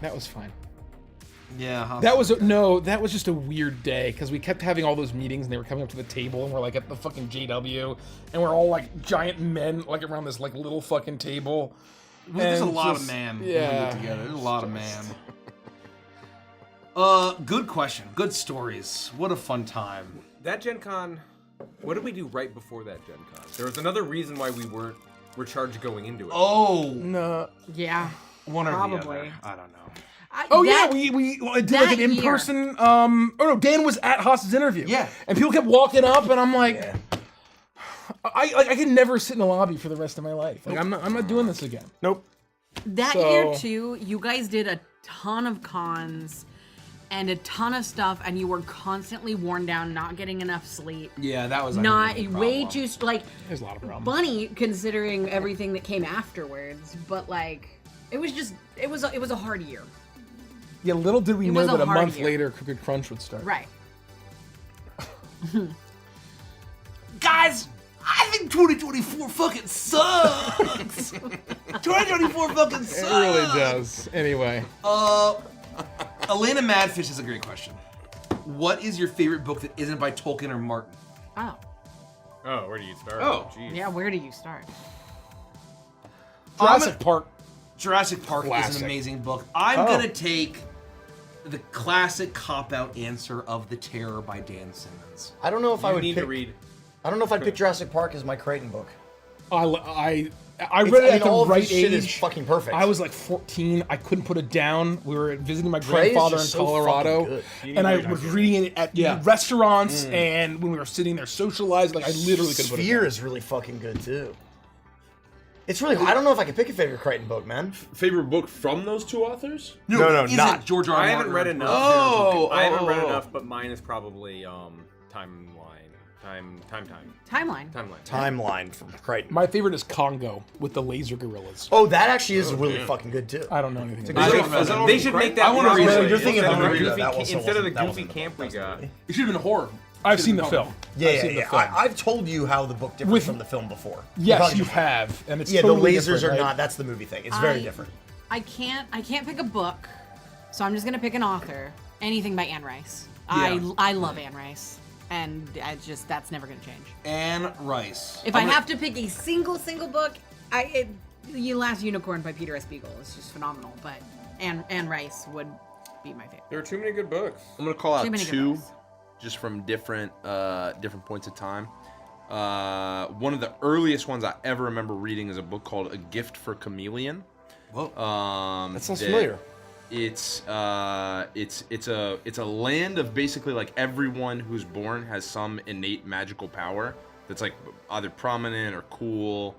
That was fine. yeah. Haas That was just a weird day because we kept having all those meetings and they were coming up to the table and we're like at the fucking JW and we're all like giant men like around this like little fucking table. There's a And lot just- of man. when we Yeah. get together. There's a lot of man. Good question. Good stories. What a fun time. That Gen Con, what did we do right before that Gen Con? There was another reason why we were charged going into it. Oh, No. Yeah. one or the Probably. other. I don't know. Oh That- yeah, we did that like an year. in-person. Oh no, Dan was at Haas's interview. Yeah. And people kept walking up, and I'm like, I could never sit in a lobby for the rest of my life. Like I'm not doing this again. Nope. That So- year too, you guys did a ton of cons and a ton of stuff, and you were constantly worn down, not getting enough sleep, Yeah, that was not a way problem. too like There's a lot of problems. funny considering everything that came afterwards. But like, it was a hard year, Yeah, little did we It know was a that a hard month year. later Crooked Crunch would start. right? Guys, I think 2024 fucking sucks. 2024 fucking sucks. It really does. Anyway. Elena Madfish is a great question. What is your favorite book that isn't by Tolkien or Martin? Oh, Oh, where do you start? Oh. Jeez. yeah. Where do you start? Jurassic Park. Jurassic Park is Classic. an amazing book. I'm gonna take the classic cop-out answer of The Terror by Dan Simmons. I don't know if I You would need pick, to read. I don't know if I'd pick Jurassic Park as my Crichton book. I read It's- it I at mean, the all of right this shit is age. fucking perfect. I was like 14. I couldn't put it down. We were visiting my Prey is grandfather in just so Colorado, fucking good. and I was reading it at restaurants and when we were sitting there socializing. Like I literally couldn't put it Sphere down. is really fucking good too. It's really. I don't know if I could pick a favorite Crichton book, man. Favorite book from those two authors? No, it isn't not. George R. R. I haven't read Martin. enough. I haven't read enough, but mine is probably Timeline. Timeline from Crichton. My favorite is Congo with the laser gorillas. Oh, that actually is really fucking good too. I don't know anything I about don't it. know. They should make that. I wanna read it. You're thinking instead of the movie, goofy, that also instead of the wasn't- that goofy wasn't the camp we book, that was got. the movie. It should have been a horror. I've seen the film. Yeah, I've seen the film. I've told you how the book differs With- from the film before. Yes, Probably you just- have, and it's Yeah, totally the lasers different, are right? not. That's the movie thing. It's very I- different. I can't pick a book, so I'm just gonna pick an author. Anything by Anne Rice. Yeah. I love Anne Rice, and that's never gonna change. Anne Rice. If I have to pick a single book, The Last Unicorn by Peter S. Beagle is just phenomenal. But Anne Rice would be my favorite. There are too many good books. I'm gonna call out Too many good two, books. just from different points of time. One of the earliest ones I ever remember reading is a book called A Gift for Chameleon. Whoa. That sounds familiar. It's a land of basically like everyone who's born has some innate magical power that's like either prominent or cool,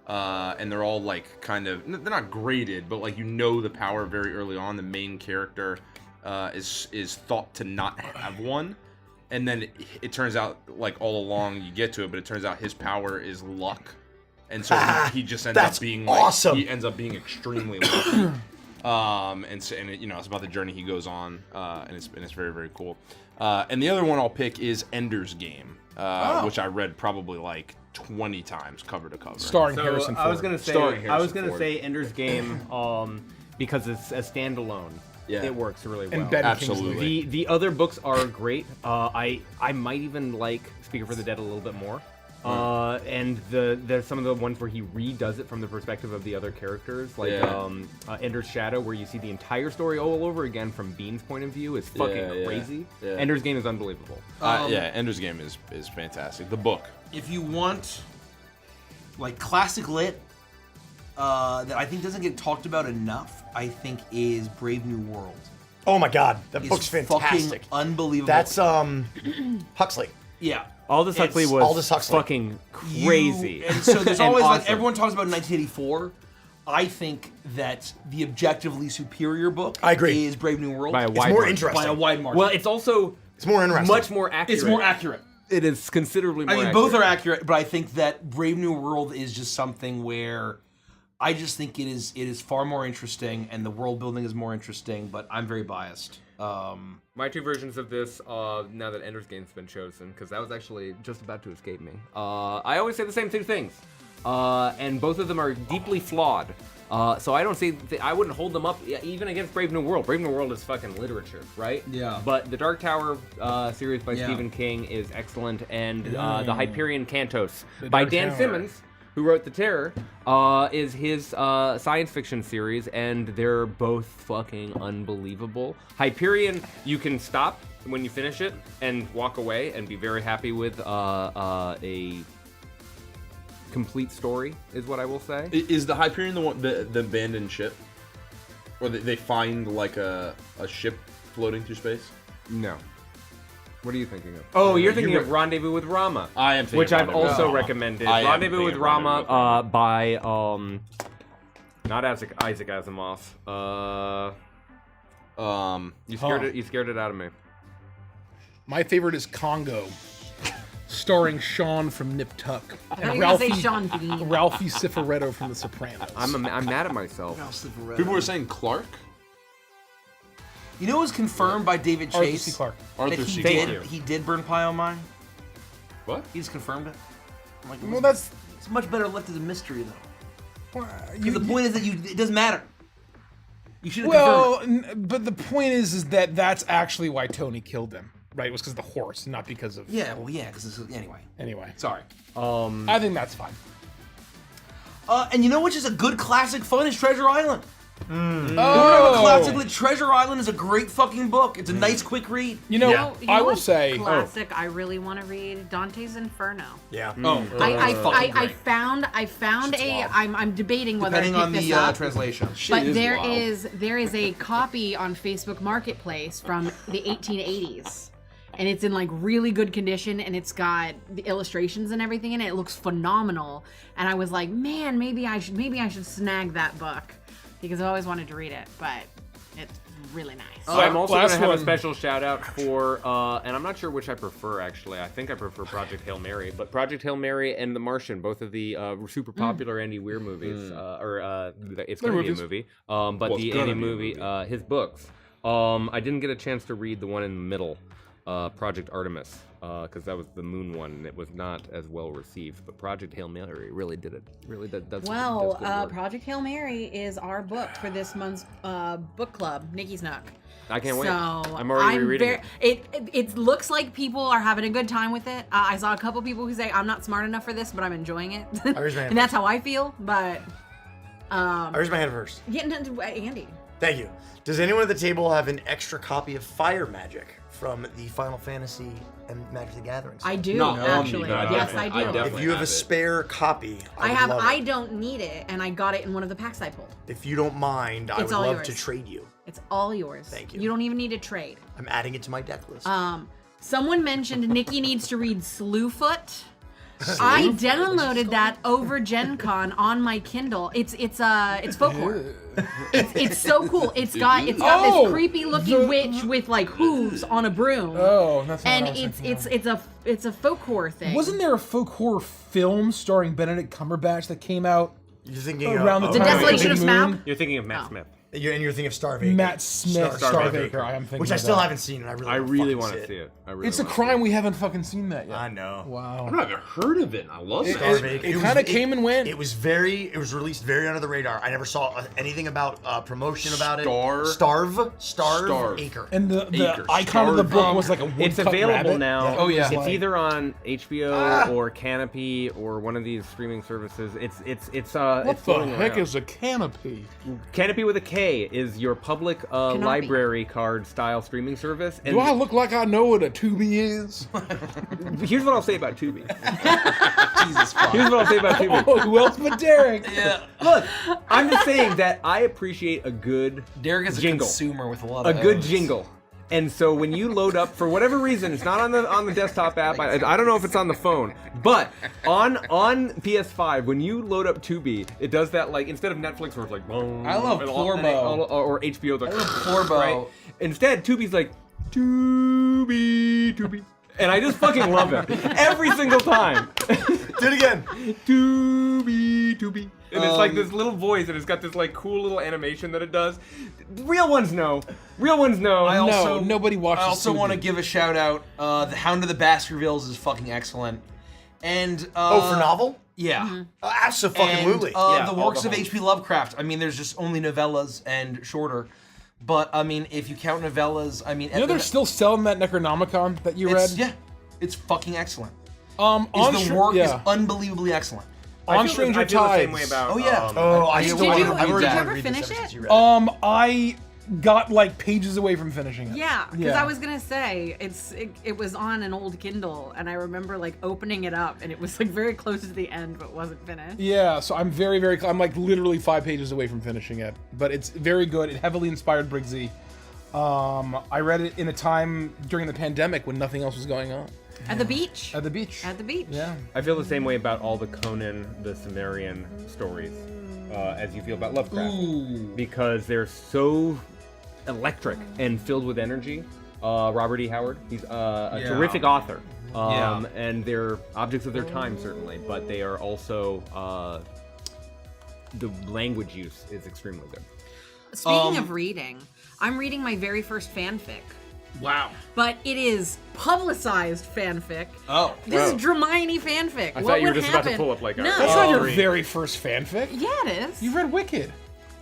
and they're all like kind of, they're not graded, but like the power very early on. The main character is thought to not have one, and then it turns out like all along you get to it, but it turns out his power is luck, and so he just ends That's up being awesome. He ends up being extremely lucky. And it's about the journey he goes on, and it's very, very cool. And the other one I'll pick is Ender's Game, which I read probably like 20 times cover to cover. Starring Harrison Ford. I was gonna say Ender's Game because it's a standalone. Yeah. It works really well. And Ben Absolutely. Kingsley. The other books are great. I might even like Speaker for the Dead a little bit more. And there's some of the ones where he redoes it from the perspective of the other characters, like Ender's Shadow, where you see the entire story all over again from Bean's point of view is fucking crazy. Yeah. Ender's Game is unbelievable. Ender's Game is fantastic. The book. If you want, like, classic lit, that I think doesn't get talked about enough, I think is Brave New World. Oh my God, that It's book's fantastic. fucking unbelievable. That's Huxley. yeah. Aldous Huxley It's was Aldous Huxley. fucking crazy. And so there's And always like awesome. everyone talks about 1984. I think that the objectively superior book I agree. is Brave New World. By a It's wide more margin. interesting. By a wide margin. Well, it's also It's more interesting. much more accurate. it's more accurate. It is considerably more I mean, accurate. both are accurate, but I think that Brave New World is just something where I just think it is far more interesting, and the world building is more interesting. But I'm very biased. My two versions of this, now that Ender's Game's been chosen, because that was actually just about to escape me. I always say the same two things, and both of them are deeply flawed. So I don't see, I wouldn't hold them up even against Brave New World. Brave New World is fucking literature, right? Yeah. But the Dark Tower series by Yeah. Stephen King is excellent, and the Hyperion Cantos The by Dark Dan Tower. Simmons, who wrote The Terror, is his science fiction series, and they're both fucking unbelievable. Hyperion, you can stop when you finish it and walk away and be very happy with a complete story, is what I will say. Is the Hyperion the one, the abandoned ship? Or they find like a ship floating through space? No. What are you thinking of? Oh, you're thinking of Rendezvous with Rama. I am thinking which of I've Rendezvous with also Rama. recommended. I am Rendezvous thinking with of Rama Rendezvous by not Isaac Asimov. You scared it out of me. My favorite is Congo, starring Sean from Nip Tuck I thought and you were gonna say Sean Bean. Ralphie Cifaretto from The Sopranos. I'm mad at myself. People were saying Clark? You know, it was confirmed by David Arthur Chase C. Clarke. that Arthur he C. did Clarke. he did burn pie on mine. What? He just confirmed it. I'm like, Well, that's it's much better left as a mystery though. you, The point is that it doesn't matter. You should have confirmed it. well, but the point is that that's actually why Tony killed him, right? It was because of the horse, not because of. Yeah, well, yeah, because anyway. Anyway, Sorry. I think that's fine. And you know which is a good classic fun is Treasure Island. Oh, Classically, Treasure Island is a great fucking book. It's a nice, quick read. you know, You know I will what say. classic I really want to read Dante's Inferno. Yeah. Oh, I found wild. I'm debating whether depending I pick on this the up. translation. But is there wild. is a copy on Facebook Marketplace from the 1880s. And it's in like really good condition, and it's got the illustrations and everything in it. It looks phenomenal. And I was like, man, maybe I should snag that book because I've always wanted to read it, but it's really nice. So I'm also going last to have one. a special shout out for, and I'm not sure which I prefer actually. I think I prefer Project Hail Mary, but Project Hail Mary and The Martian, both of the super popular Andy Weir movies, it's going to be a movies. movie, but Well, it's the gonna Andy be a movie, his books. I didn't get a chance to read the one in the middle, Project Artemis, because that was the moon one, and it was not as well received. But Project Hail Mary really did it. Really does good work. Project Hail Mary is our book for this month's book club, Nikkie's Nook. I can't wait. So I'm already rereading it. It looks like people are having a good time with it. I saw a couple people who say I'm not smart enough for this, but I'm enjoying it, raise my hand and that's how I feel. But I raised my hand first. getting into Andy. Thank you. Does anyone at the table have an extra copy of Fire Magic from the Final Fantasy and Magic the Gathering? I do No, actually. no, Yes, I do. definitely If you have a have it. spare copy, I would have. love I it. don't need it, and I got it in one of the packs I pulled. If you don't mind, I It's would all love yours. to trade you. It's all yours. Thank you. You don't even need to trade. I'm adding it to my deck list. Someone mentioned Nikki needs to read Slewfoot. I downloaded that over Gen Con on my Kindle. It's folklore. It's so cool. It's got Oh, this creepy looking witch with like hooves on a broom. Oh, that's not and what I was thinking of. it's a folk horror thing. Wasn't there a folk horror film starring Benedict Cumberbatch that came out You're thinking around the of time The of Desolation Big of Smaug? Moon? You're thinking of Matt Smith. And you're thinking of Starvaker. Matt Smith, Starvaker. I am thinking Which of I still that. haven't seen, and I really want to see it. I really It's a wanna crime we haven't fucking seen that yet. I know. Wow. I've never heard of it. I love it. Starvaker. It was- kind of came and went. It was released very under the radar. I never saw anything about promotion about it. Starve Acre. And the Acre. icon of the book Starve. was like a woodcut It's available rabbit. now. Yeah. Oh, yeah. It's Like- either on HBO or Canopy or one of these streaming services. It's What the floating heck around. is a canopy? Canopy with a K is your public library card style streaming service. And Do I look like I know what a Tubi is? here's what I'll say about Tubi. Jesus fuck. Here's what I'll say about Tubi. Oh, who else but Derek? Yeah. Look, I'm just saying that I appreciate a good Derek is a jingle. consumer with a lot A of good O's. jingle. And so when you load up, for whatever reason, it's not on the desktop app. I don't know if it's on the phone, but on PS5, when you load up Tubi, it does that like instead of Netflix where it's like boom. I love Plorbo. Or HBO's like Plorbo. right? Instead, Tubi's like Tubi, and I just fucking love it every single time. Do it again. Tubi. And it's like this little voice, and it's got this like cool little animation that it does. Real ones know. I also, nobody watches I also Tubi. want to give a shout out. The Hound of the Baskervilles is fucking excellent. And For novel? yeah. Absolutely. And, the works of H.P. Lovecraft. I mean, there's just only novellas and shorter. But I mean, if you count novellas, I mean, You know they're still selling that Necronomicon that you read? Yeah, it's fucking excellent. On The work is yeah. unbelievably excellent. On Stranger I feel the same Tides. way about. Oh yeah. I Did still you, want did to you read ever this finish ever since it? you read it. I got like pages away from finishing it. Yeah, because Yeah. I was gonna say it was on an old Kindle, and I remember like opening it up, and it was like very close to the end, but wasn't finished. Yeah, so I'm I'm like literally 5 pages away from finishing it, but it's very good. It heavily inspired Briggsy. I read it in a time during the pandemic when nothing else was going on. At the beach. At the beach. At the beach. Yeah. I feel the same way about all the Conan the Cimmerian stories as you feel about Lovecraft, because they're so electric and filled with energy. Robert E. Howard, he's a terrific author, and they're objects of their time certainly, but they are also the language use is extremely good. Speaking of reading, I'm reading my very first fanfic. Wow. But it is publicized fanfic. Oh. This is Hermione fanfic. I What thought you were would just about to happen? pull up like a- No. That's not your Green. very first fanfic. Yeah, it is. You read Wicked.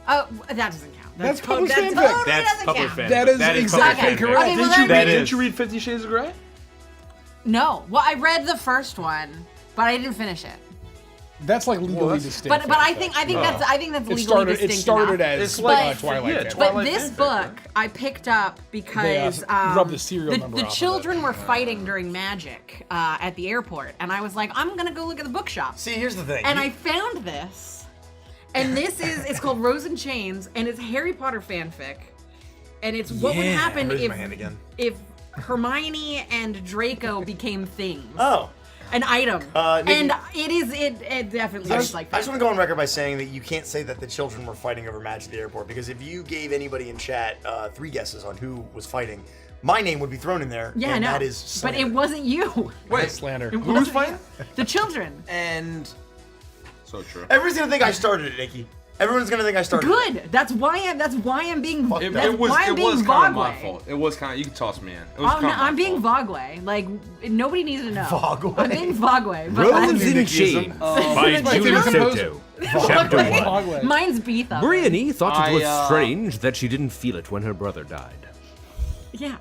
Oh, that doesn't count. That's to- published that fanfic. totally That's doesn't public count. fanfic. That is That is exactly public fanfic. correct. Okay, well, then Didn't you read 50 Shades of Grey? No. Well, I read the first one, but I didn't finish it. That's like legally distinct. But I fanfic. think that's legally It distinct started enough. as like- Twilight. yeah, fanfic. But Twilight this fanfic, book I picked up because They, rubbed the serial number the off of children it. were fighting during magic at the airport, and I was like, I'm gonna go look at the bookshop. See, here's the thing. And I found this, and it's called Rose and Chains, and it's Harry Potter fanfic, and it's what would happen raising my hand again. if Hermione and Draco became things. Oh. An item. Nikki- And it definitely is like I just that. want to go on record by saying that you can't say that the children were fighting over match at the airport, because if you gave anybody in chat 3 guesses on who was fighting, my name would be thrown in there. Yeah, I and know. that is But slander. it wasn't you. Wait. Slander. It Who's wasn't fighting? you. The children. And So true. Everyone's gonna think I started it, Nikki. Everyone's gonna think I started it. Good. That's why I'm being. Fuck It, that. That's why I'm being was kind of my Vogway. fault. It was kind of, you can toss me in. It was Oh, kind no, of my I'm being fault. Vogway. Like nobody needs to know. Vogway. I'm being Vogway. But Rose I'm- and Nikkiism. Chains by my Julie favorite Soto. Chapter 1. Hogwarts. Mine's Beethoven. Brienne thought it was I, strange that she didn't feel it when her brother died. Yeah.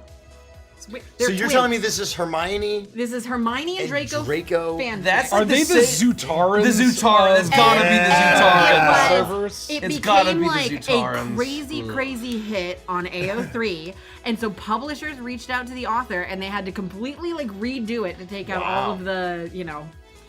They're So you're twins. telling me this is Hermione? This is Hermione and Draco. fanfic. That's Are like they the Zutara? The Zutara. It's gotta be the It Zutara. was- It It's gotta became be the like a Zutarans. crazy hit on AO3, and so publishers reached out to the author, and they had to completely like redo it to take out all of the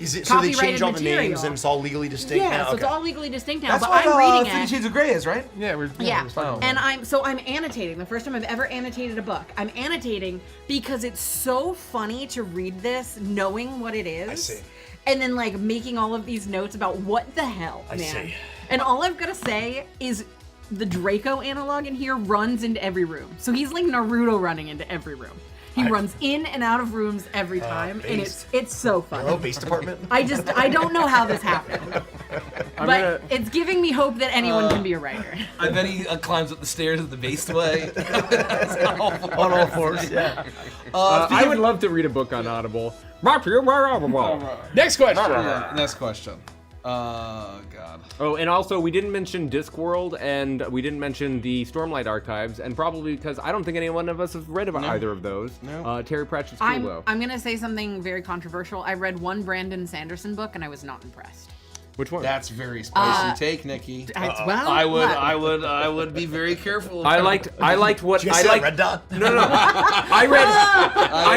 Is it so they Copyrighted change all the names material. and it's all legally distinct yeah, now? so it's all legally distinct now. That's but what I'm reading 50 it. Shades of Grey is, right? Yeah, we're Yeah, talking and I'm annotating. The first time I've ever annotated a book. I'm annotating because it's so funny to read this, knowing what it is. I see. And then like making all of these notes about what the hell, I man. see. And all I've got to say is the Draco analog in here runs into every room. So he's like Naruto running into every room. He runs in and out of rooms every time, and based. it's so funny. Hello, base department. I don't know how this happened. But it's giving me hope that anyone can be a writer. And then he climbs up the stairs at the base way. On all fours, yeah. I would love to read a book on Audible. Next question. Yeah, next question. God. Oh, and also we didn't mention Discworld, and we didn't mention the Stormlight Archives, and probably because I don't think any one of us have read about either of those. No. Terry Pratchett's cool though. I'm gonna say something very controversial. I read one Brandon Sanderson book and I was not impressed. Which one? That's very spicy take, Nikki. Well, I would be very careful. I liked what I liked. Red Dot? No. I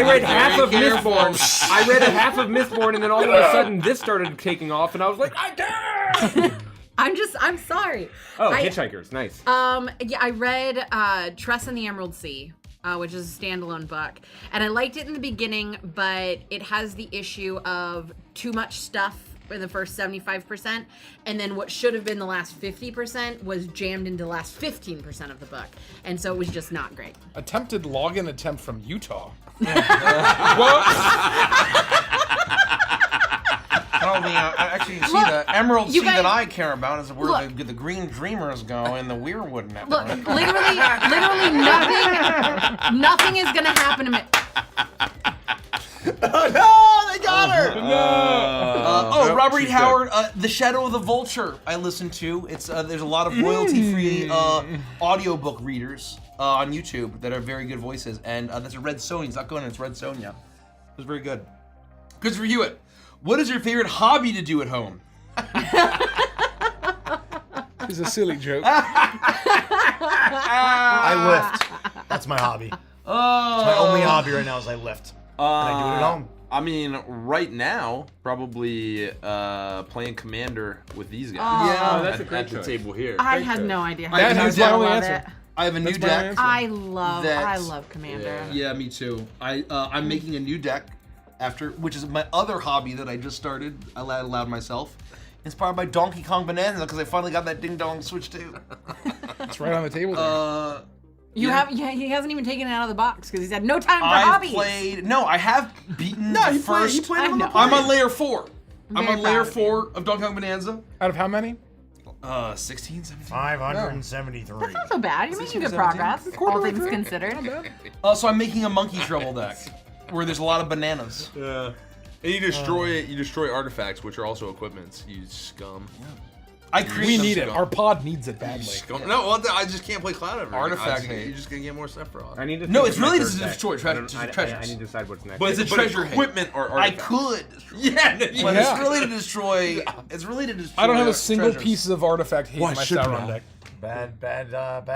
read half of Mistborn. I read a half of Mistborn, and then all of a sudden this started taking off, and I was like, I dare! I'm sorry. Oh, Hitchhikers, nice. Yeah, I read Tress in the Emerald Sea, which is a standalone book, and I liked it in the beginning, but it has the issue of too much stuff in the first 75%, and then what should have been the last 50% was jammed into the last 15% of the book, and so it was just not great. Attempted login attempt from Utah. Actually, you see the Emerald Sea you guys- that I care about is where Look. the Green Dreamers go in the Weirwood Network. Look, literally nothing is gonna happen to me. No, they got her. Robert E. she's Howard, The Shadow of the Vulture. I listened to. It's there's a lot of royalty-free audiobook readers on YouTube that are very good voices, and that's a Red Sonja. It's not going in. It's Red Sonja. It was very good. Christopher Hewitt, what is your favorite hobby to do at home? It's a silly joke. I lift. That's my hobby. My only hobby right now is I lift. And I do it at home. I mean, right now, probably playing Commander with these guys. Oh, that's a great at the choice. table here. I had no idea. how That you is guys my only love answer. it. I have a new That's my deck. answer. I That- love Commander. Yeah, me too. I'm making a new deck which is my other hobby that I just started. I allowed myself. Inspired by Donkey Kong Bonanza because I finally got that ding dong Switch 2. It's right on the table there. He hasn't even taken it out of the box because he's had no time for hobbies. I have beaten the first. He played him on the I'm on plane. layer 4. I'm very on layer proud of you. 4 of Donkey Kong Bonanza. Out of how many? 16, 17. 573. That's not so bad. You're making good 17. progress, all things considered. So I'm making a Monkey Trouble deck where there's a lot of bananas. Yeah. And you destroy artifacts, which are also equipments. You scum. I create We them. need it. Our pod needs it badly. Scum. No, well, I just can't play Cloud ever. Artifact hate. You're just gonna get more stuff for all. I need to. No, think it's of my really third just to deck. destroy treasures. I need to decide what's next. But it's a treasure hate. equipment or I artifacts. could. Yeah. But Yeah. it's really to destroy. It's really to destroy. I don't have a single treasures. piece of artifact hate Why in my should Sauron I? deck. Bad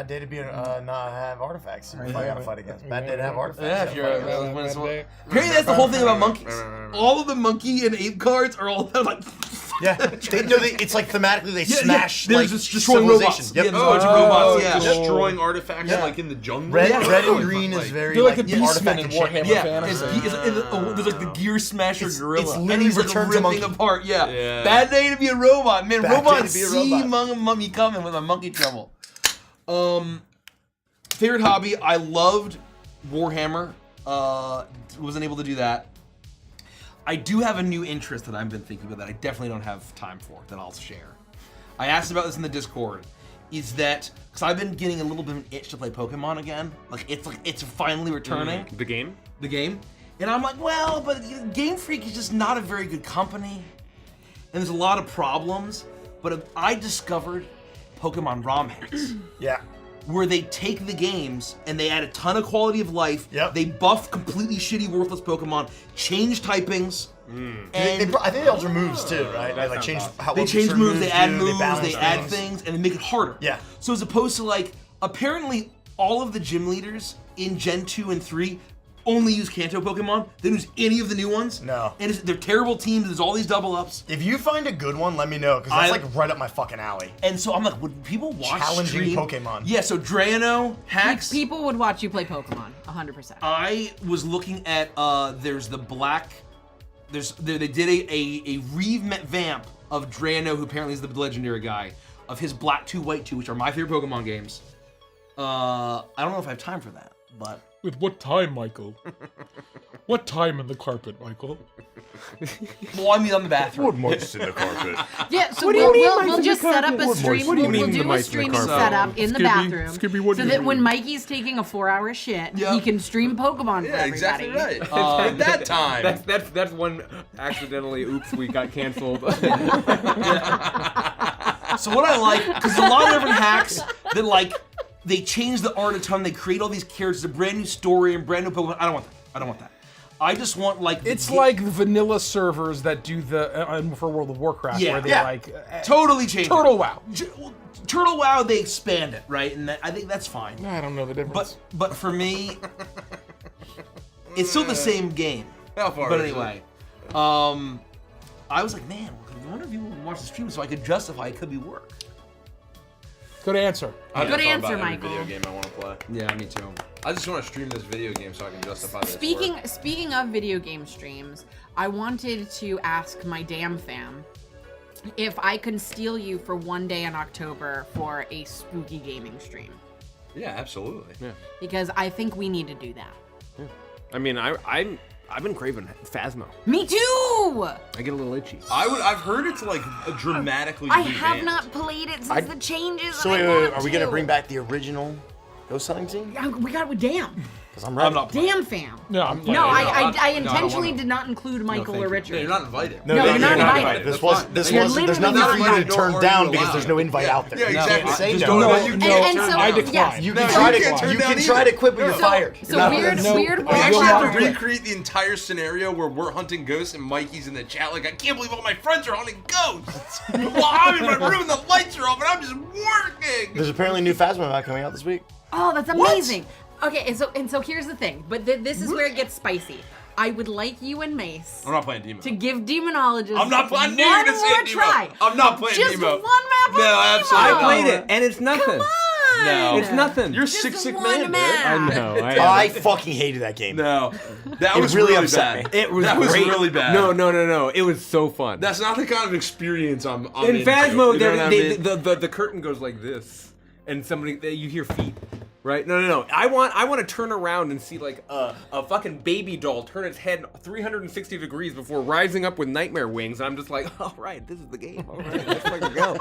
day to be not have artifacts. If I gotta fight against. Bad day to have artifacts. Yeah, if you're. Bad day. Apparently, that's the whole thing about monkeys. All of the monkey and ape cards are all like. Yeah, it's like thematically they smash They're like just destroying civilization. robots. Yep. Yeah, there's a bunch of robots. Yeah. cool. Destroying artifacts Yeah. like in the jungle. Red Yeah. and green is very They're like the artifact Beastmen in and shit. Warhammer Yeah, Fantasy. there's like the Gear Smasher It's gorilla. literally and he's like Return to ripping Monkey. apart. Yeah. Yeah. Bad day to be a robot, man. Bad day Robots to be a see robot. mummy coming with a monkey trouble. Favorite hobby? I loved Warhammer. Wasn't able to do that. I do have a new interest that I've been thinking about that I definitely don't have time for that I'll share. I asked about this in the Discord. Is that because I've been getting a little bit of an itch to play Pokemon again? Like it's finally returning. the game. The game. And I'm like, well, but Game Freak is just not a very good company. And there's a lot of problems. But I discovered Pokemon ROM hacks. Yeah. Where they take the games and they add a ton of quality of life. Yep. They buff completely shitty, worthless Pokemon, change typings. And I think they alter moves too, right? They like change how they what change certain moves, they add do, moves, balance they add things, and they make it harder. Yeah. So as opposed to like, apparently all of the gym leaders in Gen 2 and 3 only use Kanto Pokemon. They don't use any of the new ones. No. And they're terrible teams. There's all these double ups. If you find a good one, let me know because that's like right up my fucking alley. And so I'm like, would people watch Challenging stream? Pokemon. Yeah, so Drano hacks. People would watch you play Pokemon, 100%. I was looking at there's the black. They did a revamp of Drano, who apparently is the legendary guy, of his Black 2, White 2, which are my favorite Pokemon games. I don't know if I have time for that, but With what time, Michael? What time in the carpet, Michael? Well, I mean on the bathroom. Moist in the carpet. Yeah, so What do you mean, we'll mice just in the set up a carpet? stream. What do you We'll mean, the do a mice in the streaming carpet? setup in the Skippy, bathroom, Skippy, what so do you that mean? when Mikey's taking a 4-hour shit, Yeah. he can stream Pokemon for Yeah, everybody. exactly right. At that time. That's one accidentally. Oops, we got canceled. So what I like, because a lot of different hacks that like, they change the art a ton, they create all these characters, a brand new story and brand new Pokemon. I don't want that. I don't want that. I just want like... It's like vanilla servers that do the for World of Warcraft, Yeah. where they Yeah. like totally change Turtle it. WoW. Well, Turtle WoW, they expand it, right? And I think that's fine. I don't know the difference. But for me, it's still the same game. How far But is it? anyway, I was like, man, I wonder if people would watch the stream so I could justify it could be work. Good answer. I Good just thought answer, about every Michael. Video game I want to play. Yeah, me too. I just want to stream this video game so I can justify this. Speaking of video game streams, I wanted to ask my damn fam if I could steal you for one day in October for a spooky gaming stream, Yeah, absolutely. Yeah. because I think we need to do that. I mean, I've been craving Phasmo. Me too. I get a little itchy. I've heard it's like dramatically. I have revamped. not played it since the changes. So and wait, I wait, want are we gonna to. bring back the original ghost hunting team? Yeah, we got with damn. Because I'm ready. I'm not playing. Damn fam. No, I'm No, playing. I don't intentionally wanna. did not include Michael thank or you. Richard. Yeah, you're not invited. No, you're not invited. This That's was fine. this You're was. There's literally nothing for not you to invited. turn Don't down already because allow there's it. no invite Yeah, out there. yeah, You exactly. can't say Just no. don't No, let you no, can't and turn so- I down. decline. You No, can try you can't to. turn You down can try either. to quit, but you're No. fired. So You're not weird, gonna- no, weird we We will actually not have to do it. recreate the entire scenario where we're hunting ghosts and Mikey's in the chat like, I can't believe all my friends are hunting ghosts. While I'm in my room and the lights are off and I'm just working. There's apparently a new Phasma map coming out this week. Oh, that's amazing. Okay, and so here's the thing, but this is where it gets spicy. I would like you and Mace I'm not playing Demo. to give Demonologist I'm not playing. I knew you one were gonna say more Demo. try. I'm not playing Just Demo. one map. No, of absolutely Demo. not. I played it, and it's nothing. Come on. No. It's nothing. You're Just 6 one man, dude. map. I know. I fucking hated that game. No, that It was really really upset bad. me. It was that was great. really bad. No. It was so fun. That's not the kind of experience I'm In into, Phasmo, you know what I mean? the curtain goes like this, and you hear feet. Right? No. I want to turn around and see like a fucking baby doll turn its head 360 degrees before rising up with nightmare wings, and I'm just like, all right, this is the game. All right, let's fucking go.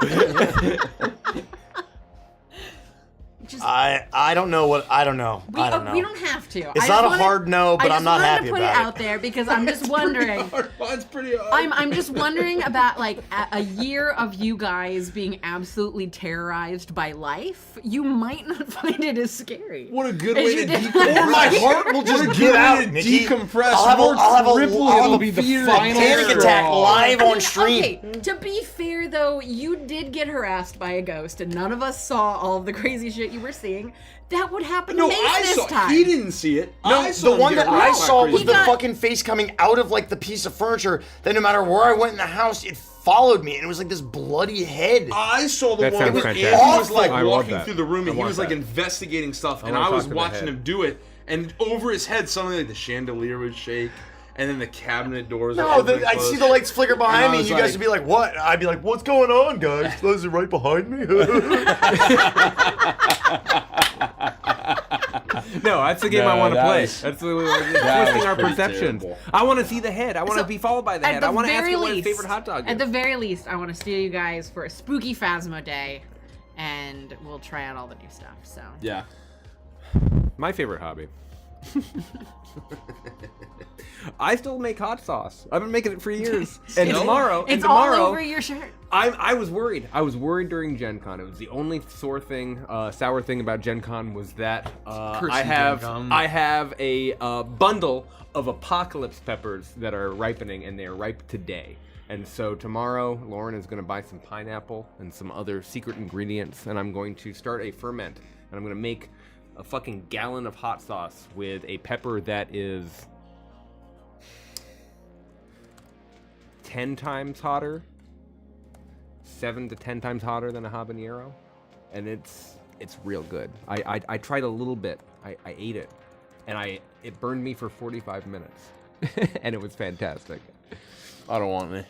Just, I don't know what I don't know. I don't know. We don't have to. It's not a hard no, but I'm not happy I just wanted to put about it it. out there because I'm just wondering. Mine's pretty hard. I'm just wondering about like a year of you guys being absolutely terrorized by life. You might not find it as scary. What a good as way you to did decompress. last My year. heart will What a just good give way out, to Nikki. decompress. I'll have a It'll be the fear final panic straw. attack live I on mean, stream. Okay, to be fair though, you did get harassed by a ghost, and none of us saw all of the crazy shit you were seeing. That would happen to No, Mace I this saw. time. He didn't see it. No, I saw the him one get that I wrecked saw by was He the got- fucking face coming out of like the piece of furniture. That no matter where I went in the house, it followed me, and it was like this bloody head. I saw the That one sounds where fantastic. Andy was like I love walking that. through the room and I he want was like that. investigating stuff, and wanna I was talk to the watching head. him do it, and over his head suddenly like the chandelier would shake, and then the cabinet doors. would No, open and I'd close. see the lights flicker And I behind me, and was you guys like- would be like, "What?" I'd be like, "What's going on, guys? Those are right behind me." No, that's the game I No, want to that play. was- That's the that twisting was our pretty perceptions. terrible. I want to see the head. I want to So, be followed by the At head. the I want to ask very you what his least, favorite hot dog is. At the very least, I want to steal you guys for a spooky Phasmo day, and we'll try out all the new stuff. So Yeah. My favorite hobby. I still make hot sauce. I've been making it for years. And Still? tomorrow, it's all over your shirt. I was worried. I was worried during Gen Con. It was the only sour thing about Gen Con was that Cursed I Gen Con. have a bundle of apocalypse peppers that are ripening, and they are ripe today. And so tomorrow, Lauren is going to buy some pineapple and some other secret ingredients, and I'm going to start a ferment, and I'm going to make a fucking gallon of hot sauce with a pepper that is 10 times hotter, 7 to 10 times hotter than a habanero, and it's real good. I tried a little bit. I ate it, and it burned me for 45 minutes, and it was fantastic. I don't want any.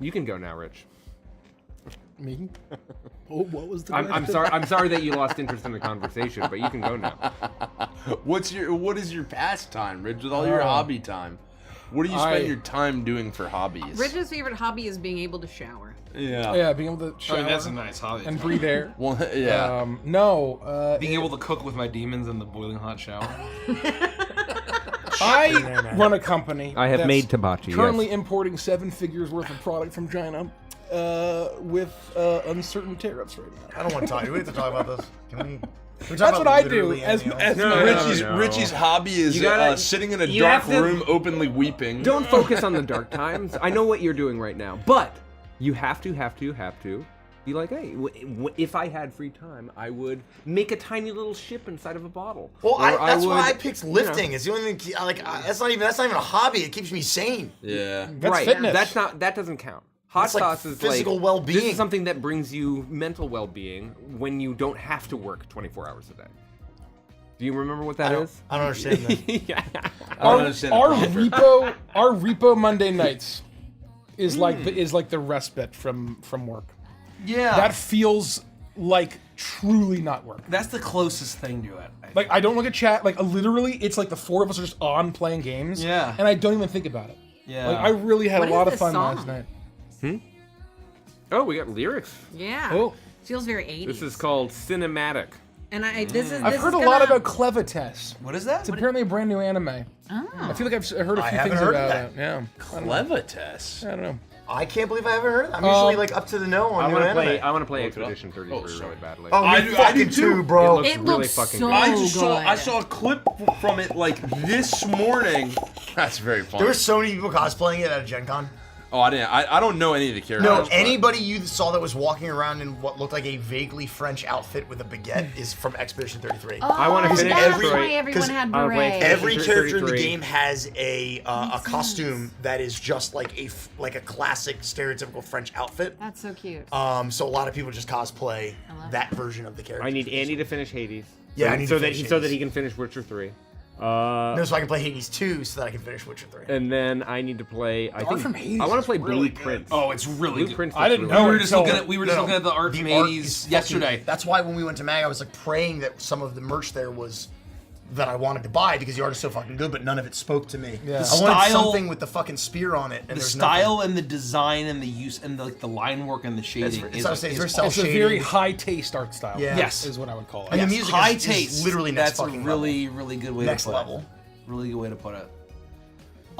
You can go now, Rich. Me? Oh, what was the I'm sorry. I'm sorry that you lost interest in the conversation, but you can go now. What is your pastime, Rich, with all your hobby time? What do you spend your time doing for hobbies? Rich's favorite hobby is being able to shower. Yeah. Yeah, being able to shower that's a nice hobby. and breathe air. Well, yeah. Being able to cook with my demons in the boiling hot shower. I run a company. I have that's made hibachi, Currently yes. importing 7 figures worth of product from China, with uncertain tariffs right now. I don't want to talk. Do we have to talk about this? Can we? That's what I do. As Richie's hobby is You gotta- sitting in a you dark have to- room, openly weeping. Don't focus on the dark times. I know what you're doing right now, but you have to be like, hey, if I had free time, I would make a tiny little ship inside of a bottle. Well, Or that's why I would, picked you know. lifting. It's the only thing. That's not even a hobby. It keeps me sane. Yeah. That's right. fitness. That doesn't count. Hot That's like sauce is physical like well-being. This is something that brings you mental well-being when you don't have to work 24 hours a day. Do you remember what that is? I don't understand that. Yeah. I don't understand Our the repo Monday nights is like the respite from work. Yeah. That feels like truly not work. That's the closest thing to it. Like I don't look at chat. Like literally, it's like the 4 of us are just on playing games. Yeah. And I don't even think about it. Yeah. Like I really had What a lot is of this fun song? last night. Oh, we got lyrics. Yeah. Oh. Feels very 80s. This is called cinematic. And this I've is heard a gonna- lot about Clevites. What is that? It's apparently a brand new anime. Oh. I feel like I've heard a I few haven't things heard of about that. it. Yeah. Clevites. I don't know. I can't believe I haven't heard of that. I'm usually like up to the know on I new want to anime. play. I want to play Look it up. Expedition 33 Oh, really sorry. badly. Oh, I me do fucking too. too, bro. It looks It really looks fucking so good. I good. saw a clip from it like this morning. That's very funny. There were so many people cosplaying it at a Gen Con. Oh, I don't know any of the characters. No, but- anybody you saw that was walking around in what looked like a vaguely French outfit with a baguette is from Expedition 33. I want to finish That's Detroit. why everyone had I wanna play berets. Every Expedition character in the 33. game has a costume that is just like a classic stereotypical French outfit. That's so cute. So a lot of people just cosplay I love that version of the character. I need Andy to finish Hades. Yeah, so, I need so to that finish so that Hades. he can finish Witcher 3. No, so I can play Hades 2 so that I can finish Witcher 3. And then I need to play. I think from Hades I want is to play really Blueprint. Oh, it's really good. Blueprint. I didn't We know were it just until- looking at looking at the art from The art Hades is fucking- yesterday. That's why when we went to MAG, I was like praying that some of the merch there was that I wanted to buy because the art is so fucking good, but none of it spoke to me. Yeah. I wanted style- something with the fucking spear on it, and The there's style and the design and the use and the line work and the shading it's is, what I say, it's very is cel- It's a shading. very high taste art style. Yeah. Yes. Is what I would call it. And the Yes, music high is taste. literally next That's a fucking really really good way Next to put level. it. Really good way to put it.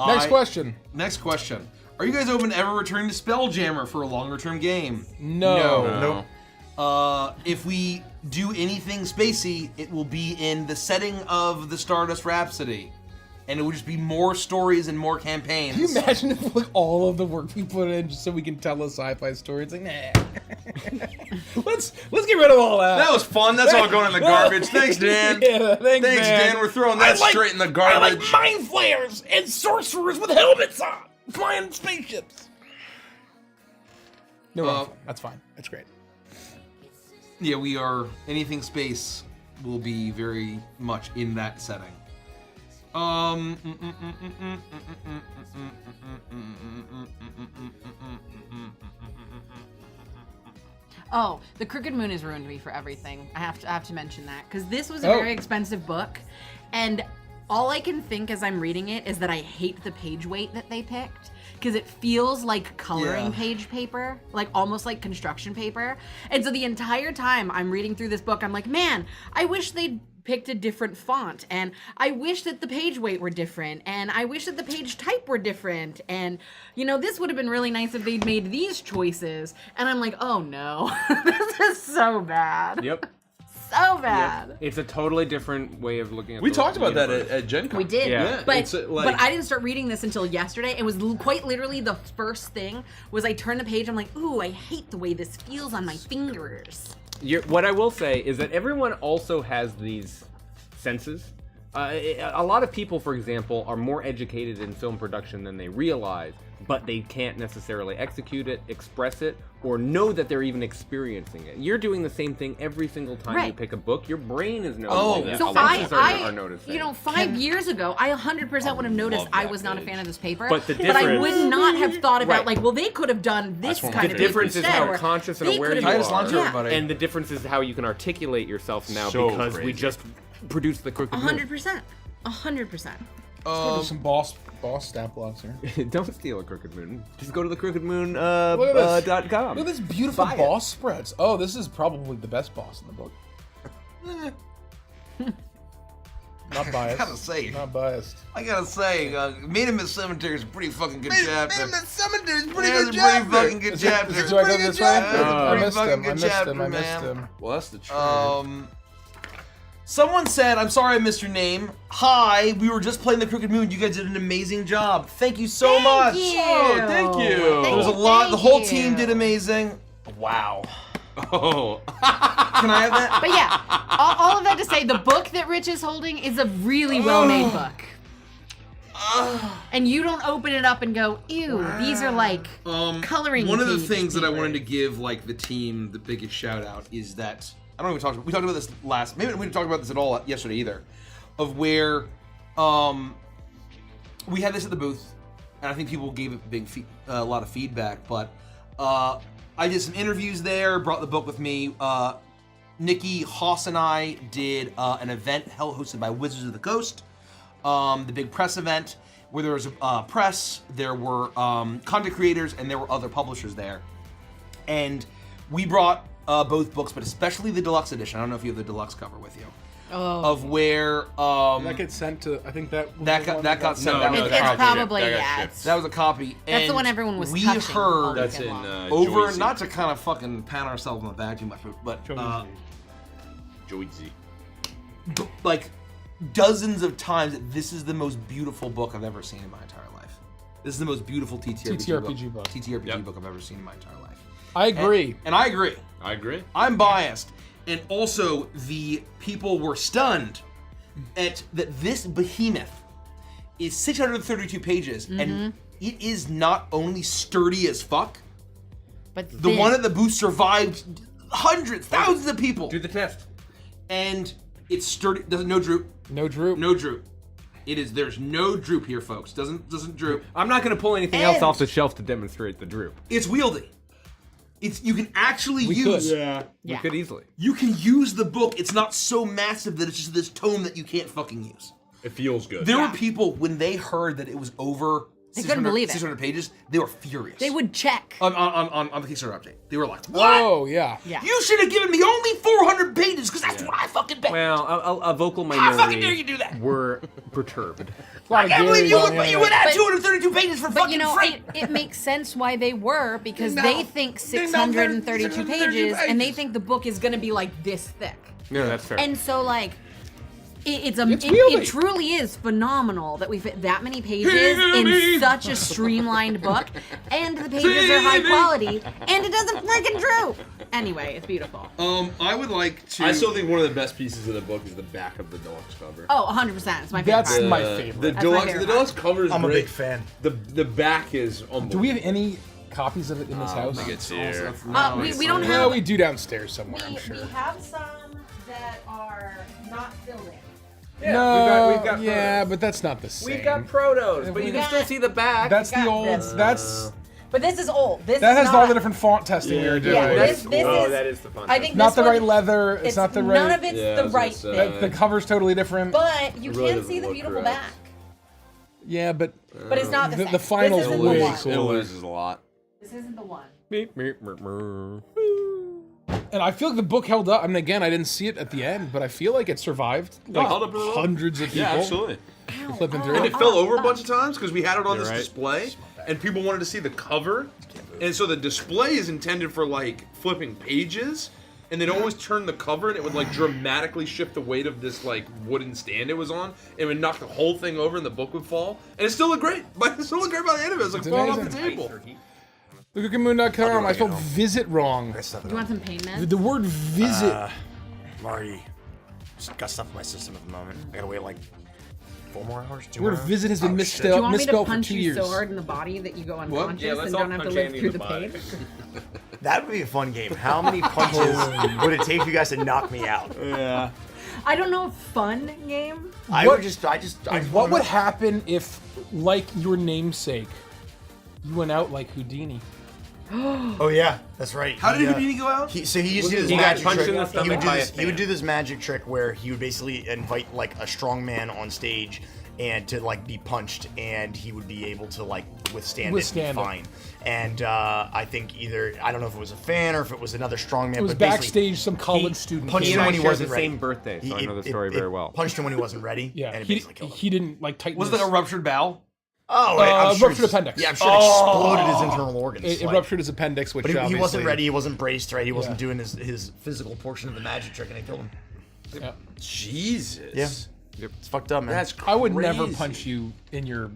Next question. Next question. Are you guys open to ever returning to Spelljammer for a longer term game? No. Nope. If we do anything spacey, it will be in the setting of the Stardust Rhapsody. And it will just be more stories and more campaigns. Can you imagine if like all of the work we put in just so we can tell a sci-fi story? It's like, nah. let's get rid of all that. That was fun. That's all going in the garbage. Thanks, Dan. Yeah, thanks, Dan. We're throwing that straight in the garbage. mind flayers and sorcerers with helmets on, flying spaceships. No, that's fine. That's great. Yeah, we are. Anything space will be very much in that setting. Oh, the Crooked Moon has ruined me for everything. I have to mention that because this was a Oh. very expensive book, and all I can think as I'm reading it is that I hate the page weight that they picked because it feels like coloring Yeah. page paper, like almost like construction paper. And so the entire time I'm reading through this book, I'm like, man, I wish they'd picked a different font, and I wish that the page weight were different, and I wish that the page type were different, and you know, this would have been really nice if they'd made these choices. And I'm like, oh no, this is so bad. Yep. So bad. It's a totally different way of looking at. We the talked about that universe. at Gen Con. We did, Yeah. but It's, like- but I didn't start reading this until yesterday. It was quite literally the first thing was I turned the page. I'm like, ooh, I hate the way this feels on my fingers. What I will say is that everyone also has these senses A lot of people, for example, are more educated in film production than they realize, but they can't necessarily execute it, express it, or know that they're even experiencing it. You're doing the same thing every single time you pick a book. Your brain is noticing it. So Senses are noticing. you know, 5 years ago, I 100% would have noticed I was not a fan of this paper. But the but I would difference- not have thought about, Right. like, well, they could have done this kind The of difference is instead, how or conscious and they aware could you have- Titus, lunch, are. everybody. And the difference is how you can articulate yourself now So because we crazy. just produced the Crooked Moon. 100%. 100%. Let's go to some boss stat blocks here. Don't steal a Crooked Moon. Just go to the crookedmoon Look at this. .com. Look at this beautiful Buy it. boss spreads. Oh, this is probably the best boss in the book. Not biased. gotta say. Not biased. I gotta say, Minimus Cemetery is a pretty fucking good chapter. Minimus Cemetery is a pretty Yeah, good it's a pretty chapter. fucking good chapter. Do I go this way? I Pretty missed fucking him. I good missed chapter, him. I missed man. him. Well, that's the truth. Someone said, I'm sorry I missed your name. Hi, we were just playing the Crooked Moon. You guys did an amazing job. Thank you so much. Oh, thank you. There was a lot. The whole team did amazing. Wow. Oh. Can I have that? But yeah, all of that to say, the book that Rich is holding is a really well-made book. And you don't open it up and go, ew, these are like coloring One of the page things that I papers. wanted to give like the team the biggest shout out is that I don't even talk. We talked about this last. Maybe we didn't talk about this at all yesterday either. Of where we had this at the booth, and I think people gave it a lot of feedback. But I did some interviews there. Brought the book with me. Nikki, Haas, and I did an event hosted by Wizards of the Coast. The big press event where there was press, there were content creators, and there were other publishers there. And we brought both books, but especially the deluxe edition. I don't know if you have the deluxe cover with you. Oh. Of where That gets sent to. I think that. that got sent. That was It's a copy. probably, that got yeah. shipped. That was a copy. That's the And one everyone was we touching heard all That's weekend in long. over, Joyzy. not to kind of fucking pat ourselves on the back too much, but Joyzy. like dozens of times that this is the most beautiful book I've ever seen in my entire life. This is the most beautiful TTRPG book. TTRPG Yep. book I've ever seen in my entire life. I agree. And I agree. I agree. I'm biased. And also, the people were stunned at that this behemoth is 632 pages, and it is not only sturdy as fuck. But The thin. one at the booth survived hundreds, thousands of people, Do the test. and it's sturdy. Doesn't no droop, No droop. no droop. It is. There's no droop here, folks. Doesn't droop. I'm not going to pull anything else off the shelf to demonstrate the droop. It's wieldy. You can actually We use. could. Yeah. We could easily. You can use the book. It's not so massive that it's just this tome that you can't fucking use. It feels good. There were people when they heard that it was over They couldn't believe it. 600 pages, they were furious. They would check. on the Kickstarter update. They were like, "What? Oh yeah. Yeah. You should have given me only 400 pages because that's what I fucking bet." Well, a vocal How fucking minority dare you do that? were perturbed. A lot I of can't believe Gary's you on the would, you internet. would add But- 232 pages for But fucking you know, free. it makes sense why they were, because Ding they dong. think Ding dong, 632 632 pages, and they pages. think the book is going to be like this thick. No, that's fair. And so, like, it wieldy. truly is phenomenal that we fit that many pages in such a streamlined book, and the pages are high quality, and it doesn't freaking droop. Anyway, it's beautiful. I would like to. I still think one of the best pieces of the book is the back of the deluxe cover. Oh, 100%. It's my favorite That's part. my The favorite. That's my deluxe, favorite the deluxe cover is I'm a great. big fan. The back is unbelievable. Do we have any copies of it in this house? I think it's here. We don't Yeah, have. we do downstairs somewhere. I'm We sure. have some that are not filled in. No, we've got yeah, photos. but that's not the same. We've got protos, but you can still see the back. That's the got old. this. That's But this is old. This that is has not, all the different font testing we were doing. Yeah, this oh, is. that is the fun. I think Not this the one, right leather. It's not the right. None of it's Yeah, I the was right gonna say. thing. The cover's totally different. But you really can see doesn't the look beautiful correct. back. Yeah, but But it's not the The same. final this isn't way the is one. cool. It loses a lot. This isn't the one. Meep, meep, meep, meep. and I feel like the book held up. I mean, again, I didn't see it at the end, but I feel like it survived. Like held up really well. hundreds of people Yeah, absolutely. flipping through And it. it fell over a bunch of times because we had it on You're this right. display, and people wanted to see the cover. And so the display is intended for like flipping pages, and they'd always turn the cover, and it would like dramatically shift the weight of this like wooden stand it was on. It would knock the whole thing over, and the book would fall. And it still looked great. But it still looked great by the end of it. It was like It's falling off the amazing. table. LukeAmoon.com. I spelled visit wrong. Got stuff Do you want some pain meds? The word visit. I'm already just got stuff in my system at the moment. I gotta wait like 4 more hours? 2 The word more hours? visit has been Do you misspelled want me to misspelled for punch 2 you years. so hard in the body that you go unconscious Yeah, let's and all don't have to punch live Andy through in the the body. pain? That would be a fun game. How many punches would it take for you guys to knock me out? Yeah. I don't know, fun game. I What- would just, What would happen if, like your namesake, you went out like Houdini? Oh yeah, that's right. How did Houdini go out? So he used to do this He got magic punched trick. in the He stomach would do by a this. He would fan. do this magic trick where he would basically invite like a strong man on stage and to like be punched, and he would be able to like withstand it and be fine. And I think I don't know if it was a fan or if it was another strong man. It was but basically, backstage, some college he student punched came him and I when he share wasn't the ready. same birthday, so I know the story very well. Punched him when he wasn't ready. Yeah, and it he, basically killed him. he didn't like tighten Was it like a ruptured bowel? Oh, wait, I'm sure ruptured it's- appendix. Yeah, I'm sure it exploded his internal organs. It like- ruptured his appendix, which But he wasn't obviously- ready. He wasn't braced right. He wasn't Yeah. doing his physical portion of the magic trick, and it killed him. Yeah. Jesus. Yeah. It's fucked up, man. That's I would never crazy. punch you in your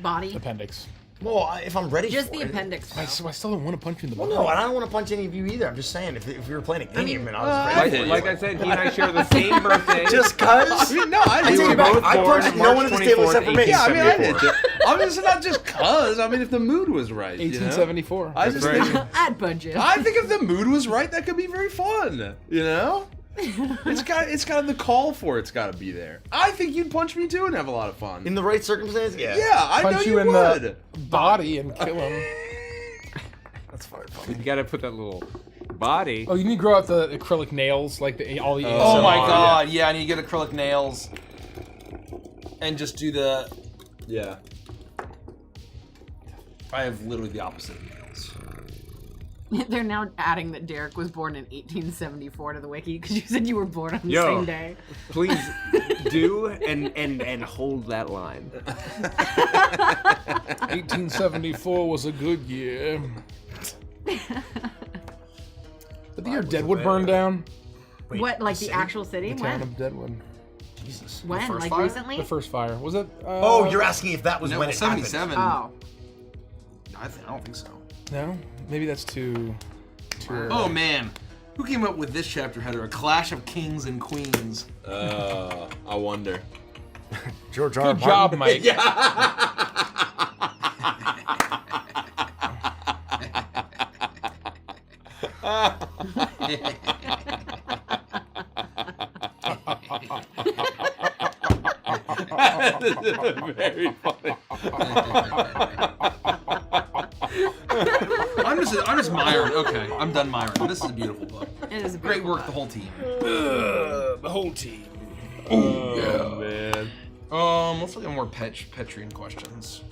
Body. appendix. Well, if I'm ready Just for the it. appendix. I still don't want to punch you in the Well, body. no, I don't want to punch any of you either. I'm just saying, if we were playing a game and I was ready for it. Like I said, he and I share the same birthday. just cuz. No, I I didn't. take were it back. both I born punched on no March one at this table 24th, except for me. Yeah, I mean, I did. 1874. I mean, it's not just cuz. I mean, if the mood was right. you know? 1874. I just right. think. Add budget. I think if the mood was right, that could be very fun. You know, it's got the call for it's got to be there. I think you'd punch me too and have a lot of fun. In the right circumstance, yeah. Yeah, I know Punch you you in would. the body and kill him. That's funny. You gotta put that little body. Oh, you need to grow out the acrylic nails, like all the. Oh my yeah. god, yeah, I need to get acrylic nails. And just do the... Yeah. I have literally the opposite of nails. They're now adding that Derek was born in 1874 to the wiki because you said you were born on the Yo. same day. Please do and hold that line. 1874 was a good year. But the year Deadwood burned down. Wait, What, like the city? actual city? The town When? of Deadwood. Jesus. When? first Like fire? recently? The first fire. Was it? Oh, you're asking if that was No, when well, it happened. 77. Oh. I don't think so. No? Maybe that's too early. Oh man, who came up with this chapter header? A clash of kings and queens. I wonder. George R. Good R. job, Martin. Mike. Very funny. I'm just Myron. Okay, I'm done Myron. This is a beautiful book. It is a Great beautiful work, the book. whole team. The whole team. Oh man. Let's look at more Patreon questions.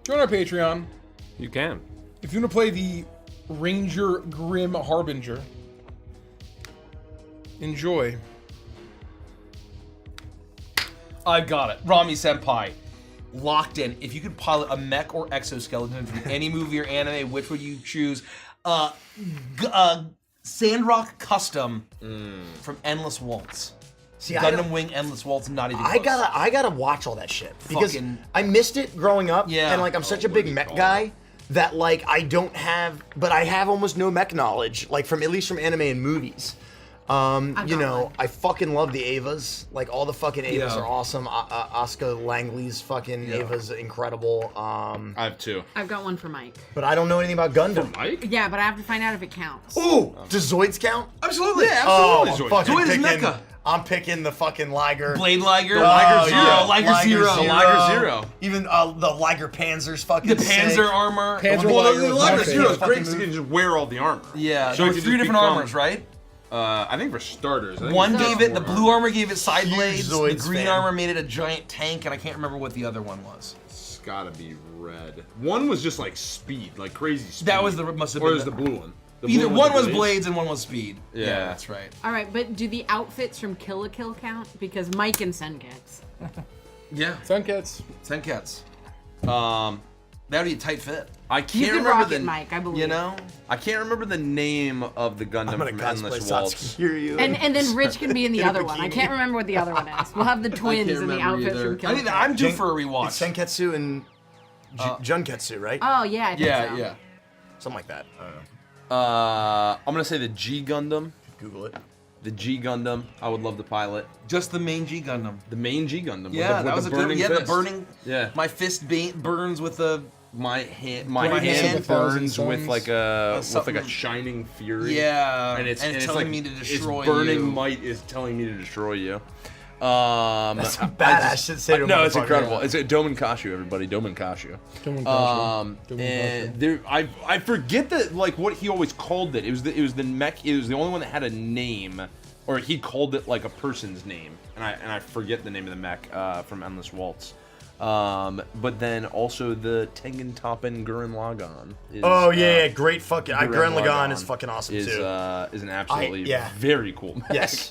Join our Patreon. You can. If you want to play the Ranger Grim Harbinger, enjoy. I've got it. Rami Senpai. Locked in. If you could pilot a mech or exoskeleton from any movie or anime, which would you choose? Sandrock Custom from Endless Waltz. See, I Gundam don't- Wing Endless Waltz, not even close. I gotta watch all that shit because Fucking- I missed it growing up. Yeah. And like I'm such a big mech guy that like I don't have, but I have almost no mech knowledge, like from at least from anime and movies. You got know, one. I fucking love the Avas. Like all the fucking Avas Yeah. are awesome. Asuka Langley's fucking Ava's incredible. I have two. I've got one for Mike. But I don't know anything about Gundam. Mike? Yeah, but I have to find out if it counts. Ooh, does Zoids count? Absolutely. Yeah, Oh, absolutely. I'm Zoid. fucking Zoid is picking. mecha. I'm picking the fucking Liger. Blade Liger. Liger Zero. Yeah, Liger Zero. The Liger Zero. Even the Liger Panzer's fucking The sick. Panzer armor. Panzer Well, Liger the was my Liger Zero is favorite. great because you can just wear all the armor. Yeah, So there it were could 3 just different become- armors, right? I think for starters. I think One it's gave it, the blue armor gave it side Huge blades. The Zoids green fan. armor made it a giant tank, and I can't remember what the other one was. It's gotta be red. One was just like speed, like crazy speed. That was the must have Or been is the blue one? The Either blue one was the blades and one was speed. Yeah. That's right. All right, but do the outfits from Kill la Kill count? Because Mike and Senkets. Yeah. Sunkets. Senkets. Um, That would be a tight fit. I You can't could remember rock the it, Mike, I believe. You know? I can't remember the name of the Gundam I'm gonna from cosplay Endless Satsuki Waltz. Kiryu. And then Rich can be in the In a other one. I bikini. can't remember what the other one is. We'll have the twins in the outfits from Kill la Kill. I'm due for a rewatch. It's Senketsu and Junketsu, right? Oh, yeah, I think Yeah, so. yeah. Something like that. I don't know. I'm gonna say the G Gundam. Google it. The G Gundam, I would love to pilot. Just the main G Gundam. The main G Gundam. Yeah, with that was the a good. burning Yeah, fist. the burning. Yeah. My fist burns with the. My hand hand burns with suns. like a something- shining fury. Yeah, and it's telling like, me to destroy its burning you. might is telling me to destroy you. That's a badass shit to say to a No, it's motherfucker. incredible. It's a Domen Kashu, everybody. Domen Kashu. And there, I forget that like what he always called it. It was the mech. It was the only one that had a name, or he called it like a person's name, and I forget the name of the mech from Endless Waltz. But then also the Tengen Toppan Gurren Lagann. Oh yeah, great fucking. Gurren Gurren Lagann Lagann is fucking awesome is too. is an absolutely yeah. very cool mech.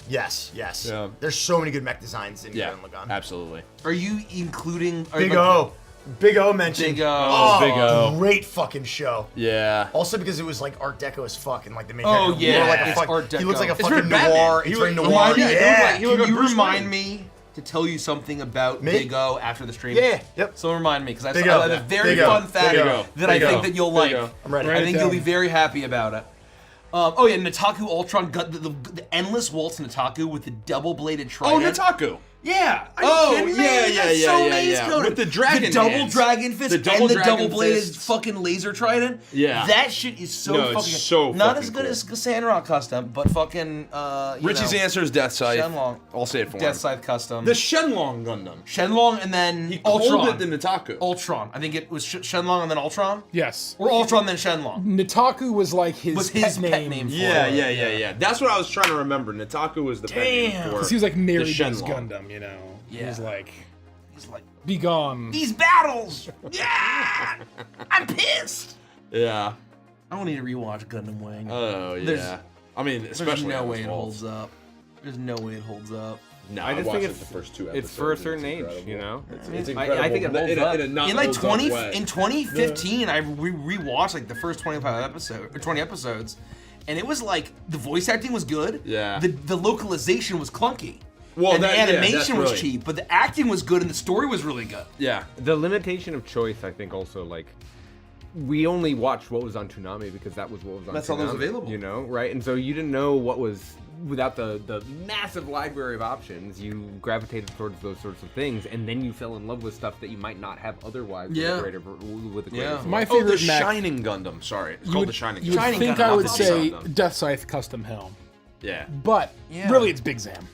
Yes. Yeah. There's so many good mech designs in Yeah, Gurren Lagann. absolutely. Are you including Big O. Big O mentioned. Big O. Oh, Big O. great fucking show. Yeah. Also because it was like Art Deco as fuck and like the main Oh, character yeah, wore, like a it's fuck- Art He looks like a Deco. It's very fucking Batman. noir. He He's looked- very remind noir. me- Yeah. he looked like Can you Bruce remind Wayne. me to tell you something about Me? Big O after the stream? Yeah, yep. So remind me, because I Big have O. a very Big O. fun fact Big O. that I Big think O. that you'll Big like. O. I'm ready. I Write it think you'll be down. very happy about it. Oh yeah, Nataku Ultron, the endless waltz Nataku with the double-bladed Oh, trident. Nataku. Yeah. Are you Oh, kidding me? yeah, Yeah, that's yeah, so yeah, maze yeah. coded. With the dragon the double hands. dragon fist The double and the dragon double-bladed fists. fucking laser trident. Yeah. That shit is so No, fucking it's so not fucking as good cool. as Sandrock custom, but fucking Richie's answer is Death Scythe. Shenlong. I'll say it for Death him. Scythe custom. The Shenlong Gundam. Shenlong and then He Ultron. called it the Nataku. Ultron. I think it was Shenlong and then Ultron, Yes. or Ultron then Shenlong. Nataku was like his, Was his pet name for Yeah, it. yeah. That's what I was trying to remember. Nataku was the pet name Damn. for. Because he was like married to his Shenlong. Gundam, you know. He Yeah. was like, He's like, be gone. these battles. Yeah, I'm pissed. Yeah. I don't need to rewatch Gundam Wing. Oh yeah. There's- I mean, There's especially no on way this it wall. holds up. There's no way it holds up. No, I just watched think like it's the first two episodes. It's for a and certain age, incredible. you know. It's I incredible. think it holds in a, up. in a not In like holds up 20 way. in 2015, I rewatched like the first 25 episodes or 20 episodes, and it was like the voice acting was good. Yeah. The localization was clunky. Well, and that- the yeah, animation that's was really- cheap, but the acting was good and the story was really good. Yeah. The limitation of choice, I think, also like we only watched what was on Toonami because that was what was on. That's all that was Toonami, available. You know, right? And so you didn't know what was without the massive library of options. You gravitated towards those sorts of things, and then you fell in love with stuff that you might not have otherwise. Yeah. With a greater Yeah. My Oh, the favorite mech. Shining Gundam. Sorry, it's you called would, the Shining you Gundam. would Shining think Gundam, I not would the say Gundam. Death Scythe custom helm, Yeah. but Yeah. really it's Big Zam.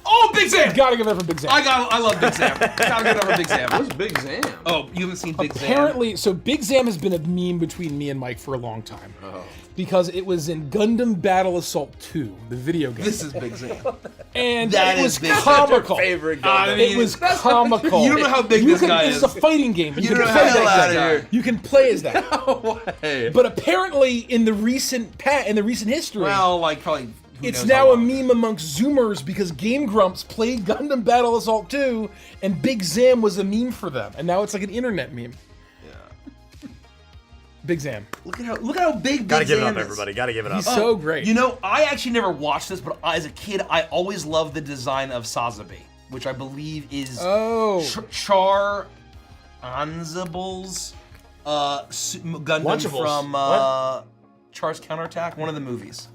Oh, Big Sam! Gotta give it up for Big Zam. I love Big Sam. Gotta get over Big Sam. What's Big Zam? Oh, you haven't seen Big Sam? Apparently, so Big Zam has been a meme between me and Mike for a long time. Oh. Because it was in Gundam Battle Assault 2, the video game. This is Big Sam. and that it is was Big Zam. comical. Favorite I Gundam. mean, It was comical. You don't know how big You this can- guy This is. is a fighting game. You, You can don't know play how that hell guy. outta here. You can play as that. Hey. But apparently, in the recent history, Well, like probably. who it's knows now how a long. meme amongst Zoomers because Game Grumps played Gundam Battle Assault 2, and Big Zam was a meme for them, and now it's like an internet meme. Yeah. Big Zam, Look at how big. Gotta Big give it Sam up, is. everybody. Gotta give it up. he's so great. You know, I actually never watched this, but as a kid, I always loved the design of Sazabi, which I believe is Char Anzable's Gundam Lunchables. from What? Char's Counterattack, one of the movies.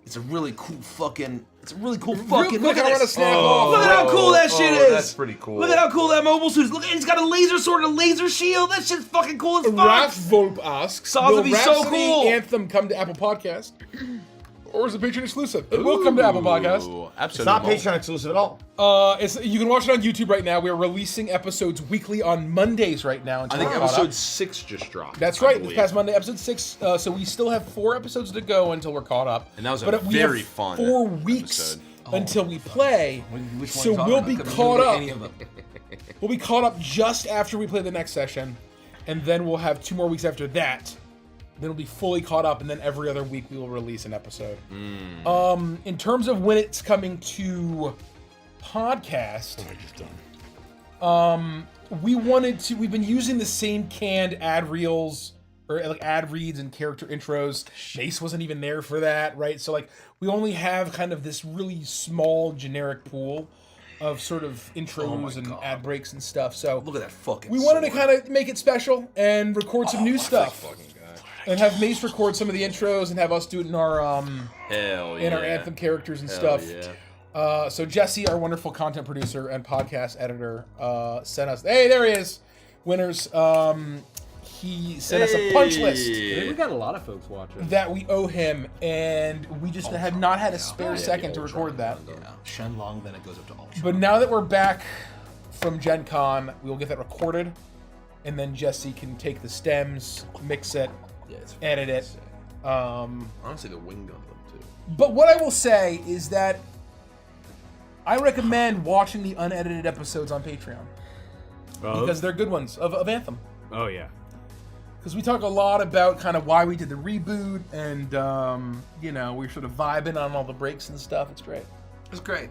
It's a really cool fucking. It's a really cool Real fucking. quick, Look at I want to this. snap off. Look at how cool that shit is. That's pretty cool. Look at how cool that mobile suit is. Look, it's got a laser sword and a laser shield. That shit's fucking cool as fuck. Rafvolp asks, Sazabi's will so Rhapsody cool. Anthem come to Apple Podcast? Or is it Patreon exclusive? It will come to Apple Podcast. Ooh, It's absolutely. not Patreon exclusive at all. You can watch it on YouTube right now. We're releasing episodes weekly on Mondays right now. I until think we're caught up. episode 6 just dropped. That's I right. This believe. past Monday, episode 6. So we still have 4 episodes to go until we're caught up. And that was a but we very have fun 4 weeks episode. until we play. Which So one are you we'll talking be about? Could caught up. any of them. We'll be caught up just after we play the next session, and then we'll have 2 more weeks after that. Then we'll be fully caught up, and then every other week we will release an episode. In terms of when it's coming to podcast, we've been using the same canned ad reels or like ad reads and character intros. Mace wasn't even there for that, right? So like we only have kind of this really small generic pool of sort of intros and ad breaks and stuff. So Look at that fucking. we wanted to sword. kind of make it special and record some new stuff. And have Mace record some of the intros and have us do it in our Hell in our Anthem characters and stuff. Yeah. So Jesse, our wonderful content producer and podcast editor, sent us. Hey, there he is. Winners. He sent us a punch list I think we got a lot of folks watching. that we owe him, and we just have not had a spare second to record that. Yeah. Shenlong, then it goes up to Ultra. But now that we're back from Gen Con, we will get that recorded, and then Jesse can take the stems, mix it, edit it. Honestly, the wing gun too. But what I will say is that I recommend watching the unedited episodes on Patreon because they're good ones of Anthem. Oh yeah. Because we talk a lot about kind of why we did the reboot, and we're sort of vibing on all the breaks and stuff. It's great. It's great.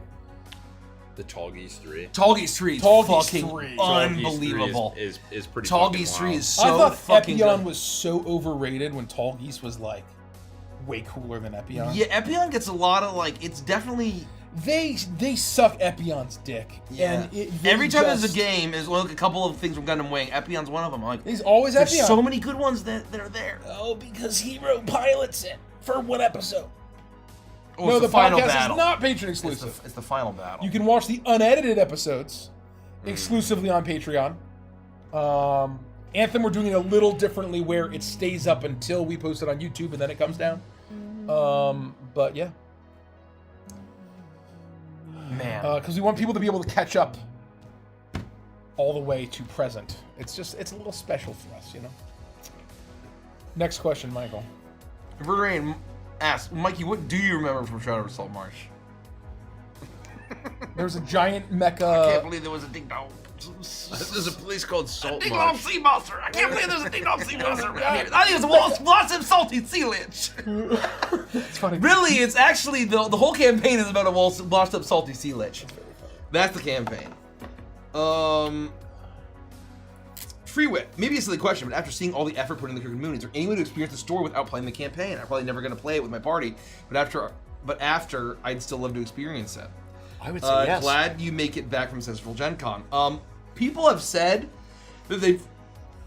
The Tallgeese 3. Tallgeese 3 is Tallgeese fucking 3. unbelievable. Is pretty Tallgeese fucking 3 wild. is so I thought fucking Epion good. was so overrated when Tallgeese was like way cooler than Epion. Yeah, Epion gets a lot of like. It's definitely. They suck Epion's dick. Yeah. And Every time there's a game, is like a couple of things from Gundam Wing. Epion's one of them. I'm like, He's always there's Epion. so many good ones that are there. Oh, because Hero pilots it for one episode. Oh, No, it's the final podcast battle. is not Patreon It's exclusive. the final battle. You can watch the unedited episodes exclusively on Patreon. Anthem, we're doing it a little differently where it stays up until we post it on YouTube and then it comes down. But yeah. Man. Because we want people to be able to catch up all the way to present. It's a little special for us, Next question, Michael. Verderain asks, Mikey, what do you remember from Shadow of Salt Marsh? There's a giant I can't mecha. believe there was a ding dong. There's a place called Salt Ding dong Marsh. sea monster. I can't believe there's a ding dong sea monster around here. I think it's a lost and salty sea lich. It's funny. Really, it's actually the whole campaign is about a washed up salty sea lich. That's the campaign. Free wit. Maybe it's a silly question, but after seeing all the effort put in the Crooked Moon, is there any way to experience the story without playing the campaign? I'm probably never going to play it with my party, but after, I'd still love to experience it. I would say yes. Glad you make it back from Central Gen Con. People have said that they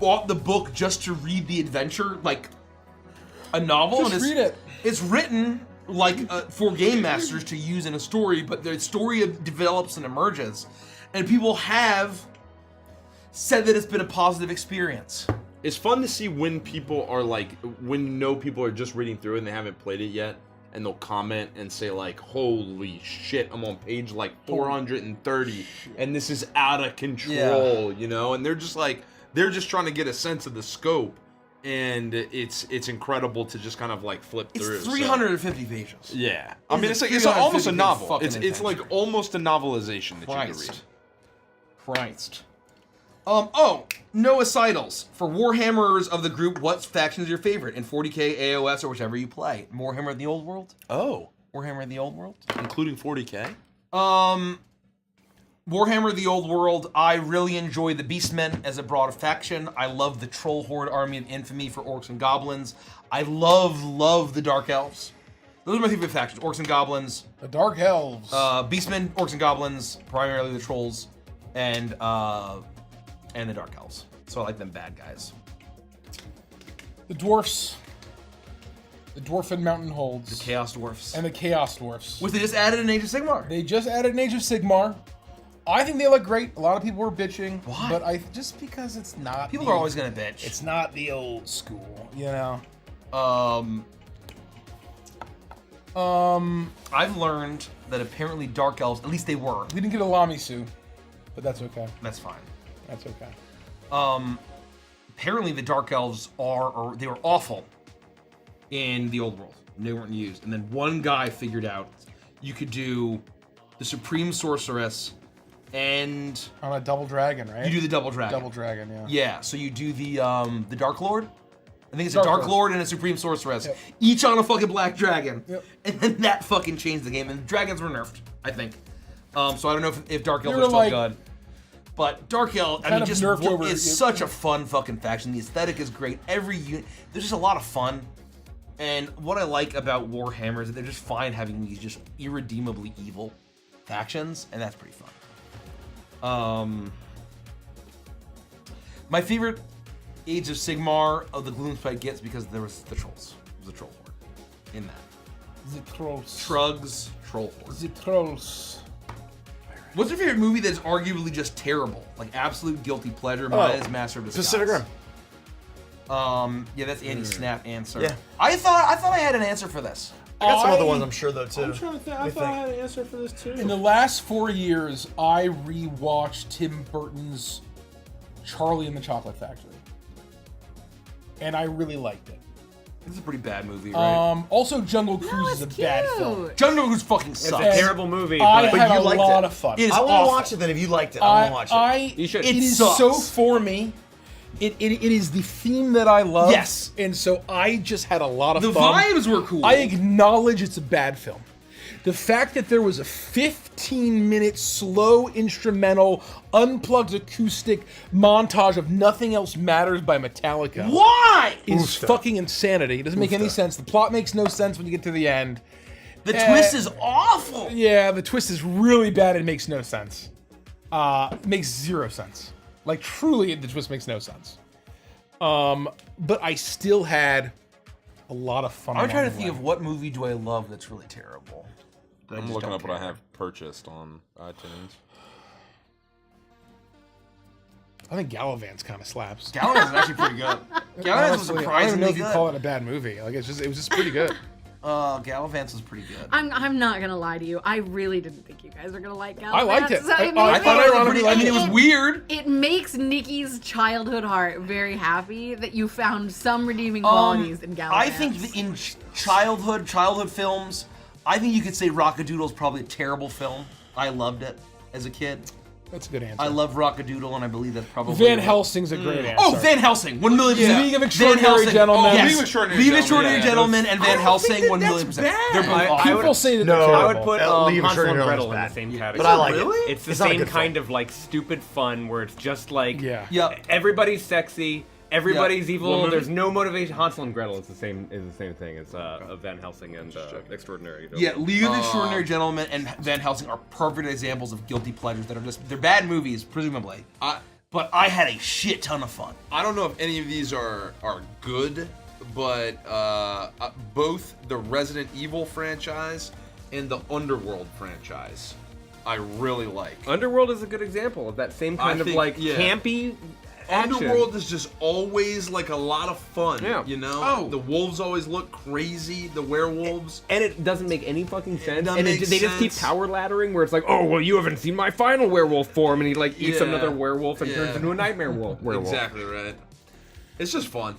bought the book just to read the adventure, like a novel. Just read it. It's written like for game masters to use in a story, but the story develops and emerges, and people have said that it's been a positive experience. It's fun to see when people are like, when people are just reading through it and they haven't played it yet, and they'll comment and say like, holy shit, I'm on page like 430 and this is out of control, and they're just trying to get a sense of the scope, and it's incredible to just kind of like flip through. It's 350 pages. Yeah. I mean, it's a almost a 350 novel. fucking It's adventure. like almost a novelization that you can read. Christ. Noah Seidels. For Warhammers of the group, what faction is your favorite? In 40k, AOS, or whichever you play? Warhammer of the Old World? Oh. Warhammer of the Old World? Including 40k? Warhammer of the Old World, I really enjoy the Beastmen as a broad faction. I love the Troll Horde Army of Infamy for Orcs and Goblins. I love the Dark Elves. Those are my favorite factions. Orcs and Goblins. The Dark Elves. Beastmen, Orcs and Goblins, primarily the Trolls, and the Dark Elves. So I like them bad guys. The Dwarfs. The Dwarfen Mountain Holds. The Chaos Dwarfs. And the Chaos Dwarfs. Which they just added an Age of Sigmar. They just added an Age of Sigmar. I think they look great. A lot of people were bitching. Why? But just because it's not. People are always gonna bitch. It's not the old school, I've learned that apparently Dark Elves, at least they were. We didn't get a Lamisu, but that's okay. That's fine. That's okay. Apparently the Dark Elves they were awful in the Old World. They weren't used. And then one guy figured out you could do the Supreme Sorceress and On a double dragon, right? you do the Double Dragon. Double dragon, yeah. Yeah, so you do the Dark Lord. I think it's Dark a Dark Lord. Lord and a Supreme Sorceress. Yep. Each on a fucking black dragon. Yep. And then that fucking changed the game. And the dragons were nerfed, I think. So I don't know if Dark Elves They are were still like- good. But Dark Elves, I Kind mean, of just nerfed over- it's such a fun fucking faction. The aesthetic is great. Every unit, there's just a lot of fun. And what I like about Warhammer is that they're just fine having these just irredeemably evil factions, and that's pretty fun. My favorite Age of Sigmar of the Gloomspite gets because there was the trolls. It was a troll horde in that. The trolls. Shrugs, troll horde. The trolls. What's your favorite movie that's arguably just terrible? Like absolute guilty pleasure. Mine is Master of Disguise. Pacific Rim. Yeah, that's Andy's snap answer. Yeah. I thought I had an answer for this. I got some other ones, I'm sure, though, too. I'm trying to think. I thought I had an answer for this too. In the last 4 years, I rewatched Tim Burton's Charlie and the Chocolate Factory, and I really liked it. It's a pretty bad movie, right? Also, Jungle Cruise is a it's bad cute. film. Jungle Cruise fucking It's sucks. a terrible movie. I But had you a liked lot it. of fun. It is I want awful. to watch it then if you liked it. I want to watch it. You should. It is sucks. so for me. It is the theme that I love. Yes. And so I just had a lot of The fun. vibes were cool. I acknowledge it's a bad film. The fact that there was a 15-minute slow instrumental, unplugged acoustic montage of Nothing Else Matters by Metallica Why? is fucking insanity. It doesn't make any sense. The plot makes no sense when you get to the end. The twist is awful. Yeah, the twist is really bad and makes no sense. It makes zero sense. Like, truly, the twist makes no sense. But I still had a lot of fun. I'm trying to along the think way. of what movie do I love that's really terrible. that I I'm just looking don't up what I care. have purchased on iTunes. I think Gallivant's kind of slaps. Gallivant's actually pretty good. Gallivant's was Honestly, I don't even know surprisingly if you good. call it a bad movie. Like, it was just pretty good. Gallivant's was pretty good. I'm not gonna lie to you. I really didn't think you guys were gonna like Gallivant. I liked it. So I makes thought me- I ironically pretty, liked I mean, it was weird. It makes Nikkie's childhood heart very happy that you found some redeeming qualities in Gallivant. I think that in childhood films, I think you could say Rockadoodle's probably a terrible film. I loved it as a kid. That's a good answer. I love Rockadoodle, and I believe that's probably Van Helsing's a great answer. Oh, Van Helsing, 1,000,000%. League of Extraordinary Gentlemen. Yes. League of Extraordinary League of Gentlemen, Extraordinary yeah, Gentlemen and Van Helsing, that 1,000,000%. that's They're both bad. awesome. People say that No. they're I terrible. would put League of Hansel and Extraordinary Gretel in Gentlemen's the same bad. category. But I like it. Really? It's the It's not a same good film. kind of like stupid fun where it's just like Yeah. Yeah. everybody's sexy, everybody's Yeah. evil. Woman. There's no motivation. Hansel and Gretel is the same thing as Van Helsing and Extraordinary. Yeah, League of Extraordinary Gentlemen and Van Helsing are perfect examples of guilty pleasures that are they're bad movies, presumably. But I had a shit ton of fun. I don't know if any of these are good, but both the Resident Evil franchise and the Underworld franchise, I really like. Underworld is a good example of that same kind of think, like yeah. campy action. Underworld is just always like a lot of fun. Yeah. You know? Oh. The wolves always look crazy, the werewolves. And it doesn't make any fucking sense. doesn't And make they just keep sense. power laddering where it's like, oh, well, you haven't seen my final werewolf form. And he like eats Yeah. another werewolf and Yeah. turns into a nightmare werewolf. Exactly right. It's just fun.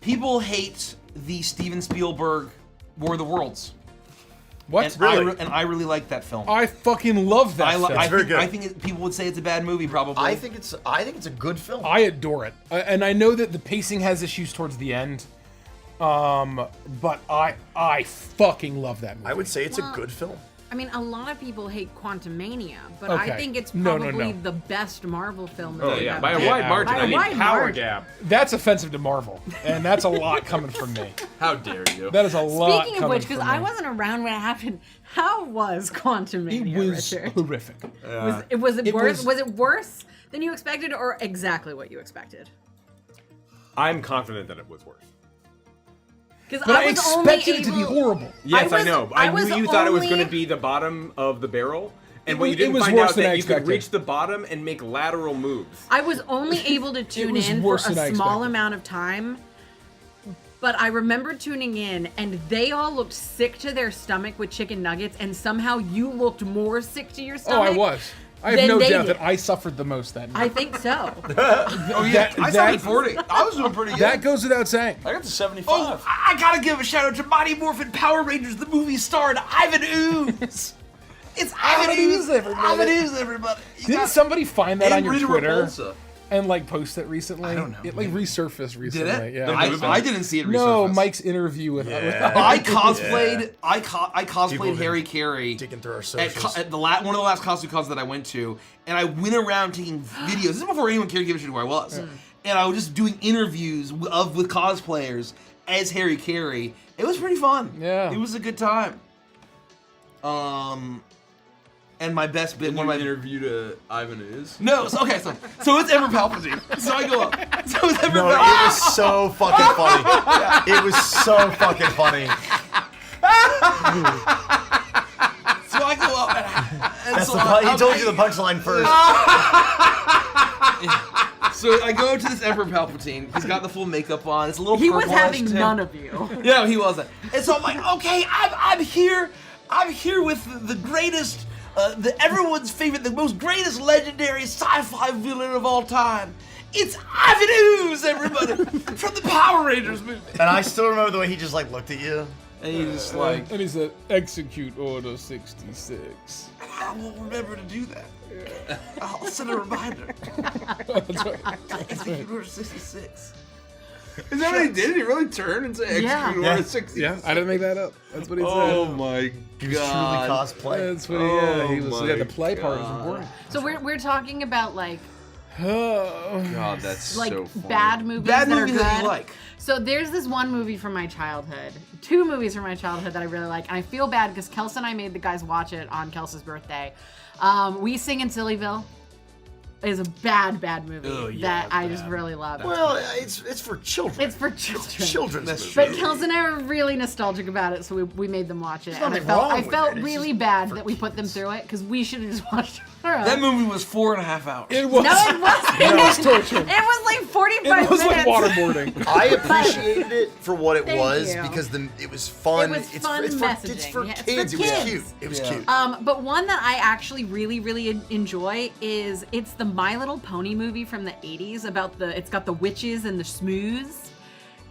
People hate the Steven Spielberg War of the Worlds. What? And I really like that film. I fucking love that film. very good. I think people would say it's a bad movie, probably. I think it's a good film. I adore it, and I know that the pacing has issues towards the end, but I fucking love that movie. I would say it's a good film. I mean, a lot of people hate Quantumania, but Okay. I think it's No, probably no. the best Marvel film. Oh that yeah, they've by a ever wide made. margin. By I a mean, wide power margin. gap. That's offensive to Marvel, and that's a lot coming from me. How dare you? That is a lot. Speaking of coming which, because from I me. wasn't around when it happened, how was Quantumania, It was Richard? horrific. Was it It worse? was- Was it worse than you expected, or exactly what you expected? I'm confident that it was worse. Because But I expected it to be horrible. Yes, I was- know. I I was knew you thought it was only- going to be the bottom of the barrel. And It what you was- didn't it was find worse out than I that you could expected. reach the bottom and make lateral moves. I was only able to tune was in for worse than I a small expected. amount of time, but I remember tuning in, and they all looked sick to their stomach with chicken nuggets, and somehow you looked more sick to your Oh, stomach. I was. I have Then no they doubt did. that I suffered the most that night. I think so. Oh yeah, I that- started 40. I was doing pretty good. That goes without saying. I got to 75. Oh, I gotta give a shout out to Mighty Morphin Power Rangers, the movie starring Ivan Ooze. It's Ivan Ooze, everybody. Ivan Ooze, everybody. You Didn't got- somebody find that on And your Rita Twitter Repulsa. and like post it recently? I don't know, It like resurfaced recently. Did it? Yeah. I didn't see it. No, resurface. Mike's interview with. I cosplayed. I cosplayed People have Harry Carey digging through our at, socials. at one of the last costume cons that I went to, and I went around taking videos. This is before anyone cared to give a shit who I was, and I was just doing interviews with cosplayers as Harry Carey. It was pretty fun. Yeah. it was a good time. and my best bit, One one of of my my interview to Ivan is. No, so it's Emperor Palpatine. So I go up. So it's Emperor No, it Palpatine. was so fucking funny. It was so fucking funny. So I go up and That's so the he told you the punchline first. So I go to this Emperor Palpatine. He's got the full makeup on. It's a little He was purplish having to him. none of you. Yeah, he wasn't. And so I'm like, okay, I'm here. I'm here with the greatest, everyone's favorite, the most greatest legendary sci-fi villain of all time. It's Ivan Ooze, everybody, from the Power Rangers movie. And I still remember the way he just like looked at you. And he's just like, And he said, execute Order 66. I won't remember to do that. I'll send a reminder. That's right. Execute Order 66. Is that what he did? Did he really turn and say execute Yeah. Order 66? Yeah, I didn't make that up. That's what he Oh said. my He was truly god. cosplay. That's what he was. Oh Yeah, my the play part was God. important. So we're talking about like God, that's so funny. bad movies Bad that movies are good. that you like. So there's this one movie from my childhood, 2 movies from my childhood that I really like, and I feel bad because Kelsey and I made the guys watch it on Kelsey's birthday. We Sing in Sillyville is a bad movie Oh, yeah, that I bad. just really love. Well, it's for children. It's for children. Children's That's movie. But Kelsey and I were really nostalgic about it, so we made them watch it. And I nothing felt, wrong I with felt it, it's really just bad for that we put them through it because we should have just watched it on our own. That movie was 4.5 hours. It was. No, it wasn't. It was torture. It was like 45 It was minutes. like waterboarding. I appreciated it for what it Thank was you. because it was fun. It was it's fun for messaging. Yeah, it's for kids. It was kids. cute. It was Yeah. cute. But one that I actually really enjoy is it's the My Little Pony movie from the 80s about it's got the witches and the smooths,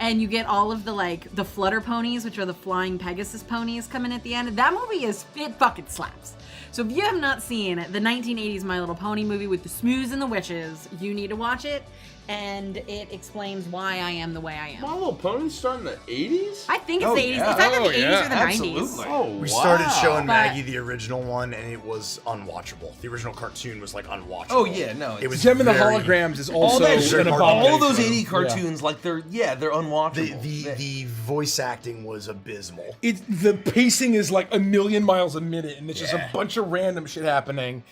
and you get all of the flutter ponies, which are the flying Pegasus ponies, coming at the end. That movie it fucking slaps. So if you have not seen the 1980s My Little Pony movie with the smooths and the witches, you need to watch it, and it explains why I am the way I am. My Little Pony started in the 80s? I think it's Oh, the 80s. yeah. It's either Oh, the 80s yeah, or the absolutely. 90s. Oh, We started showing But- Maggie the original one, and it was unwatchable. The original cartoon was like unwatchable. Oh, yeah, no. It was Gem and the very- Holograms is all also that an shit, abomination. all those 80 cartoons, like they're unwatchable. The voice acting was abysmal. The pacing is like a million miles a minute, and it's just a bunch of random shit happening.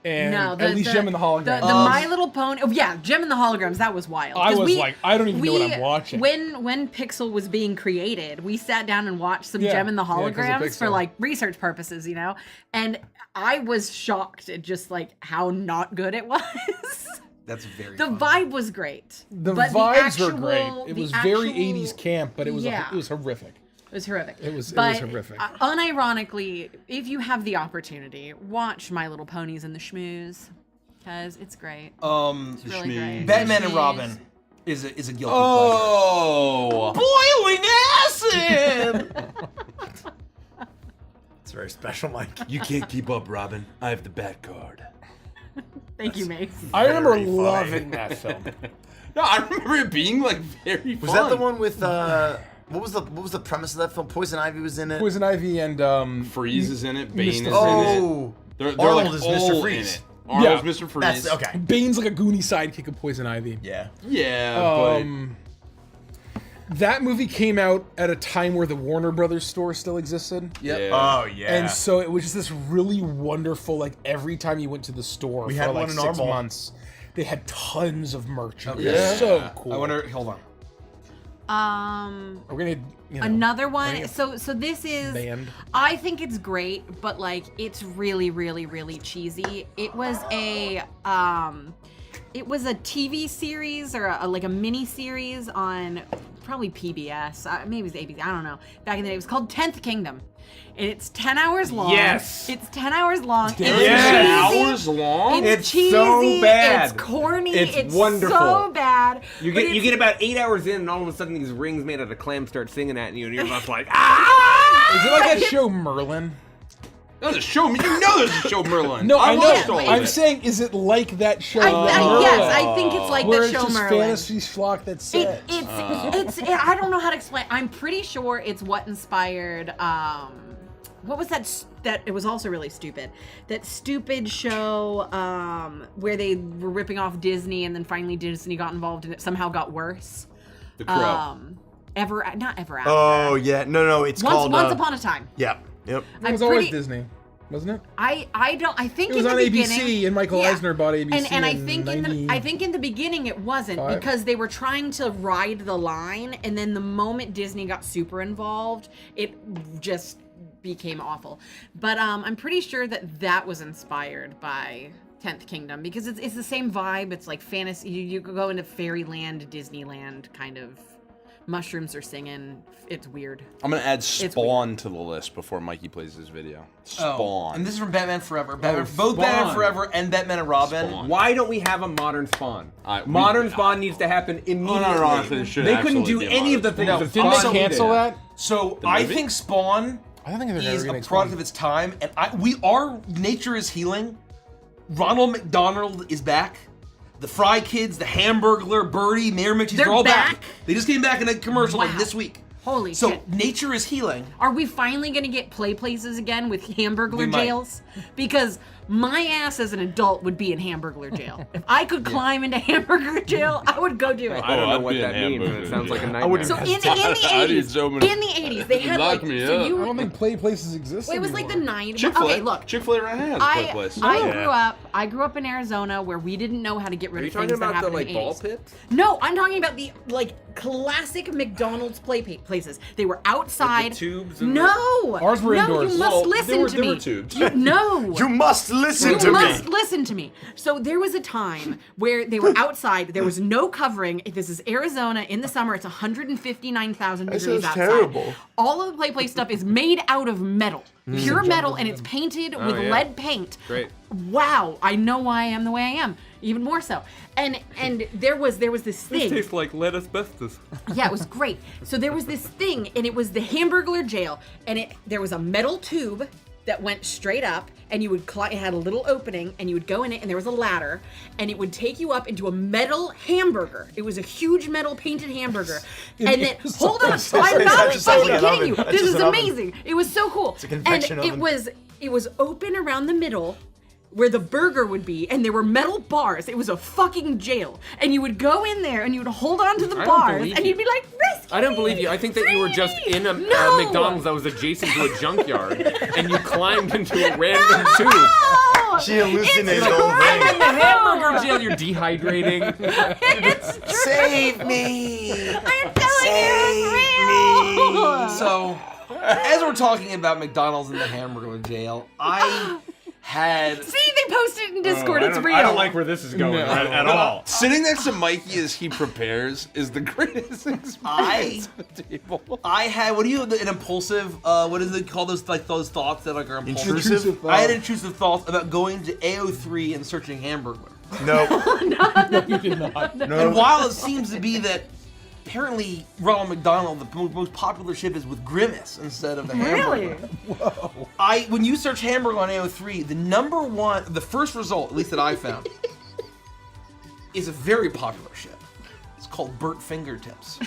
And No, at least Gem and the Holograms. The My Little Pony. Oh yeah, Gem and the Holograms. That was wild. I 'Cause was like, I don't even know what I'm watching. When Pixel was being created, we sat down and watched some Yeah, Gem and the 'cause of Holograms for Pixel. like research purposes, you know. And I was shocked at just like how not good it was. That's very The funny. vibe was great. the but vibes the were great. actual- It the was very actual- 80s camp, but it was Yeah. it was horrific. It was horrific. It was But, horrific. Unironically, if you have the opportunity, watch My Little Ponies and the Schmooze, because it's great. It's really great. Batman and Schmooze. Robin is a guilty Oh! pleasure. Boiling acid. It's very special, Mike. You can't keep up, Robin. I have the Bat card. Thank you, Mace. I remember very funny. loving that film. No, I remember it being like very fun. Was that the one with what was the premise of that film? Poison Ivy was in it. Poison Ivy and Freeze is in it. Bane is in it. Oh, They're Arnold like is all Mr. in Freeze. it. Arnold's Mr. Freeze. That's okay. Bane's like a Goonie sidekick of Poison Ivy. Yeah. Yeah, That movie came out at a time where the Warner Brothers store still existed. but Yep. yeah. Oh yeah. And so it was just this really wonderful, like every time you went to the store We for had like one in 6 our mall. months, they had tons of merch. It was Yeah. so cool. I wonder. Hold on. We're gonna, Another one. So this is. band. I think it's great, but like it's really cheesy. It was a TV series or like a mini series on probably PBS. Maybe it was ABC. I don't know. Back in the day, it was called 10th Kingdom. And it's 10 hours long. Yes. It's 10 hours long. It's Yes. cheesy. Hours long? It's It's cheesy. so bad. It's corny. It's wonderful. so bad. You but get it's- about 8 hours in, and all of a sudden these rings made out of clams start singing at you, and you're just like, ah! Is it like that show Merlin? No, there's a show. You know there's a show Merlin. No, I know. watched all of I'm it. saying, is it like that show? yes, I think it's like where the it's show just Merlin. fantasy schlock that's set. I don't know how to explain. I'm pretty sure it's what inspired. What was that it was also really stupid. That stupid show where they were ripping off Disney, and then finally Disney got involved and it somehow got worse. The Crow. Not ever after. Oh yeah. No, it's called. Once upon a time. Yeah. Yep. It was always Disney. wasn't it? I think It was in on the ABC, beginning, and Michael Eisner bought ABC. And I in think I think in the beginning it wasn't 95? because they were trying to ride the line, and then the moment Disney got super involved, it just became awful. But I'm pretty sure that was inspired by 10th Kingdom because it's the same vibe. It's like fantasy. You go into fairyland, Disneyland kind of. Mushrooms are singing. It's weird. I'm gonna add Spawn to the list before Mikey plays this video. Spawn. And this is from Batman Forever. Both Batman Forever and Batman and Robin. Spawn. Why don't we have a modern Spawn? Modern Spawn needs to happen immediately. Unironically, They couldn't do any of the things that Didn't Spawn they cancel did. that? So I think Spawn I don't think they're is gonna a remake product Spawn. of its time, and nature is healing. Ronald McDonald is back. The Fry Kids, the Hamburglar, Birdie, Mayor Mitchie's, They're they're all back. back? They just came back in a commercial like Wow. this week. Holy So shit. nature is healing. Are we finally going to get play places again with We Hamburglar might. jails? Because my ass as an adult would be in Hamburglar jail. If I could climb into Hamburglar jail, I would go do it. I don't know I'd what be that in means, and it Hamburger sounds like a jail. nightmare. So in the I need 80s, so many- in the 80s, they had Lock like, me so up. you, I don't think play places exist. it was like the anymore. 90s. Chick-fil-A. Okay, look. Chick-fil-A right now has a play place. I grew up in Arizona where we didn't know how to get rid Are you of talking things that about the happened like in the ball 80s. pits? No, I'm talking about the like classic McDonald's places. They were outside. With the tubes and no, Ours were no, indoors. you must Well, listen there to were me. tubes. No, You must listen you to must me. listen to me. So there was a time where they were outside. There was no covering. This is Arizona in the summer. It's 159,000 degrees sounds outside. terrible. All of the play stuff is made out of metal, pure metal, and it's painted with yeah. lead paint. Great. Wow, I know why I am the way I am. Even more so. And there was this thing. like lead asbestos. Yeah, it was great. So there was this thing, and it was the Hamburglar jail, and there was a metal tube that went straight up, and you would it had a little opening, and you would go in it, and there was a ladder, and it would take you up into a metal hamburger. It was a huge metal painted hamburger. And then, hold on, I'm not just sounds fucking like an kidding you. oven. That's This just is an oven. amazing. It was so cool. It's a convection and oven. it was open around the middle, where the burger would be, and there were metal bars. It was a fucking jail. And you would go in there, and you would hold on to the I don't bars, believe and you. you'd be like, rescue I don't me! believe you. I think that you were just Free in a me!" No! McDonald's that was adjacent to a junkyard, and you climbed into a random tube. No! She hallucinated It's the whole thing. In the hamburger jail, you're dehydrating. It's true. Save me! I'm telling you, it's real. So, as we're talking about McDonald's and the Hamburger jail, I had See, they posted it in Discord. It's real. I don't like where this is going at all. Sitting next to Mikey as he prepares is the greatest experience at the table. I had an impulsive what is it called, those thoughts that like are impulsive. Intrusive? I had intrusive thoughts about going to AO3 and searching Hamburglar. No. You did not. And while it seems to be that apparently Ronald McDonald, the most popular ship is with Grimace instead of the Really? Hamburglar. When you search Hamburglar on AO3, the first result, at least that I found, is a very popular ship. It's called Burt Fingertips.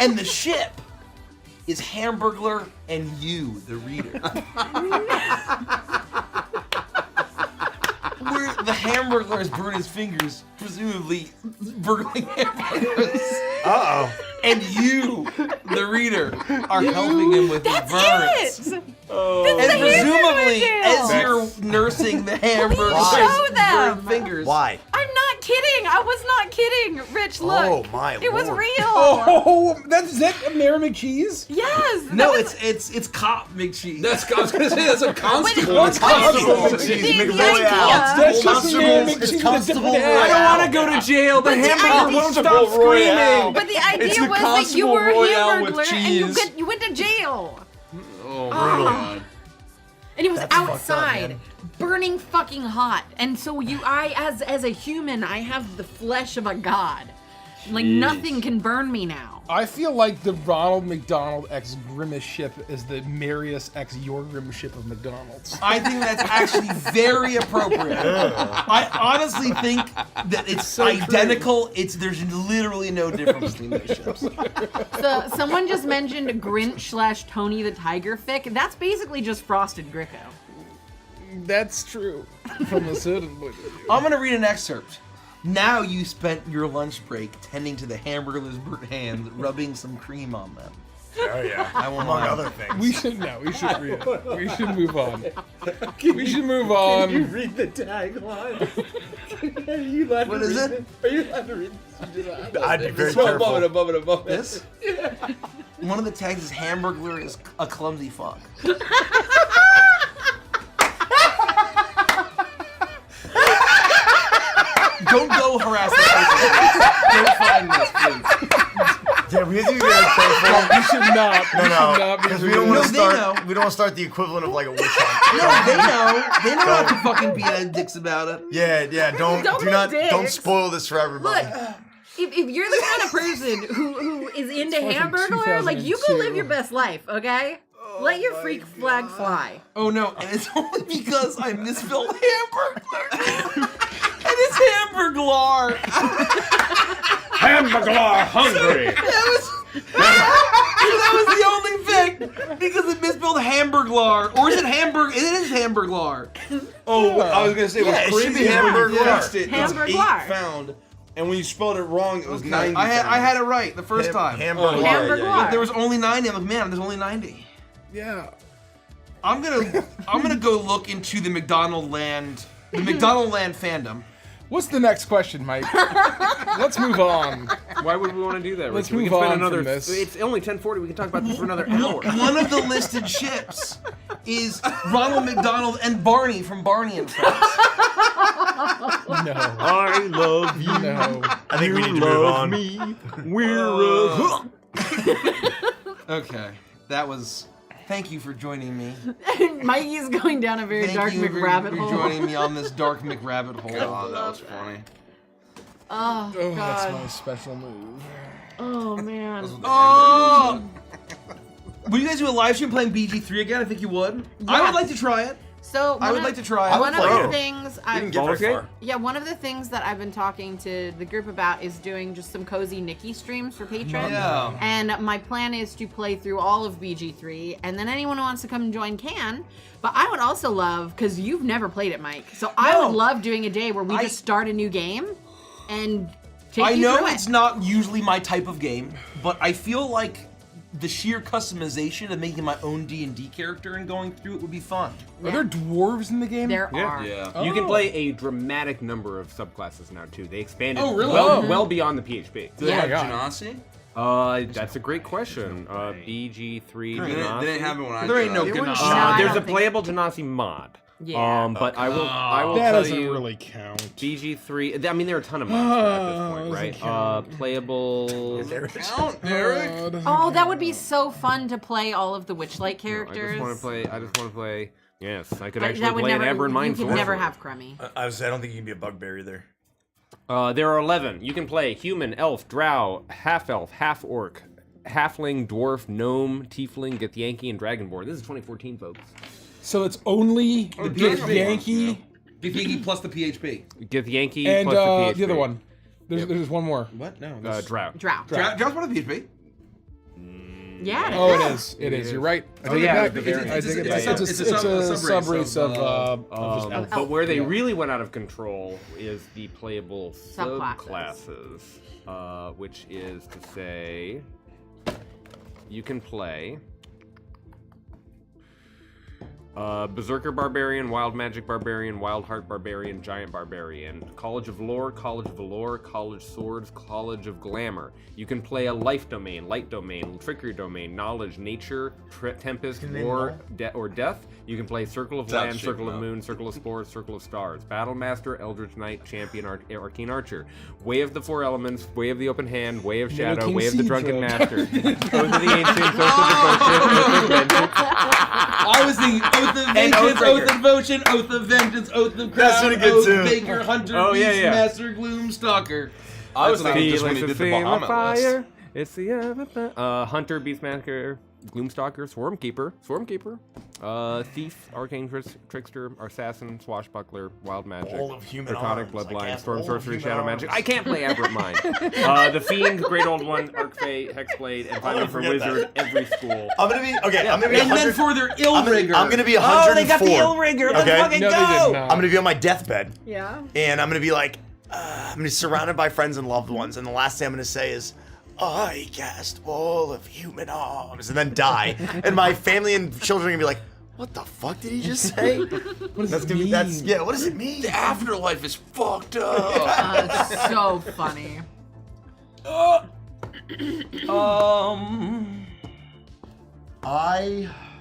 And the ship is Hamburglar and you, the reader. Where the Hamburglar has burned his fingers, presumably burgling hamburgers. Uh-oh. And you, the reader, are helping him with his burns. That's it. And presumably, Hamburger as jail. you're nursing the hamburger's show them. burned fingers. Why? I'm not kidding. I was not kidding. Rich, look. Oh, my It was Lord. real. Oh, is that Mary McCheese? Yes. No, that was- it's Cop McCheese. I was gonna say that's a constable. What's Constable the McCheese, idea? McRoyale. That's just Constables, Mary it's McCheese with a Constable different Royale. I don't want to go to jail. The But the hamburger idea- won't stop screaming. But the It's idea the was that you Constable were a Royale with hamburglar and cheese. you went to jail. Oh, brutal. And it was That's fucked up, outside, man. burning fucking hot. And so as a human, I have the flesh of a god. Like nothing can burn me now. I feel like the Ronald McDonald X Grimace ship is the Marius X Yorgrim ship of McDonald's. I think that's actually very appropriate. I honestly think that it's identical. There's literally no difference between those ships. So someone just mentioned Grinch/Tony the Tiger fic. That's basically just Frosted Gricko. That's true. From a certain point of view. I'm gonna read an excerpt. Now you spent your lunch break tending to the hamburger's burnt hands, rubbing some cream on them. Oh yeah. I won't Among lie. other things. We should move on. We should move on. Can you read the tagline? Are you allowed What to is read it? Are you allowed to read this? I'd be very Above careful. it, above it, above it. This? One of the tags is Hamburglar is a clumsy fuck. Don't go harass this person. Don't find this, please. Yeah, we have to be very careful. We should not. No, because we don't want to No, they start. know. We don't want to start the equivalent of like a witch hunt. No, they know. They know not to fucking be dicks about it. Yeah. Don't Don't do be not dicks. don't spoil this for everybody. Look, if you're the kind of person who is into fucking Hamburglar, like you go live 2002. your best life, okay? Let your freak flag fly. Oh no, and it's only because I misspelled Hamburglar. And it's Hamburglar. Hamburglar hungry. That was the only thing because it misspelled Hamburglar, or is it Hamburg? It is Hamburglar. Oh, I was gonna say, Yeah, it when should be Crazy Hamburger Hamburglar. fixed it, it was 8 Hamburglar. found. And when you spelled it wrong, it was 90 I found. had it right the first time. Hamburger. Hamburglar. There was only 90. I'm like, man, there's only 90. Yeah. I'm gonna go look into the McDonald Land fandom. What's the next question, Mike? Let's move on. Why would we want to do that? Let's Richard? We move can spend on another. from this. It's only 10:40. We can talk about this for another hour. One of the listed ships is Ronald McDonald and Barney from Barney and Friends. No. I love you. No. I think we need to move on. Me. We're Okay, that was. Thank you for joining me. Mikey's going down a very Thank dark you McRabbit for hole. joining me on this dark McRabbit hole. Oh, that was funny. Oh, Oh, that's God. my special move. Oh, man. Oh! Would you guys do a live stream playing BG3 again? I think you would. I Yeah. would like to try it. So I would like to try it. One of play the it. things We I didn't get very far. yeah, one of the things that I've been talking to the group about is doing just some cozy Nikkie streams for patrons. Yeah. And my plan is to play through all of BG3, and then anyone who wants to come and join can. But I would also love, because you've never played it, Mike, so I would love doing a day where we just start a new game and take I you know through it's it. not usually my type of game, but I feel like the sheer customization of making my own D&D character and going through it would be fun. Are there dwarves in the game? There are. Yeah. You can Oh. play a dramatic number of subclasses now too. They expanded Oh, really? well beyond the PHP. Do they Yeah. have God. Genasi? That's a great question. BG3 They didn't Genasi. have it when I There ain't no tried. good No, enough. I There's a don't think- playable Genasi mod. Yeah. But I will That tell doesn't you really count. BG3. I mean, there are a ton of mods at this point, doesn't right? count. Playable. Count, Derek. Oh, that would be so fun to play all of the Witchlight I characters. just want to play. Yes, I could But actually that would play an never, Eberron you Mind could Sorcerer. never have Crummy. I don't think you can be a bugbear either. There are 11. You can play human, elf, drow, half-elf, half-orc, halfling, dwarf, gnome, tiefling, Githyanki, and dragonborn. This is 2014, folks. So it's only the PHP. Yankee Githyanki plus the PHP. Githyanki and plus the PHP. the other one. There's one more. What? No. Drow. Drow. Drow's part of the PHP. Yeah. Oh, it is. It is. You're right. I take yeah, it back. it's a- I take it it's back. a- It's it's a a sub- sub-race of just elf. But where they really went out of control is the playable Subclasses. subclasses, which is to say, you can play Berserker Barbarian, Wild Magic Barbarian, Wild Heart Barbarian, Giant Barbarian, College of Lore, College of Allure, College Swords, College of Glamour. You can play a Life Domain, Light Domain, Trickery Domain, Knowledge, Nature, Tempest, War, or Death. You can play Circle of Land, Circle of Moon, Circle of Spores, Circle of Stars, Battle Master, Eldritch Knight, Champion, Arcane Archer, Way of the Four Elements, Way of the Open Hand, Way of Shadow, King Way of the Seed Drunken Drug. Master, Oath of the Ancients, Oath of Devotion, Oath of Vengeance. I was thinking Oath of And Vengeance, Oathbreaker. Oath of Devotion, Oath of Vengeance, Oath of That's Crown, really good Oath too. Baker, Hunter, Oh, yeah, Beast, yeah. Master, Gloomstalker. I was That's what thinking just when he Feelings did of the flame of Bahamut list. fire. It's the Hunter, Beastmaster, Gloomstalker, Swarmkeeper, Thief, Arcane Trickster, Assassin, Swashbuckler, Wild Magic, All of human Draconic arms. I Bloodline, cast Storm all of Sorcery, human Shadow arms. Magic. I can't play Aberrant Mind. The Fiend, Great Old One, Arcfey, Hexblade, and finally for forget that. Wizard, every school. I'm gonna be okay. I'm gonna be And then 100. for their Illrigger. I'm gonna be 104. Rigger. Okay. No, they did not. I'm gonna be on my deathbed, Yeah. and I'm gonna be like, I'm gonna be surrounded by friends and loved ones, and the last thing I'm gonna say is, I cast all of human arms, and then die. And my family and children are gonna be like, what the fuck did he just say? What does That's it gonna be, mean? yeah, what does it mean? The afterlife is fucked up. It's so funny.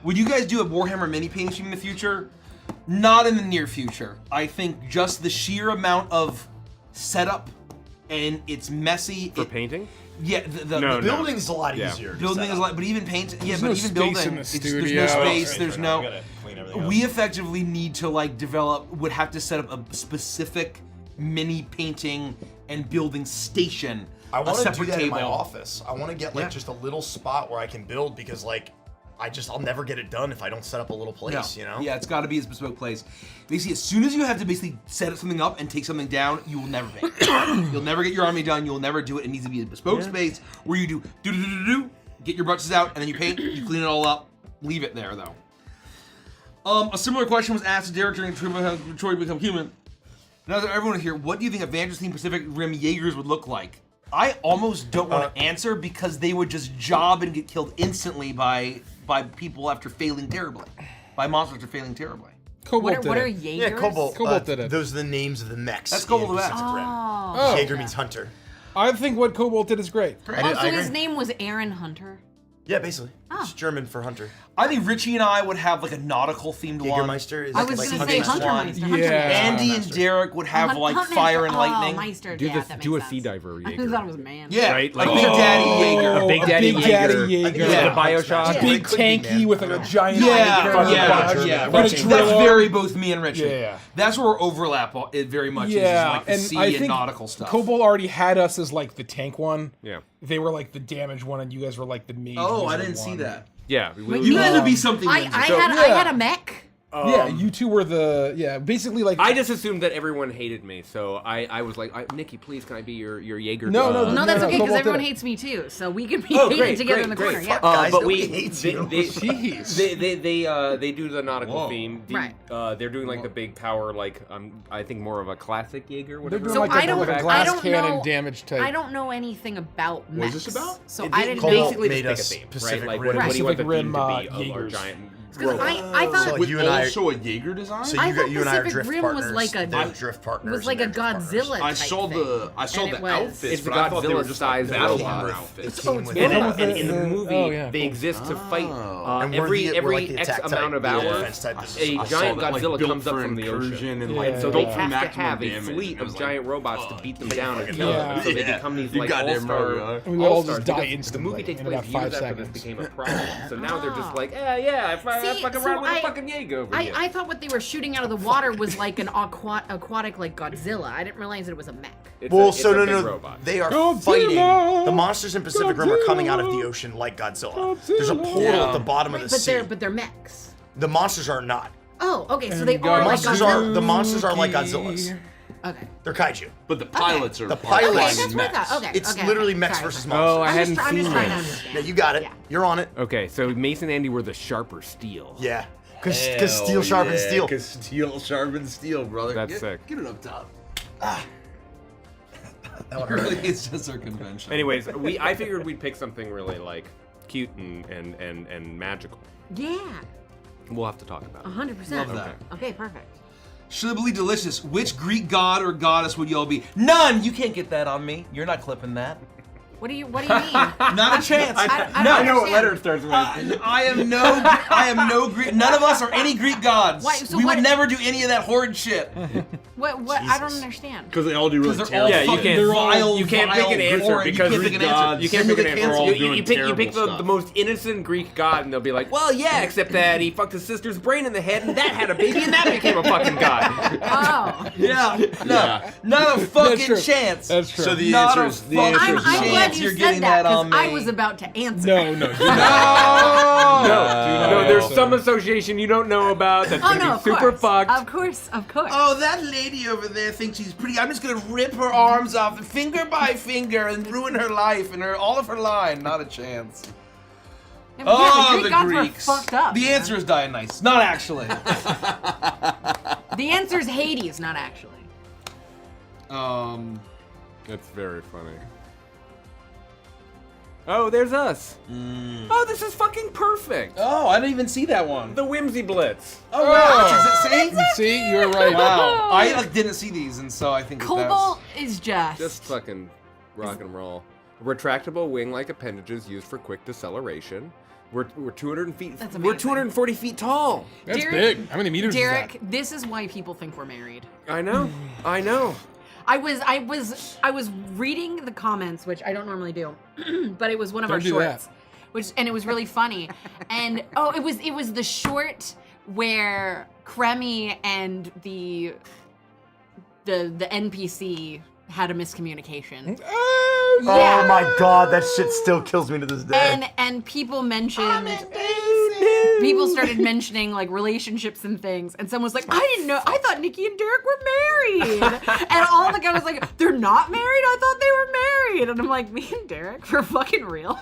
Would you guys do a Warhammer mini painting stream in the future? Not in the near future. I think just the sheer amount of setup and it's messy. For painting? Yeah, the Building's a lot easier. to building set is up. like, but even paint. Yeah, There's but no even space building, in the there's studio. no space. Oh, There's fair no. enough. We gotta clean everything up. We effectively need to like develop. Would have to set up a specific mini painting and building station. I a want to do separate that in my table. office. I want to get like Yeah. just a little spot where I can build because like I'll never get it done if I don't set up a little place, you know? Yeah, it's got to be a bespoke place. Basically, as soon as you have to basically set something up and take something down, you will never paint. You'll never get your army done. You'll never do it. It needs to be a bespoke space where you do, get your brushes out, and then you paint, you clean it all up, leave it there, though. A similar question was asked to Derek during Detroit Become Human. Now that everyone here, what do you think Avengers Team Pacific Rim Jaegers would look like? I almost don't want to answer because they would just job and get killed instantly by people after failing terribly. By monsters after failing terribly. Cobalt What did are it. Jaegers? Yeah, Cobalt. Cobalt did it. Those are the names of the mechs. That's Cobalt in the Pacific Rim. Oh. Oh. Jaeger means hunter. I think what Cobalt did is great. I So his agree. name was Aaron Hunter. Yeah, basically. Oh. It's German for hunter. I think Richie and I would have like a nautical themed one. Jägermeister is I was like gonna say hunting Hunter swan. Meister. Yeah. Andy and Derek would have Hunt- like Hunt fire Meister. and Oh, lightning. Meister. Do Yeah, this. that Do a makes sea sense. diver I Jaeger. thought it was man. Yeah, Right, like like- Big Daddy Jaeger. Oh, A Big Daddy Jaeger. Jaeger. Yeah. The Bioshock. Yeah. Big It could be, tanky man. with like a giant. Yeah, fucking yeah, box. yeah. And a Richie, drill that's arm. very both me and Richie. Yeah. That's where our overlap very much Yeah, is like the and sea I and think nautical stuff. Cobalt already had us as like the tank one. Yeah. They were like the damage one, and you guys were like the mage. Oh, I wizard didn't see one. that. Yeah. Wait, You me? guys would be something. I ninja. had a mech. Yeah, you two were the basically like. I just assumed that everyone hated me, so I was like, Nikki, please, can I be your Jaeger? No, no, No, that's no, okay because Cobalt everyone did it. hates me too, so we can be Oh, hated great, together great, in the great. corner. Yeah. Guys, But nobody we hates they, you. Jeez. they do the nautical Whoa. theme. Right. They're doing like the big power, like I think more of a classic Jaeger. They're Whatever. doing So like I a, don't- like a I glass don't cannon know- damage type. I don't know anything about mechs. is this about? So I didn't Cobalt know. Basically, made just us pick a theme, Pacific right? Like, Rim. what do you want the Pacific theme Rim, to be? A Jaegers. giant. Because I So, thought like, you and I- Also a Jaeger design? So I you thought and I are Pacific drift Rim was partners. like a- They're drift partners. was like and a they're drift partners. Godzilla. I type saw thing. the And it was- outfits, It's the but I thought they were Godzilla just size like battle robot. outfits. It came with And robot. in the movie, Oh, yeah. they exist to fight And we're every we're like the X attack amount type, of the hours. defense type. This is A I awesome. saw giant that, like, Godzilla built comes up for from the incursion ocean, and, Yeah. like, so built they for have to maximum have a damage. fleet It of was giant like, robots to beat them down and fucking kill them. yeah. So they Yeah. become these You like goddamn all-star. right, yeah. And we all all-stars just die because instantly The movie takes in place about 5 years after seconds. this became a problem. So now they're just like, I See, fucking so run with a I- fucking Jaeger over here. I thought what they were shooting out of the water was like an aquatic like Godzilla. I didn't realize that it was a mech. It's Well, it's so a no, big no, robot. they are Godzilla! fighting. The monsters in Pacific Rim are coming out of the Godzilla! ocean like Godzilla. There's a portal Yeah. at the bottom of the But sea. they're mechs. The monsters are not. Oh, okay. So they And are like Monsters Godzilla. are the monsters are like Godzillas. Okay. They're kaiju. But the pilots are The part pilots- Okay, Flying that's what I mechs. thought. Okay. It's okay, literally okay. mechs Sorry, versus sorry. monsters. Oh, I I'm hadn't just seen trying to this. understand. Yeah, you got it. Yeah. You're on it. Okay, so Mason and Andy were the sharper steel. Yeah. Because steel sharpens steel. Because steel sharpens steel, brother. That's Get- sick. Get it up top. That one Really, hurt. it's just our convention. Anyways, I figured we'd pick something really like cute and magical. Yeah. We'll have to talk about it. 100%. Love that. Okay, perfect. Shillably delicious. Which Greek god or goddess would y'all be? None. You can't get that on me. You're not clipping that. What do you mean? Not a chance. I no. don't understand. starts with. I am no Greek. None of us are any Greek gods. Why, so we what- would never do any of that horrid shit. What? I don't Jesus. understand. Because they all do really Because they're all terrible Yeah, you fucking can't- vile, you can't pick vile, an answer boring- because you can't pick an gods- answer. You can't Then pick you'll an get answer. all canceled. You doing pick terrible the stuff. most innocent Greek god, and they'll be like, well, yeah, except that he fucked his sister's brain in the head, and that had a baby, and that became a fucking god. Oh. Yeah. No. Yeah. Not a That's fucking true. chance. That's true. So the Not answer a is fucking I'm There's glad chance you you're said getting that that on because I me. was about to answer. No, no, do not. No, there's some association you don't know about that's Oh gonna no, be of super course. fucked. Of course, of course. Oh, that lady over there thinks she's pretty. I'm just gonna rip her arms off, finger by finger, and ruin her life and all of her line. Not a chance. Yeah, but Oh, the Greek gods Greeks. were fucked up. The man. answer is Dionysus. Not actually. The answer is Hades, not actually. That's very funny. Oh, there's us. Oh, this is fucking perfect. Oh, I didn't even see that one. The Whimsy Blitz. Oh, wow. See? See, you're right. Wow. I didn't see these, and so I think Cobalt is just fucking rock and roll. Retractable wing-like appendages used for quick deceleration. We're 200 feet. That's We're amazing. 240 feet tall. That's Derek- big. How many meters Derek, is that? this is why people think we're married. I know. I know. I was reading the comments, which I don't normally do, but it was one of our Don't do shorts, that. and it was really funny. And it was the short where Kremi and the NPC had a miscommunication. Oh my god, that shit still kills me to this day. And people mentioned people started mentioning like relationships and things, and someone was like, I didn't know, I thought Nikki and Derek were married. And all the guy was like, they're not married? I thought they were married. And I'm like, me and Derek, for fucking real.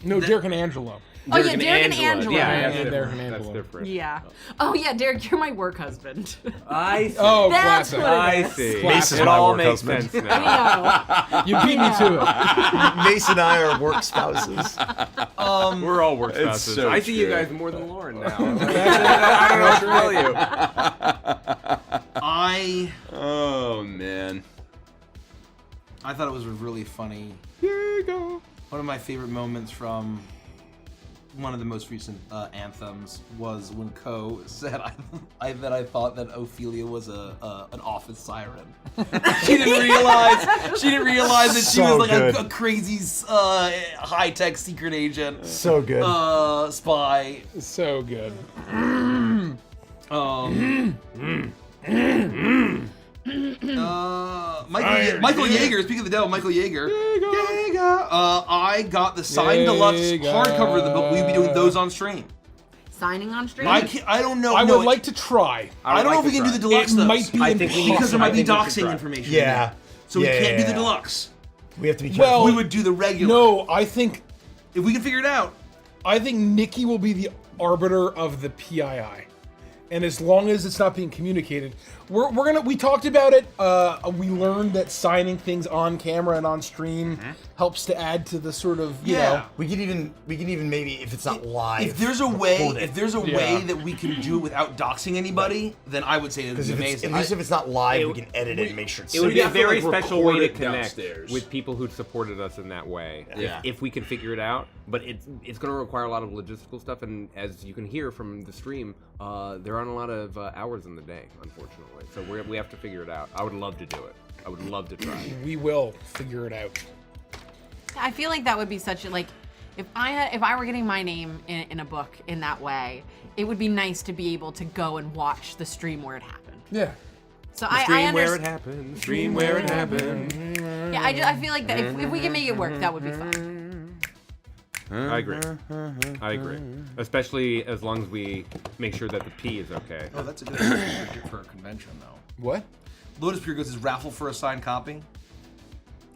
No, Derek and Angelo. Oh yeah, Derek and Angela. Yeah, Yeah, that's Derek and different. That's Angela. different. Yeah. Oh yeah, Derek, you're my work husband. I see. Oh, That's classic. what it I is. see. Mason It and I all work makes husband. sense now. I know. You beat me to it. Mason and I are work spouses. We're all work It's spouses. so I see you true. guys more than Lauren now. I don't know what to tell you. Oh man. I thought it was really funny. Here you go. One of my favorite moments from one of the most recent anthems was when Ko said that I thought that Ophelia was an office siren. She didn't realize that she So was like good. a crazy high-tech secret agent. So good. Spy. So good. Michael Yeager. Speaking of the devil, Michael Yeager. I got the signed deluxe hardcover of the book. We'll be doing those on stream. Signing on stream? I don't know. I no, would like to try. I don't know if we can do the deluxe. It though. might be I think we need because there impossible. might be I think we should doxing try. information. in Yeah. there. So we Yeah, can't do yeah, the yeah. deluxe. We have to be careful. Well, We would do the regular. No, I think If we can figure it out. Nikki will be the arbiter of the PII. And as long as it's not being communicated, we talked about it. We learned that signing things on camera and on stream helps to add to the sort of you know. we can even maybe if it's not live. If there's a way, record it. way that we can do it without doxing anybody, then I would say it would Because be if it's, amazing. at least if it's not live, It- we can edit it and make sure it's It would safe. be a have to, very like, special way to record it connect downstairs. with people who supported us in that way. Yeah. If we could figure it out, but it's going to require a lot of logistical stuff, and as you can hear from the stream, there aren't a lot of hours in the day, unfortunately. So we have to figure it out. I would love to do it. I would love to try. We will figure it out. I feel like that would be such a like if I were getting my name in a book in that way, it would be nice to be able to go and watch the stream where it happened. Yeah. So I Stream where it understand. happened. Stream where it happened. Yeah, I feel like that if we can make it work, that would be fun. I agree. I agree. Especially as long as we make sure that the P is okay. Oh, that's a good idea for a convention, though. What? Lotus Pure Goods is raffle for a signed copy.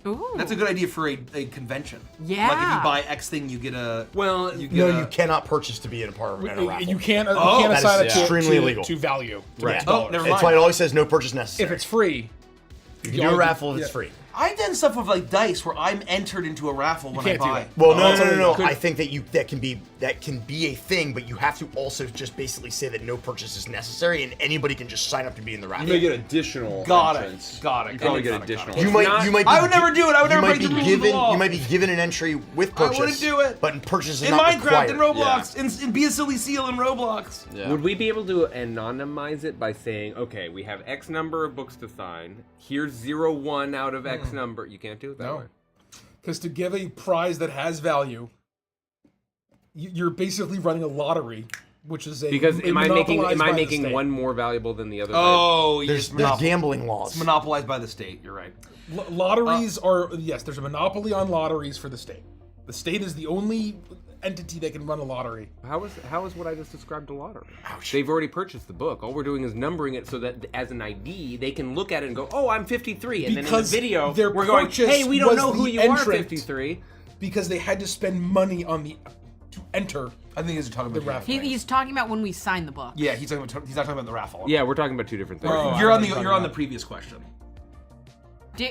Ooh. That's a good idea for a convention. Yeah. Like if you buy X thing, you get a. Well, you get No, a, you cannot purchase to be in a part of a raffle. You can't. You Oh, can't that assign is it to, extremely to, illegal. to value. to Right. its Oh, dollars. never That's mind. why it always says no purchase necessary. If it's free, you can do a raffle if it's yeah. free. I've done stuff with like dice where I'm entered into a raffle when I can't do buy. that. Well, Oh, no. good. I think that can be a thing, but you have to also just basically say that no purchase is necessary, and anybody can just sign up to be in the raffle. You may get additional Got entrants. it. Got it. You got probably it, get got it, additional. got it. You might be. I would never do it. I would never break the rules of the law. You might be given an entry with I purchase. wouldn't do it. But in purchase is In not Minecraft, required. in Roblox, and be a silly seal in Roblox. Yeah. would we be able to anonymize it by saying, okay, we have X number of books to sign. Here's 01 out of X number. You can't do it that No. way. because to give a prize that has value, you're basically running a lottery, which is a Because am I making monopolized by the making state. one more valuable than the other? Oh, There's yes, gambling laws. it's monopolized by the state. You're right. Lotteries are yes. There's a monopoly on lotteries for the state. The state is the only entity that can run a lottery. How is what I just described a lottery? Ouch. They've already purchased the book. All we're doing is numbering it so that as an ID, they can look at it and go, "Oh, I'm 53," and Because then in the video, their we're going, purchase "Hey, we don't was know who the you are, entrant. 53." Because they had to spend money on to enter. I think he's talking about The raffle. He's talking about when we sign the book. Yeah, he's not talking about the raffle. Yeah, we're talking about two different things. Oh, You're I on was the talking you're on the about- previous question.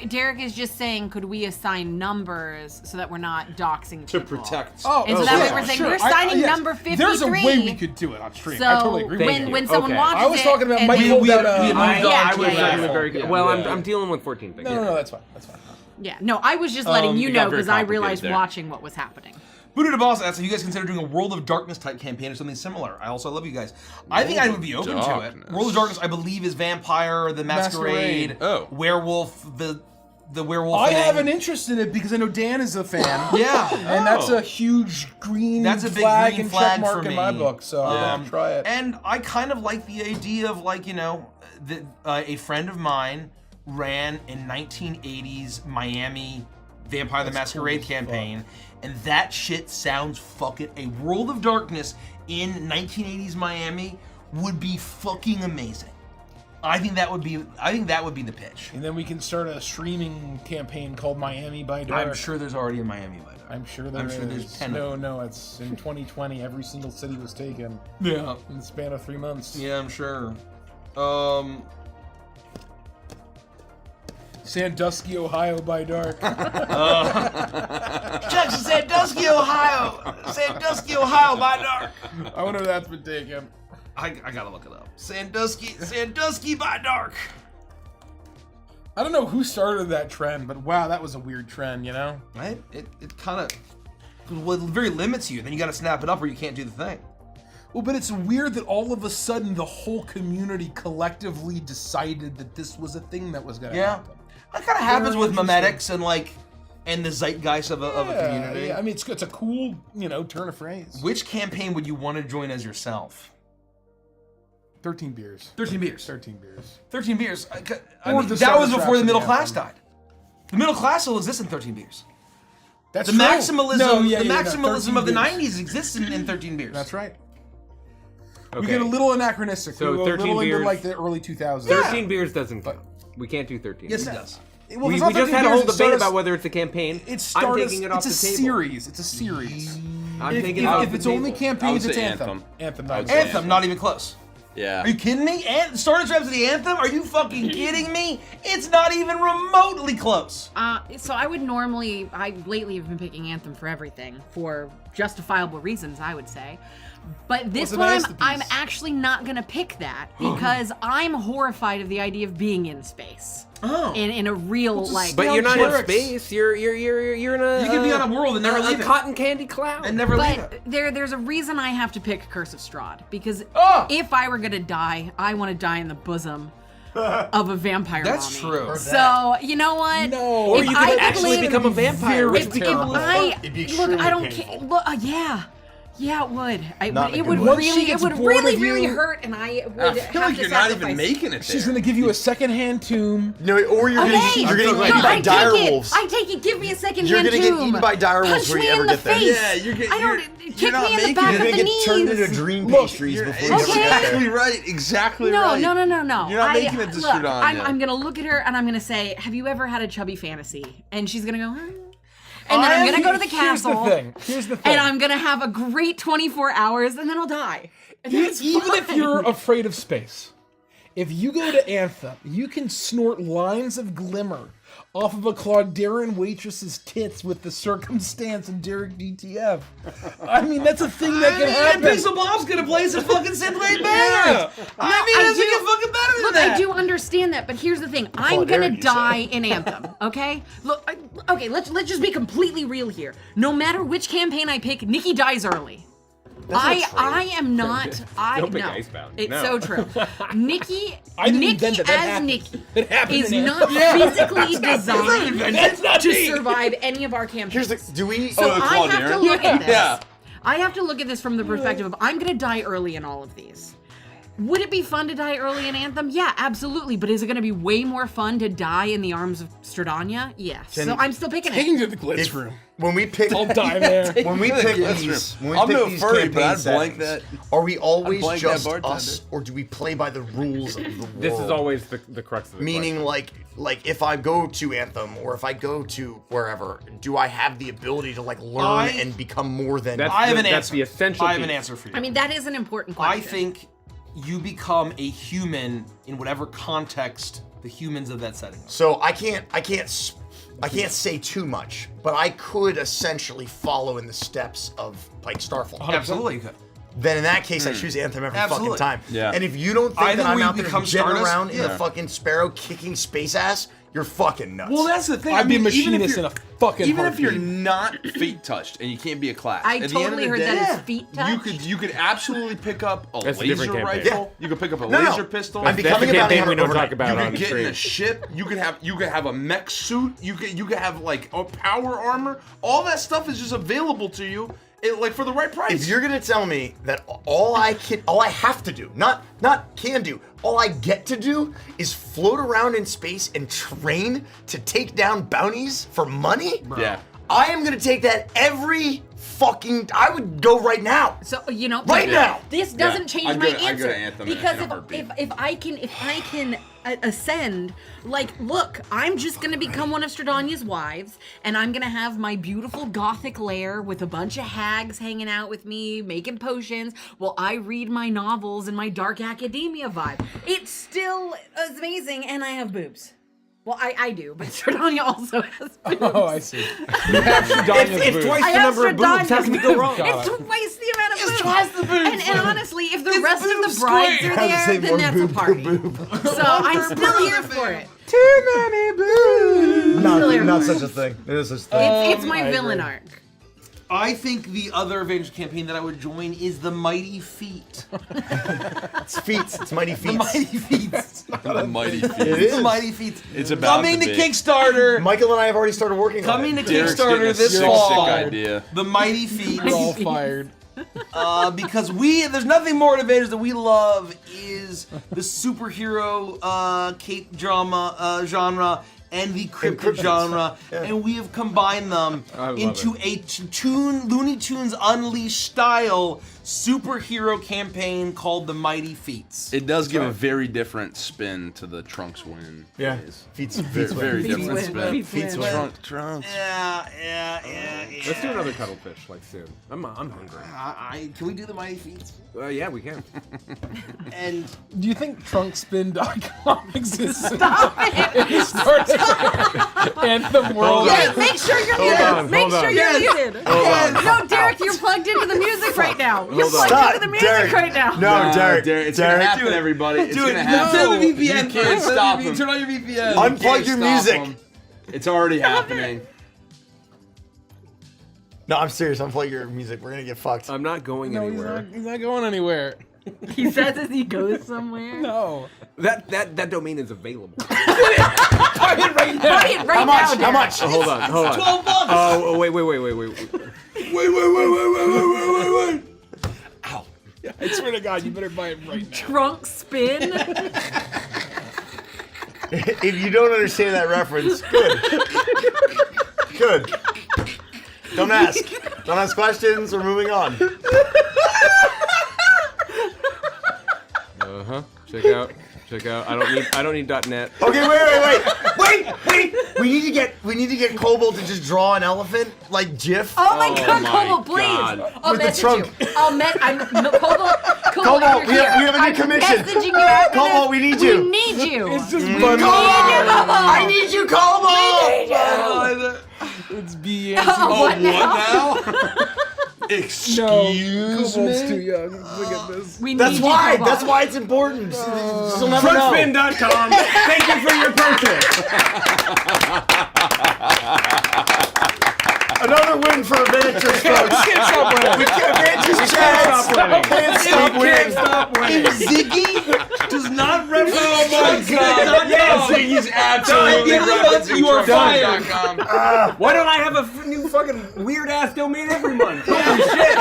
Derek is just saying, could we assign numbers so that we're not doxing To people? protect. Oh, And so that way we're saying, we're signing number 53. There's a way we could do it on stream. So I totally agree with you. when someone Okay. watches I was talking about and Mike hold out I was yeah. doing very good. Well, I'm dealing with 14 things. No, that's fine. That's fine. Yeah, no, I was just letting you it got know very because I complicated realized there. watching what was happening. Buddha the Boss asks if you guys consider doing a World of Darkness type campaign or something similar. I also love you guys. I think I would be open to it. Darkness. World of Darkness, I believe, is Vampire, the Masquerade, Oh. Werewolf, the werewolf. I thing. have an interest in it because I know Dan is a fan. Yeah. And that's a huge green That's a big flag green and flag check mark for in my me. book, so try it. And I kind of like the idea of a friend of mine ran a 1980s Miami Vampire the Masquerade campaign, and that shit sounds fucking. A World of Darkness in 1980s Miami would be fucking amazing. I think that would be the pitch. And then we can start a streaming campaign called Miami by Dark. I'm sure there's already a Miami by now. I'm sure I'm sure there's 10 of No, it's in 2020. Every single city was taken Yeah. in the span of 3 months. Yeah, I'm sure. Sandusky, Ohio by Dark. Jackson, Sandusky, Ohio. Sandusky, Ohio by dark. I wonder if that's been taken. I gotta look it up. Sandusky by dark. I don't know who started that trend, but wow, that was a weird trend, you know? Right? It kind of it very limits you. Then you gotta snap it up or you can't do the thing. Well, but it's weird that all of a sudden the whole community collectively decided that this was a thing that was gonna happen. That kind of happens Very with memetics and the zeitgeist of a community. Yeah, I mean, it's a cool, turn of phrase. Which campaign would you want to join as yourself? 13 beers. 13 beers. 13 beers. 13 beers. I Or mean, the that was Summer before the Traps middle in class Anthem. died. The middle class still exists in 13 beers. That's The true. maximalism, No, yeah, the yeah, no, maximalism 13 of the beers. 90s exists in 13 beers. That's right. Okay. We get a little anachronistic. So we go 13 a little beers. into like the early 2000s. 13 beers doesn't count. We can't do 13. Yes, it does. Well, We it's not just 13 had a whole beers, it debate starts- about whether it's a campaign. It I'm starts. taking it off It's the a table. series. It's a series. I'm If, taking if, it off if the it's table. only I campaigns, would it's say Anthem. Anthem. Anthem. I would not say Anthem, not even close. Yeah. Are you kidding me? Starter Traps of the Anthem? Are you fucking kidding me? It's not even remotely close. So I would normally, I lately have been picking Anthem for everything for justifiable reasons, I would say. But this an one, masterpiece. I'm actually not gonna pick that because I'm horrified of the idea of being in space. Oh. In a real like. But you're not in Jerks. space. You're in a. You can be on a world and never leave a it. cotton candy cloud. And never leave But it. there's a reason I have to pick Curse of Strahd because Oh! if I were gonna die, I want to die in the bosom of a vampire. That's mommy. true. So you know what? No. Or If you I could could actually live- become a vampire. very If terrible. It'd be look, I don't extremely care. painful. Look, yeah, it would. Not in a It good would way. Once she really, it gets would bored really, of really you- hurt, and I would I have feel like to you're not sacrifice. even making it She's there. gonna give you a second-hand tomb. No, or you're Okay, getting no, eaten by I dire take wolves. it. I take it. Give me a second You're hand gonna get tomb. eaten by dire wolves Punch before me you ever in the get there. face. Yeah, you're getting. I don't. You're Kick not me in the making back it. You're of gonna the get turned knees. into dream Look, pastries You're before you ever get there. exactly right. Exactly No, right. no. You're not making it to look, Strahd I'm, yet. I'm gonna look at her and I'm gonna say, "Have you ever had a chubby fantasy?" And she's gonna go, "Huh?" And then I'm gonna go to the castle. Here's the thing. And I'm gonna have a great 24 hours, and then I'll die. And that's Even if fine. you're afraid of space, if you go to Anthem, you can snort lines of glimmer off of a Claudarian waitress's tits with the circumstance and Derek DTF. I mean, that's a thing that can And happen. Pixel Bob's gonna play some fucking synthwave bangers. I mean, it doesn't get fucking better than Look, that. I do understand that, but here's the thing: I'm Derek, gonna you die in Anthem. Okay? Look, okay. Let's just be completely real here. No matter which campaign I pick, Nikki dies early. I am not. I Don't pick no. Icebound. It's No. so true. Nikki, I didn't Nikki invent it. That as happened. Nikki It happened is in not physically designed That's not to me. survive any of our campaigns. Here's the. Do we? So the I have to Claudarian? look at this. Yeah. I have to look at this from the perspective of I'm gonna die early in all of these. Would it be fun to die early in Anthem? Yeah, absolutely. But is it gonna be way more fun to die in the arms of Stradania? Yes. So I'm still picking Taking it. to the glitz if- room. when we pick. I'll die there. When we pick That's these, true. when we I'm pick no these furry, but campaign I'd blank settings, that. are we always blank that just bartender. us, or do we play by the rules of the world? This is always the crux of the Meaning, like if I go to Anthem or if I go to wherever, do I have the ability to like learn and become more than? That's I have an that's answer. the essential I have an piece. answer for you. I mean, that is an important I question. think you become a human in whatever context the humans of that setting. So I can't say too much, but I could essentially follow in the steps of Pike Starfall. Absolutely, you could. Then in that case, I choose Anthem every Absolutely. fucking time. Yeah. And if you don't think I that think I'm we out there become jetting Stardust. around in Yeah. the fucking Sparrow kicking space ass, you're fucking nuts. Well, that's the thing. I'd be a even if machinist you're- in a fucking Even if you're heartbeat. not fate touched and you can't be a class, I at the end of totally the heard day, that it's feet touched. You could absolutely pick up a That's a laser different campaign. rifle. You could pick up a No, no. laser pistol. I'm That's becoming the a bounty campaign we hunter don't talk overnight. about You on could the get in stream. a ship. You could have a mech suit. You could have like a power armor. All that stuff is just available to you, like for the right price. If you're gonna tell me that all I have to do, not can do, all I get to do is float around in space and train to take down bounties for money, yeah. I am gonna take that every fucking. I would go right now. So you know, Right now! this doesn't Yeah. change I'd my go to answer Anthem in because a heartbeat. if I can ascend, like, look, I'm just gonna become one of Stradania's wives, and I'm gonna have my beautiful gothic lair with a bunch of hags hanging out with me, making potions, while I read my novels and my dark academia vibe. It's still amazing, and I have boobs. Well, I do, but Stradania also has boobs. Oh, I see. You have Shadania's If boobs. twice I the have number of boobs, how can you go wrong? God. It's twice the amount of boobs. It's twice the boobs. And honestly, if the It's rest of boob the brides square. are I have to say there, more then that's a boob per party. boob. So I'm still here for it. Too many boobs. Clearly. Not such a thing. It is such a thing. It's my I villain agree. arc. I think the other Avengers campaign that I would join is the Mighty Feet. It's feats. It's mighty The feats. Mighty Feet. The mighty feet. It is. The Mighty Feet. It's about Coming to to be. Kickstarter. Michael and I have already started working Coming on to it. Derek's getting Kickstarter a this sick fall. idea. The Mighty Feet. We're all fired. Because there's nothing more in Avengers that we love is the superhero cape drama genre and the cryptid cryptids. genre, Yeah. and we have combined them I love into a Looney Tunes Unleashed style superhero campaign called the Mighty Feats. It does give a very different spin to the Trunks win. Yeah. phase. Feats. Very, very Feats different win. spin. Feats win. Trunks. Yeah. Let's do another cuttlefish like soon. I'm hungry. Can we do the Mighty Feats? Yeah, we can. And Do you think trunkspin.com exists? Stop it! Anthem World. Yes, make sure you're muted. Make sure you're muted. on. No, Derek, you're plugged into the music right now. You're plugged Stop, into the music Derek. right now. No, Derek. It's gonna happen, everybody. It's do it. gonna happen. Turn the VPN. You can't stop him. Turn on your VPN. Unplug Can't your stop music. him. It's already happening. No, I'm serious. Unplug your music. We're gonna get fucked. I'm not going No, anywhere. he's not going anywhere. He says as he goes somewhere. No. That domain is available. Buy it right now. Buy it right now, Derek. How much? Hold on. $12. Oh, wait. Wait. I swear to God, you better buy it right now. Trunk spin. If you don't understand that reference, good. Good. Don't ask. Don't ask questions. We're moving on. Check out. I don't need .net. Okay, wait. We need to get Cobalt to just draw an elephant like GIF. Oh my God, my Cobalt, please. God. I'll With the message trunk. you. Cobalt, Cobalt, you're here. we have a new commission. I'm messaging you after Cobalt, this. we need you. We need you. It's just Cobalt! I need you, Cobalt! It's B. What now? Excuse Cobalt's me? too young. Look at this. We That's need why. you, Cobalt. That's why it's important. You'll never know. Trunkspin.com. Thank you for your purchase. Another win for Adventures, folks. Can't stop winning. We can't Adventures chance. Can't stop winning. If Ziggy does not reference Yes, he's absolutely referencing you are fired. Trunkspin.com. Why don't I have a new fucking weird ass domain every month? Holy shit!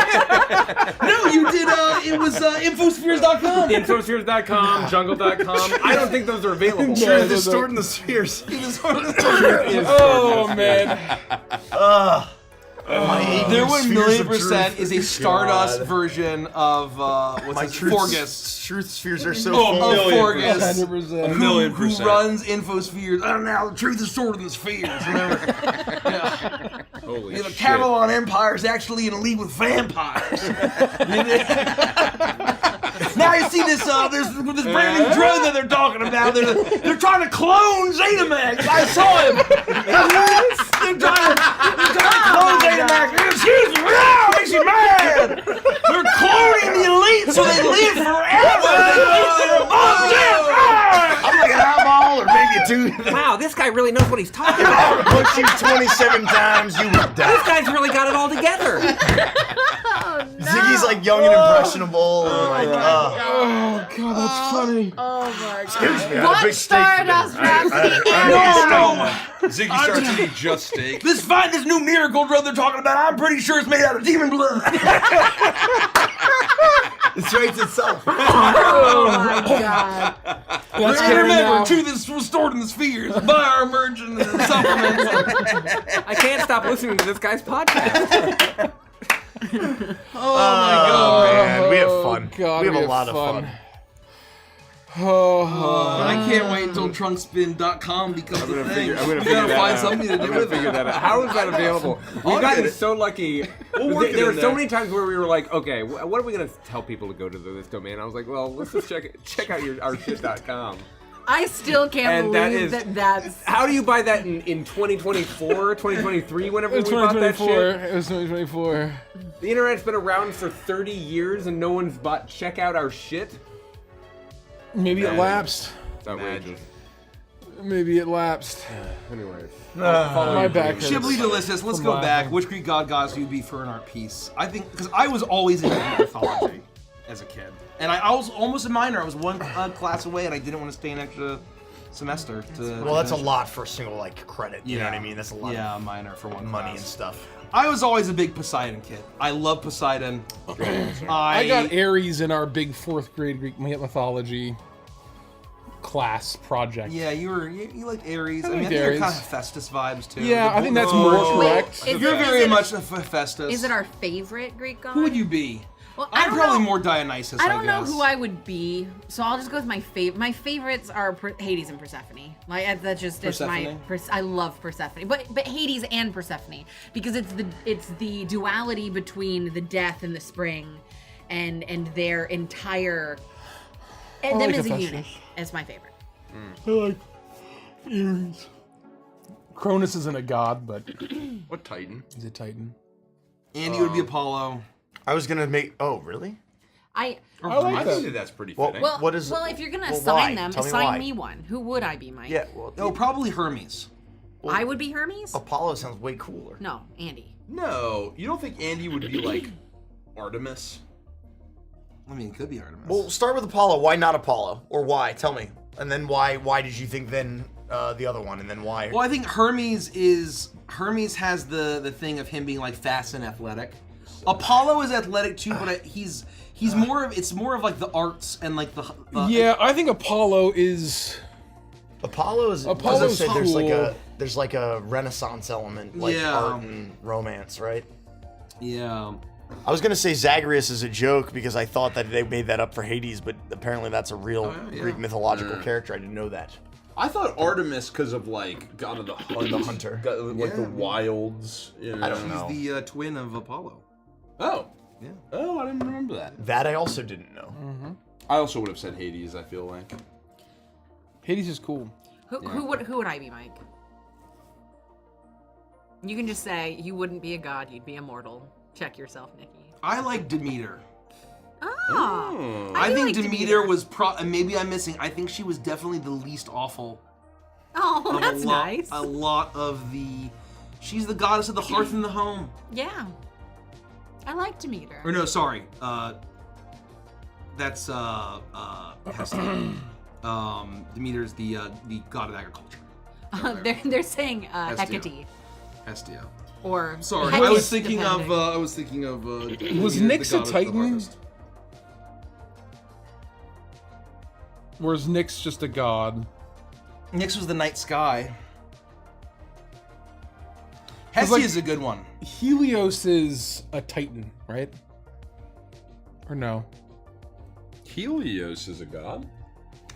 No, you did. It was infospheres.com. Infospheres.com, jungle.com. I don't think those are available. Sure, distorting the spheres. Oh, man. There would Spheres of $1,000,000% truth. is a Stardust version of what's his Forgus. Truth spheres are so Of full. Forgus. 100%. Who runs InfoSpheres? I don't know. The truth is stored in the spheres. Remember? Holy The shit. Cavalon Empire is actually in a league with vampires. Now you see this brand new drug that they're talking about. They're trying to clone Zenimax. I saw him. They're trying to clone Zenimax. Excuse me, wow, makes you mad. They're cloning the elite so they live forever. I'm like an eyeball or maybe a tooth. Wow, this guy really knows what he's talking If I about. were to push you 27 times, you would die. This guy's really got it all together. Ziggy's like young and impressionable. And like, Oh god, that's funny. Oh my god. excuse me, I had a Watch big steak for dinner. Stardust Rhapsody. No. Ziggy starts to eat just steak. This new miracle drug they're talking about, I'm pretty sure it's made out of demon blood. It straightens itself. Oh my god. That's scary Remember, now. truth is stored in the spheres. Buy our merch and supplements. I can't stop listening to this guy's podcast. Oh man, we have fun. God, we have a lot of fun. Oh, I can't wait until trunkspin.com becomes a thing. I'm gonna We figure gotta that find out. something to I'm do gonna with figure it. that out. How is that available? We've I'll gotten get it. so lucky. work it There were in so there. many times where we were like, okay, what are we gonna tell people to go to this domain? I was like, well, let's just check out our shit.com. I still can't And that believe is- that's. How do you buy that in 2024, 2023, whenever we it's bought that 2024. shit? It was 2024. The internet's been around for 30 years and no one's bought check out our shit? Maybe it lapsed. It's outrageous. Maybe it lapsed. Anyways. My back hurts. Shibley Delicious, let's go back. Which Greek god gods would be for in our piece? I think, because I was always into Greek mythology as a kid. And I was almost a minor. I was one class away and I didn't want to stay an extra semester to. Well, that's a lot for a single like credit. You know what I Yeah. mean? That's a lot Yeah, minor for one of money class. and stuff. I was always a big Poseidon kid. I love Poseidon. I got Ares in our big 4th grade Greek mythology class project. Yeah, you liked Ares. I mean, I liked think you're Ares. kind of Festus vibes too. Yeah, I think that's Oh. more correct. Wait, You're is very it- much a Festus. Is it our favorite Greek god? Who would you be? Well, I I'm don't probably know. more Dionysus. I don't know guess. who I would be, so I'll just go with my favorite. My favorites are Hades and Persephone. Like that's just it's my. I love Persephone, but Hades and Persephone because it's the duality between the death and the spring, and their entire. And them like as a Hephaestus. unit. It's my favorite. I like Ares. Cronus isn't a god, but What Titan? he's a titan. Andy would be Apollo. I was gonna make. Oh, really? I like I that. think that that's pretty Well, fitting. Well, What is- well, if you're gonna well, assign why? them, Tell me assign why. me one. Who would I be, Mike? Yeah. Well, Oh, probably Hermes. I would be Hermes. Apollo sounds way cooler. No, Andy. no, you don't think Andy would be like Artemis? I mean, it could be Artemis. Well, start with Apollo. Why not Apollo? Or why? Tell me. And then why? Why did you think then the other one? And then why? Well, I think Hermes has the thing of him being like fast and athletic. Apollo is athletic too, but he's more of it's more of like the arts and like the Yeah, I think Apollo is. Apollo is. Apollo's as I said, cool. there's like a Renaissance element, like Yeah. art and romance, right? yeah. I was gonna say Zagreus is a joke because I thought that they made that up for Hades, but apparently that's a real yeah. Greek mythological character. I didn't know that. I thought Artemis because of like god of the hunt, the hunter. like the wilds. You know? I don't know. He's the twin of Apollo. Oh, Yeah. Oh, I didn't remember that. That I also didn't know. I also would have said Hades. I feel like. Hades is cool. Who would I be, Mike? You can just say you wouldn't be a god, you'd be immortal. Check yourself, Nikki. I like Demeter. Oh, I do think like Demeter was maybe I'm missing. I think she was definitely the least awful. Oh, of that's nice. A lot of the. She's the goddess of the hearth and the home. Yeah, I like Demeter. Or no, sorry. That's Hestia. Demeter's the god of agriculture. They're saying Hestia. Hecate Hestia. or Sorry, Hecate, I was thinking depending. of. Was Demeter, Nyx the a god of the Titan? harvest. Whereas Nyx just a god. Nyx was the night sky. 'Cause, Hestia like- is a good one. Helios is a titan, right? Or no? Helios is a god.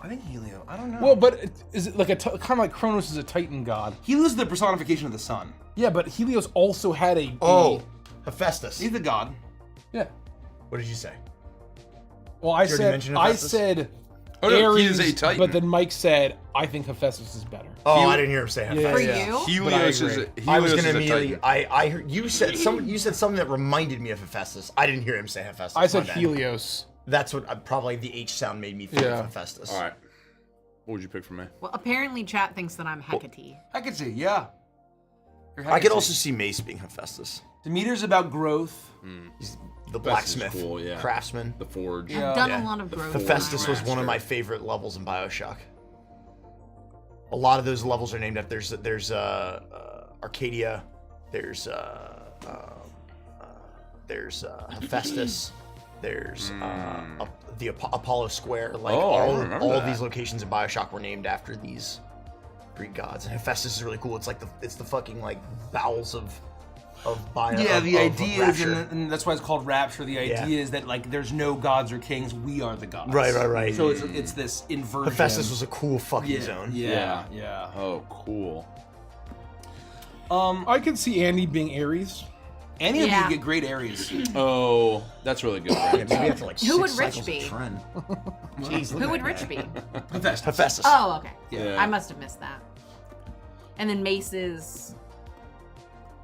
I think Helio. I don't know. Well, but is it like kind of like Kronos is a titan god? Helios is the personification of the sun. Yeah, but Helios also had a. Oh, Hephaestus. He's the god. Yeah. What did you say? Well, I You already mentioned Hephaestus? said Oh, no, he Ares, is a Titan. but then Mike said, I think Hephaestus is better. Oh, I didn't hear him say Hephaestus. For Yeah. you? Helios is agree. a, I was Helios gonna is a immediately. Titan. I heard you said something that reminded me of Hephaestus. I didn't hear him say Hephaestus. I said my bad. Helios. That's what probably the H sound made me think Yeah. of Hephaestus. All right. What would you pick for me? Well, apparently chat thinks that I'm Hecate. I could see, yeah. You're I could Hecate. also see Mace being Hephaestus. Demeter's about growth. He's the blacksmith, cool, yeah. craftsman. The Forge. Yeah. I've done Yeah. a lot of growth. Hephaestus was one of Master. my favorite levels in BioShock. A lot of those levels are named after. There's Arcadia. There's Hephaestus. There's the Apollo Square. Like Oh, I all remember of that. these locations in BioShock were named after these Greek gods. And Hephaestus is really cool. It's like the fucking like bowels of bio. Yeah, of- the of idea is, rapture. and that's why it's called Rapture. The idea Yeah. is that like there's no gods or kings, we are the gods. Right. So it's this inversion. Hephaestus was a cool fucking zone. Yeah. Oh, cool. I could see Andy being Ares. Annie would Yeah. be a great Aries. Oh, that's really good. Yeah, maybe after like Who would 6 Rich cycles be? of Tren. Jeez, look Who at would that Rich guy. be? Hephaestus. Hephaestus. Oh, okay. Yeah. I must have missed that. And then Mace is.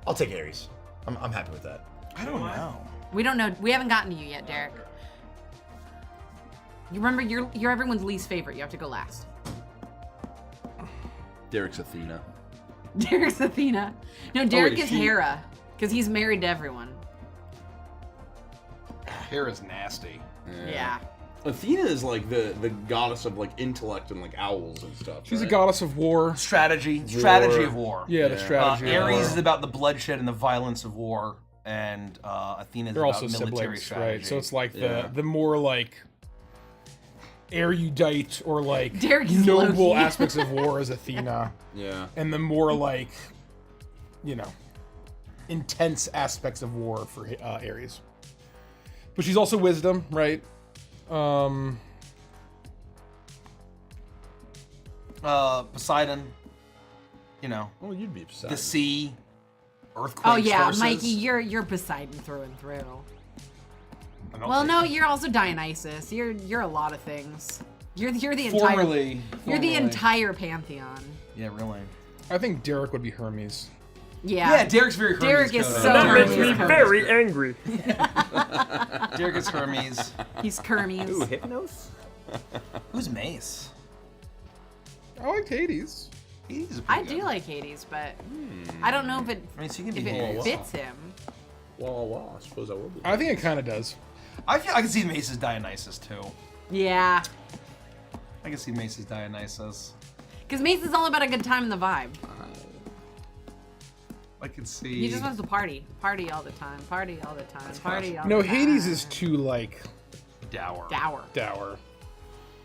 I'll take Ares. I'm happy with that. I don't know. We don't know. We haven't gotten to you yet, Derek. You remember you're everyone's least favorite. You have to go last. Derek's Athena. Derek's Athena. No, Derek wait, is he- Hera because he's married to everyone. Hera's nasty. Yeah. Athena is like the goddess of like intellect and like owls and stuff. She's a right? goddess of war. Strategy of war. Yeah, the strategy. of Ares war. is about the bloodshed and the violence of war, and Athena's They're about also military siblings, strategy. right? So it's like Yeah. the more like erudite or like Derek is noble low-key. aspects of war is Athena, Yeah. and the more like intense aspects of war for Ares. But she's also wisdom, right? Poseidon, Oh, you'd be upset. the sea, earthquakes. Oh yeah, horses. Mikey, you're Poseidon through and through. I don't Well, think- no, you're also Dionysus. You're a lot of things. You're the entire. Formerly. You're the entire pantheon. Yeah, really. I think Derek would be Hermes. Yeah. Yeah, Derek's very Hermes. Derek is coded. so That makes Hermes me coded. very angry. Derek is Hermes. He's Kermes. Ooh, Hypnos? Who's Mace? I like Hades. He's a I pretty do good. like Hades, but I don't know if it I mean, so you can if be it Hades. fits him. Well, I suppose I will be. I think it kind of does. I can see Mace as Dionysus too. Yeah, I can see Mace as Dionysus. because Mace is all about a good time and the vibe. I can see. He just wants to party all the time, party all the time, party all No, the time. Hades is too like dour. dour. dour.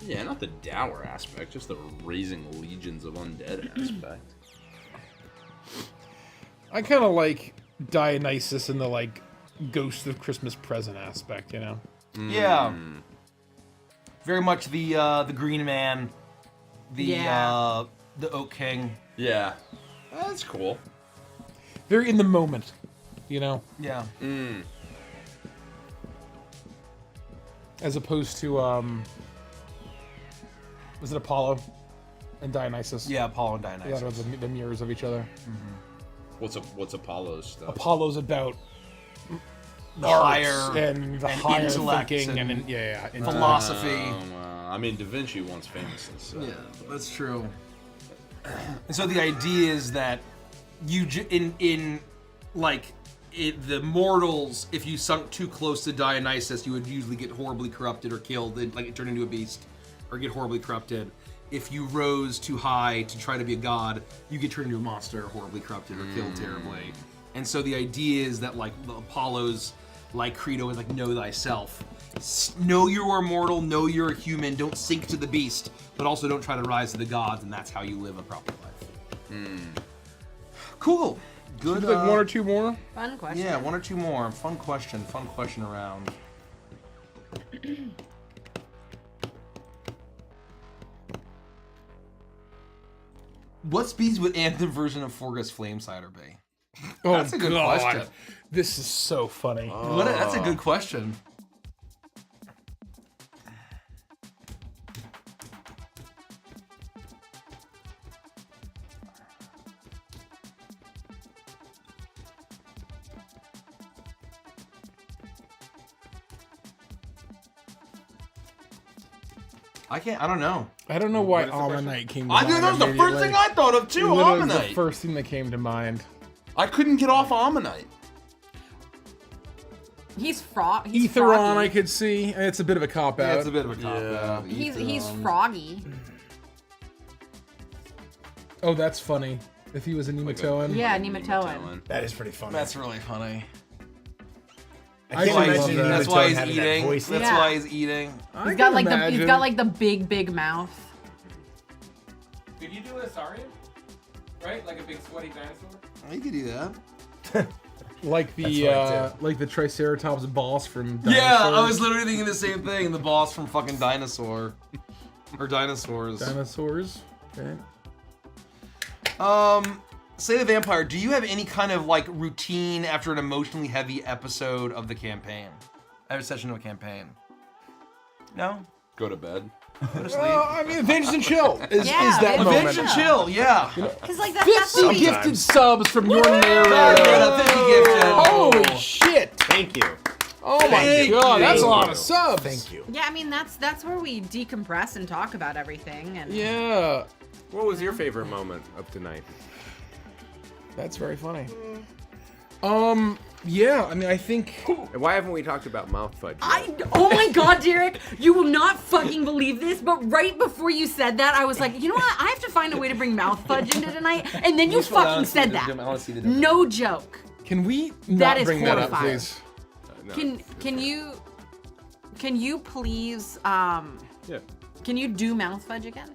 Yeah, not the dour aspect, just the raising legions of undead aspect. I kind of like Dionysus in the like ghost of Christmas present aspect, Yeah. Very much the Green Man, the Yeah. the Oak King. Yeah. That's cool. Very in the moment, Yeah. as opposed to was it Apollo and Dionysus? Yeah, Apollo and Yeah, Dionysus. they're the mirrors of each other. What's Apollo's stuff? Apollo's about The higher and the and higher intellect thinking and and philosophy. I mean, Da Vinci once famously said. Yeah, that's true. And so the idea is that you the mortals, if you sunk too close to Dionysus, you would usually get horribly corrupted or killed, and like turn into a beast, or get horribly corrupted. If you rose too high to try to be a god, you get turned into a monster, horribly corrupted, or killed terribly. And so the idea is that like the Apollo's like credo is like know thyself. Know you are mortal, know you're a human, don't sink to the beast, but also don't try to rise to the gods, and that's how you live a proper life. Cool. Good. like one or two more. Fun question. Yeah, one or two more. Fun question around. What speeds would Anthem version of Forgus Flame Cider be? Oh, That's a good question. This is so funny. That's a good question. I don't know. I don't know why What is the question? Ammonite came to I mind. think that was the first thing I thought of too. Literally was the Ammonite. first thing that came to mind. I couldn't get off Ammonite. He's Etheron, froggy. I could see. It's a bit of a cop out. Yeah, it's a bit of a cop. He's froggy. Oh, that's funny. If he was a nematoan. Yeah, Nematoan. That is pretty funny. That's really funny. I can't I imagine love that. That's Nematoan why he's having that eating. voice. That's Yeah. why he's eating. He's got like the big mouth. Could you do a Saurian? Right? Like a big sweaty dinosaur? You could do that. Like the That's funny, like the Triceratops boss from Yeah, I Dinosaur. was literally thinking the same thing. The boss from fucking Dinosaur. Or Dinosaurs. Dinosaurs. Okay. Say the Vampire, do you have any kind of like routine after an emotionally heavy episode of the campaign? Every session of a campaign? No? Go to bed. Go to sleep? Well, I mean, Avenged and Chill is Yeah, that Avenged moment. Avenge and chill, yeah. Cause like that's 50 what we gifted subs from your Yeah, narrator. 50 gifted. Holy shit! Thank you. Oh my Thank god, you. that's a lot of subs. Thank you. Yeah, I mean that's where we decompress and talk about everything. And Yeah, What was your favorite moment of tonight? that's very funny. Yeah, I mean, I think And why haven't we talked about mouth fudge? yet? oh my god, Derek, you will not fucking believe this, but right before you said that, I was like, you know what? I have to find a way to bring mouth fudge into tonight, and then you fucking said that. No joke. can we That not is bring that up, horrifying. please? No, Can you please Yeah. can you do mouth fudge again?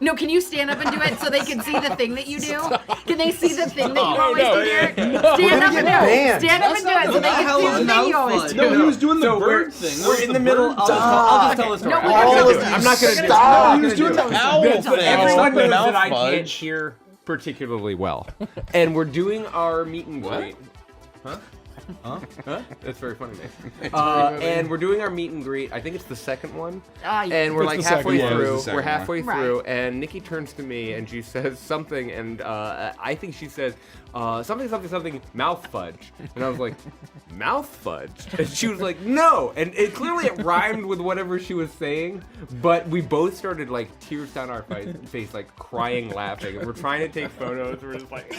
No, can you stand up and do it so they can see the thing that you do? Can they see the thing that you always do, Derek? Stand up and do it. banned. Stand up and do it so they can see the thing you always do. he was doing So we're in the middle. I'll just tell the story. No, we're All gonna of do it. you I'm not gonna do it. stop. I'm not He was gonna doing do it. owl So thing. everyone knows Mouth that I fudge. can't hear particularly well, and we're doing our meet and greet. Huh? That's very funny, Nick. And we're doing our meet and greet. I think it's the second one. Ah, yeah. And we're It's like the second halfway one. It's the through. second We're one. halfway Right. through, and Nikki turns to me and she says something, and I think she says something mouth fudge, and I was like, mouth fudge, and she was like, no, and it clearly it rhymed with whatever she was saying, but we both started like tears down our face, like crying, laughing, and we're trying to take photos. We're just like.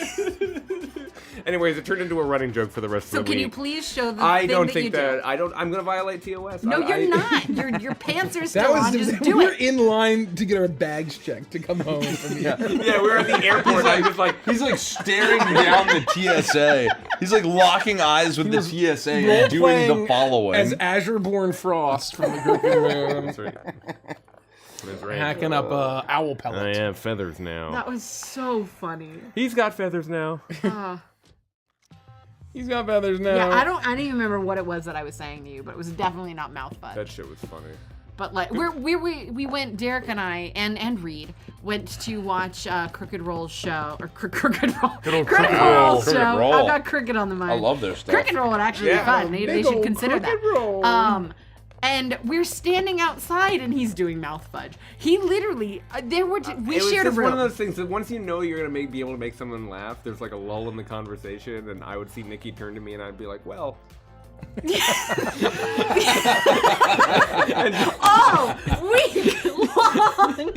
Anyways, it turned into a running joke for the rest So of the can week. you please show the I thing don't that think you do? that I'm gonna violate TOS. No, you're not. Your pants are still That was on. Just we do were it. in line to get our bags checked to come home from the Yeah, we were at the airport. I was like, He's like staring down the TSA. He's like locking eyes with the TSA and doing the role-playing following. as Azure-born Frost from the Griffin Moon, That's right. That's right. hacking up owl pellets. I have feathers now. That was so funny. He's got feathers now. He's got feathers now. Yeah, I don't even remember what it was that I was saying to you, but it was definitely not mouth fudge. That shit was funny. But like we went, Derek and I and Reed went to watch Crooked Roll's show or Crooked Roll show. Crooked Roll. I've got Crooked on the mind. I love their stuff. Crooked Roll would actually be fun. They should consider that. And we're standing outside, and he's doing mouth fudge. He literally, we It was shared a just room. one of those things that once you know you're gonna be able to make someone laugh, there's like a lull in the conversation, and I would see Nikki turn to me, and I'd be like, well. Oh, week long.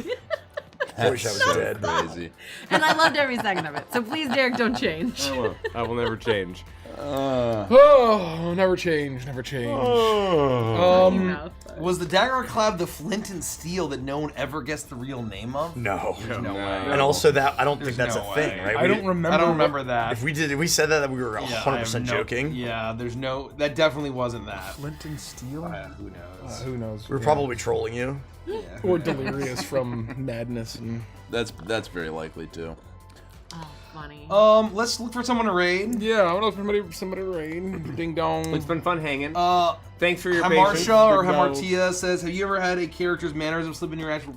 I wish I was dead. Crazy. And I loved every second of it. So please, Derek, don't change. I will never change. Oh, never change, never change. Mouth fudge. Was the dagger clad the flint and steel that no one ever gets the real name of? No. No way. And also that I don't think that's no a thing, way. right? I don't remember. I don't remember that. If we said that we were Yeah, I 100% have no- joking. Yeah, there's no. That definitely wasn't that. Flint and Steel. Who knows? Who knows? We were probably trolling you. or delirious from madness and. That's very likely too. Oh, funny. Let's look for someone to raid. Yeah, I don't know if somebody raid. Ding dong. It's been fun hanging. Thanks for your Hamarsha patience. or Big mouth. Hamartia says, "Have you ever had a character's mannerism slip in your actual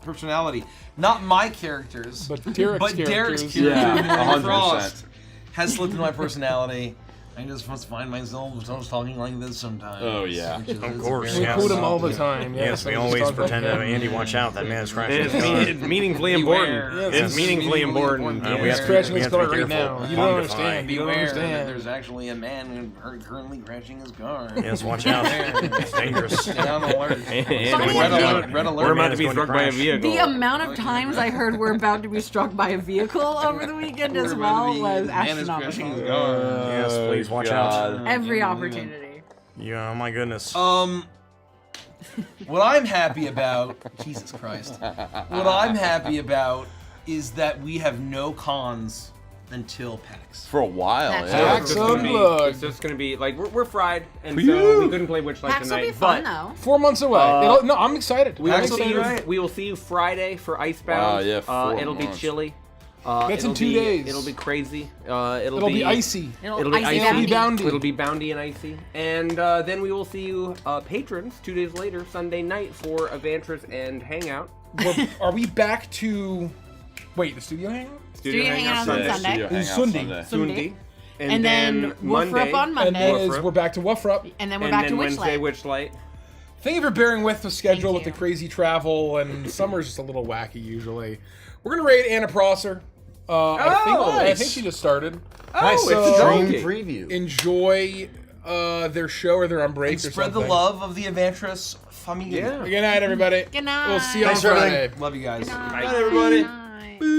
personality? Not my characters, But Derek's but Derek's characters. character, Yeah, Mary 100%. Frost, has slipped in my personality. I just must find myself talking like this sometimes. Oh, yeah. Of course, We yes. quote him all the time. Yes, we so always just talk pretend like to that. Andy, watch out, that man is crashing. It's meaningfully important. Yes, It's meaningfully important. we have He's to- crashing we his have to be car right careful. now. You don't understand. You don't Beware that understand. there's actually a man currently crashing his car. Yes, watch out. It's dangerous. Down alert. Funny Red enough, alert. Red alert. We're about man to is be going to struck by a crash. vehicle. the amount of times I heard we're about to be struck by a vehicle over the weekend as well was Man is crashing his astronomical. car. Yes, please watch out. Every opportunity. Yeah, oh my goodness. What I'm happy about, Jesus Christ, what I'm happy about is that we have no cons until PAX. For a while, That's yeah. right. It's just gonna be- Look. It's just gonna be like we're fried, and Phew. so we couldn't play Witchlight PAX will tonight. be fun but though. 4 months away. No, I'm excited. we PAX will will see be you. right. We will see you Friday for Icebound. Wow, yeah, 4 it'll be months. chilly. That's in It'll 2 be- days. It'll be crazy. It'll be icy. It'll be icy icy. It'll be boundy. It'll be boundy and icy. And then we will see you patrons 2 days later, Sunday night, for Evantris and Hangout. Are we back to... Wait, the studio hangout? Studio Hangouts on Yeah, Sunday. studio It's hangout Sunday. Sunday. And then Woof Monday. Up on And Monday. then Woof. we're back to Woofrup. And then we're And back then to Wednesday, Witchlight. Witchlight. Thank you for bearing with the schedule Thank with the you. crazy travel, and summer's just a little wacky usually. We're gonna raid Anna Prosser. I think she just started. Nice. So- It's Stream donkey. preview. Enjoy their show, or they're on break, And or spread the something. love of the Evantris family. Yeah. Good night, everybody. Good night. We'll see you on Thanks for everything. Friday. Love you guys. Good Night, everybody. night.